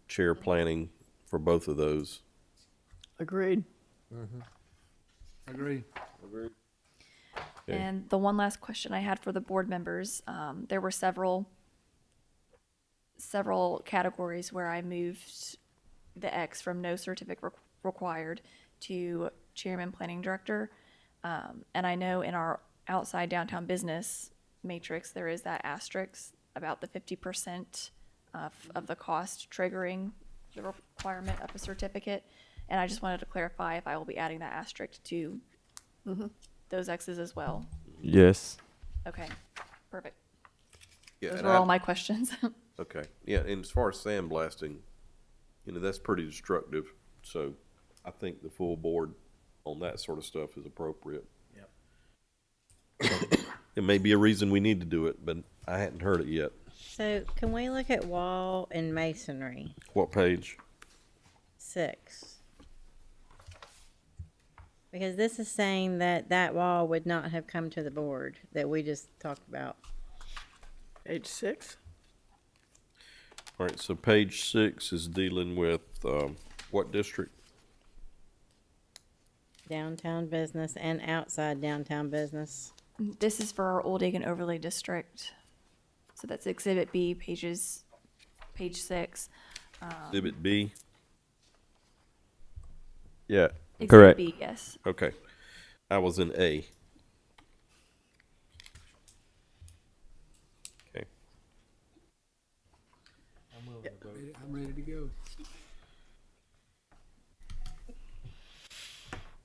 chair planning for both of those. Agreed. Agreed. Okay. And the one last question I had for the board members, there were several categories where I moved the X from no certificate required to chairman planning director. And I know in our outside downtown business matrix, there is that asterisk about the 50% of the cost triggering the requirement of a certificate. And I just wanted to clarify if I will be adding that asterisk to those X's as well. Yes. Okay, perfect. Yeah, Those and were all I- my questions. Okay, yeah, and as far as sandblasting, that's pretty destructive, so I think the full board on that sort of stuff is appropriate. Yep. It may be a reason we need to do it, but I hadn't heard it yet. So can we look at wall and masonry? What page? 6. Because this is saying that that wall would not have come to the board that we just talked about. Page 6. All right, so page 6 is dealing with, what district? Downtown business and outside downtown business. This is for our Old Aiken Overlay District. So that's Exhibit B, page 6. Exhibit B? Yeah. Exhibit Correct. B, yes. Okay, I was in A. Okay, I'm ready to go.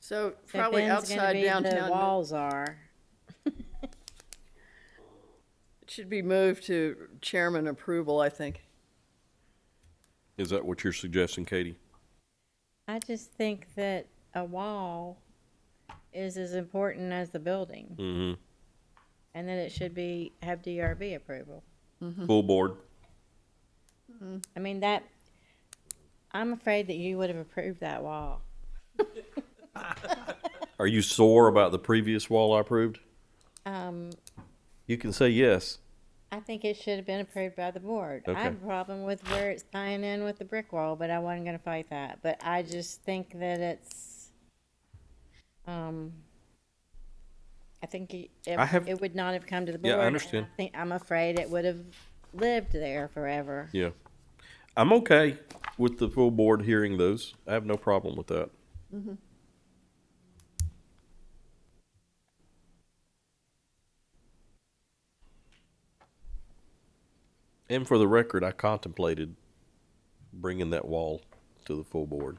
So So probably Ben's gonna outside be downtown. The walls are. It should be moved to chairman approval, I think. is that what you're suggesting, Katie? I just think that a wall is as important as the building, Mm-hmm. and that it should have DRB approval. Full board? I mean, I'm afraid that you would have approved that wall. Are you sore about the previous wall I approved? Um, You can say yes. I think it should have been approved by the board. I Okay. have a problem with where it's tying in with the brick wall, but I wasn't gonna fight that. But I just think that it's, I think it would not have come to the board. Yeah, I and understand. I'm afraid it would have lived there forever. Yeah. I'm okay with the full board hearing those. I have no problem with that. And for the record, I contemplated bringing that wall to the full board.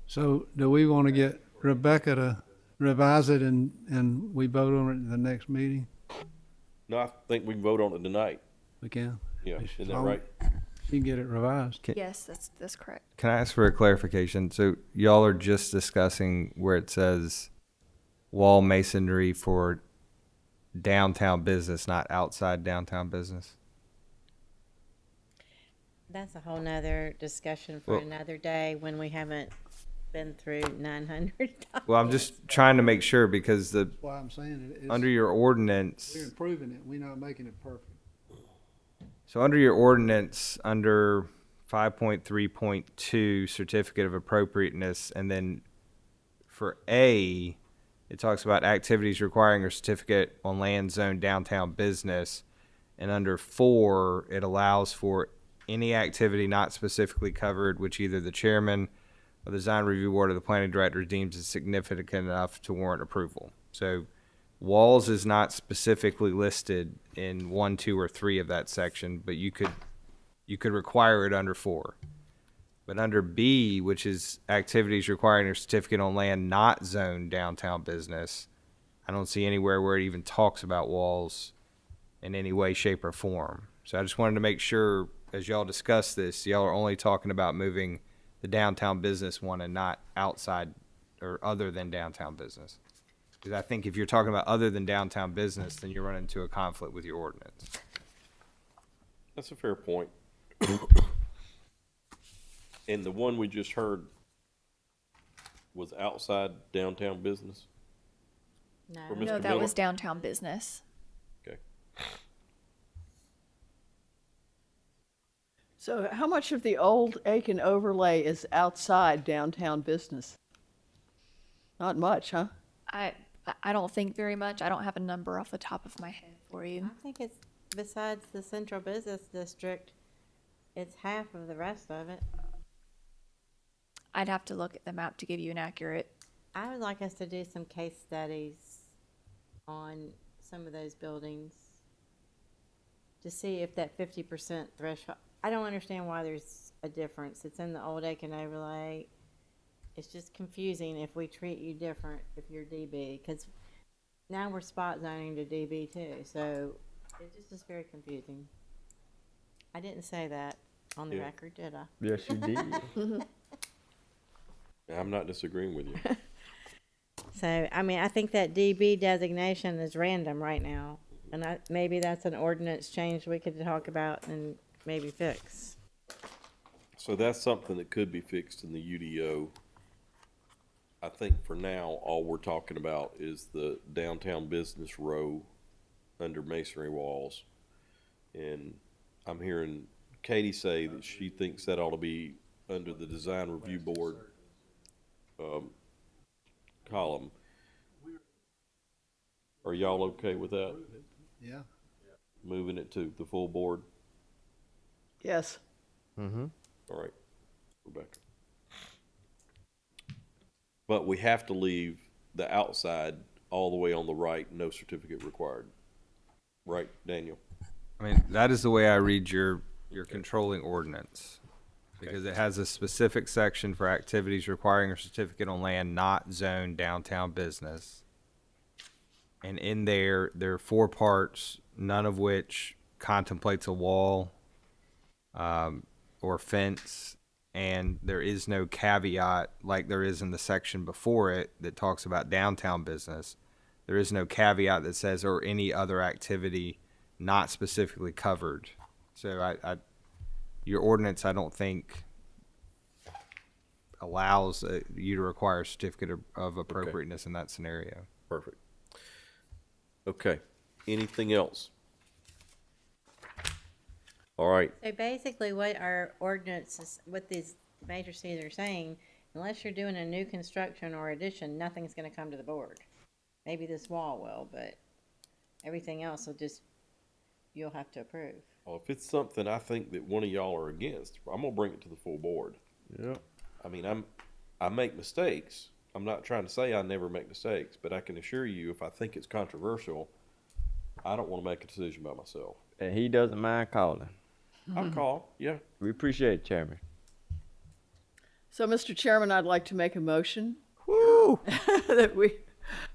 So do we want to get Rebecca to revise it and we vote on it at the next meeting? No, I think we can vote on it tonight. We can? Yeah, isn't that I'll- right? You can get it revised. Yes, that's correct. Can I ask for a clarification? So y'all are just discussing where it says wall masonry for downtown business, not outside downtown business? That's a whole nother discussion for Well- another day when we haven't been through 900. Well, I'm just trying to make sure because That's why I'm saying it. under your ordinance, We're improving it. We're not making it perfect. so under your ordinance, under 5.3.2 certificate of appropriateness, and then for A, it talks about activities requiring a certificate on land zone downtown business, and under 4, it allows for any activity not specifically covered, which either the chairman of the design review board or the planning director deems is significant enough to warrant approval. So walls is not specifically listed in 1, 2, or 3 of that section, but you could require it under 4. But under B, which is activities requiring a certificate on land not zoned downtown business, I don't see anywhere where it even talks about walls in any way, shape, or form. So I just wanted to make sure, as y'all discuss this, y'all are only talking about moving the downtown business one and not outside or other than downtown business. Because I think if you're talking about other than downtown business, then you're running into a conflict with your ordinance. That's a fair point. And the one we just heard was outside downtown business? For Mr. No, that Miller? was downtown business. Okay. So how much of the old Aiken overlay is outside downtown business? Not much, huh? I don't think very much. I don't have a number off the top of my head for you. I think it's, besides the central business district, it's half of the rest of it. I'd have to look at the map to give you an accurate. I would like us to do some case studies on some of those buildings to see if that 50% threshold, I don't understand why there's a difference. It's in the old Aiken overlay. It's just confusing if we treat you different if you're DB, because now we're spot zoning to DB too, so it just is very confusing. I didn't say that on the Yeah. record, did I? Yes, you did. I'm not disagreeing with you. So, I mean, I think that DB designation is random right now, and maybe that's an ordinance change we could talk about and maybe fix. So that's something that could be fixed in the UDO. I think for now, all we're talking about is the downtown business row under masonry walls. And I'm hearing Katie say that she thinks that ought to be under the design review board column. Are y'all okay with that? Yeah. Moving it to the full board? Yes. Mm-hmm. All right, Rebecca. But we have to leave the outside all the way on the right, no certificate required. Right, Daniel? I mean, that is the way I read your controlling ordinance. Because it has a specific section for activities requiring a certificate on land not zoned downtown business. And in there are 4 parts, none of which contemplates a wall or fence. And there is no caveat like there is in the section before it that talks about downtown business. There is no caveat that says or any other activity not specifically covered. So your ordinance, I don't think, allows you to require a certificate of appropriateness in that scenario. Perfect. Okay, anything else? All right, So basically what our ordinances, what these matrices are saying, unless you're doing a new construction or addition, nothing's gonna come to the board. Maybe this wall will, but everything else will just, you'll have to approve. well, if it's something I think that one of y'all are against, I'm gonna bring it to the full board. Yeah. I mean, I make mistakes. I'm not trying to say I never make mistakes, but I can assure you, if I think it's controversial, I don't wanna make a decision by myself. And he doesn't mind calling. I'll call, yeah. We appreciate it, Chairman. So, Mr. Chairman, I'd like to make a motion Woo! that we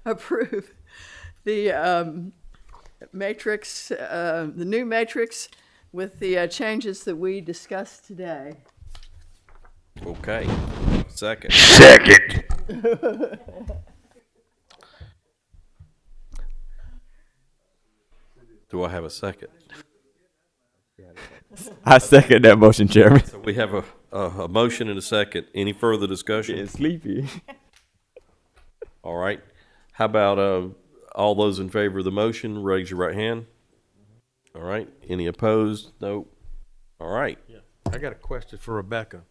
approve the matrix, the new matrix with the changes that we discussed today. Okay, second. Second. Do I have a second? I second that motion, Chairman. So we have a motion and a second. Any further discussion? Getting sleepy. All right. How about all those in favor of the motion, raise your right hand. All right. Any opposed? Nope. All right. I got a question for Rebecca.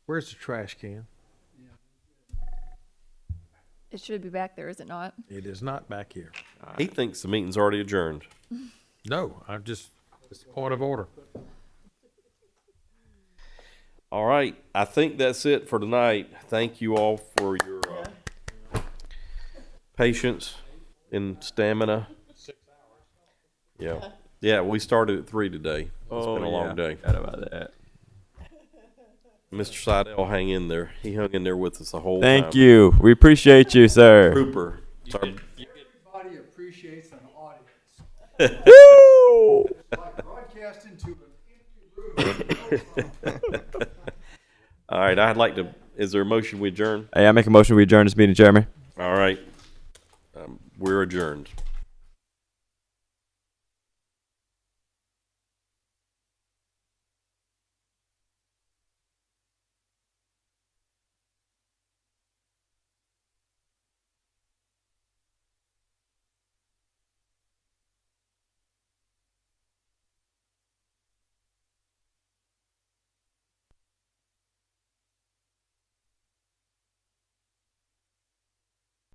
Where's the trash can? It should be back there, is it not? It is not back here. He thinks the meeting's already adjourned. No, it's a point of order. All right, I think that's it for tonight. Thank you all for your patience and stamina. 6 Yeah. Yeah, we started at 3 today. It's been a long day. Forgot about that. Mr. Seidel, hang in there. He hung in there with us the whole time. Thank you. We appreciate you, sir. Trooper. Sorry. Everybody appreciates an audience. Woo! Like broadcasting to an empty room. All right, I'd like to, is there a motion we adjourn? Hey, I make a motion we adjourn this meeting, Chairman. All right. We're adjourned.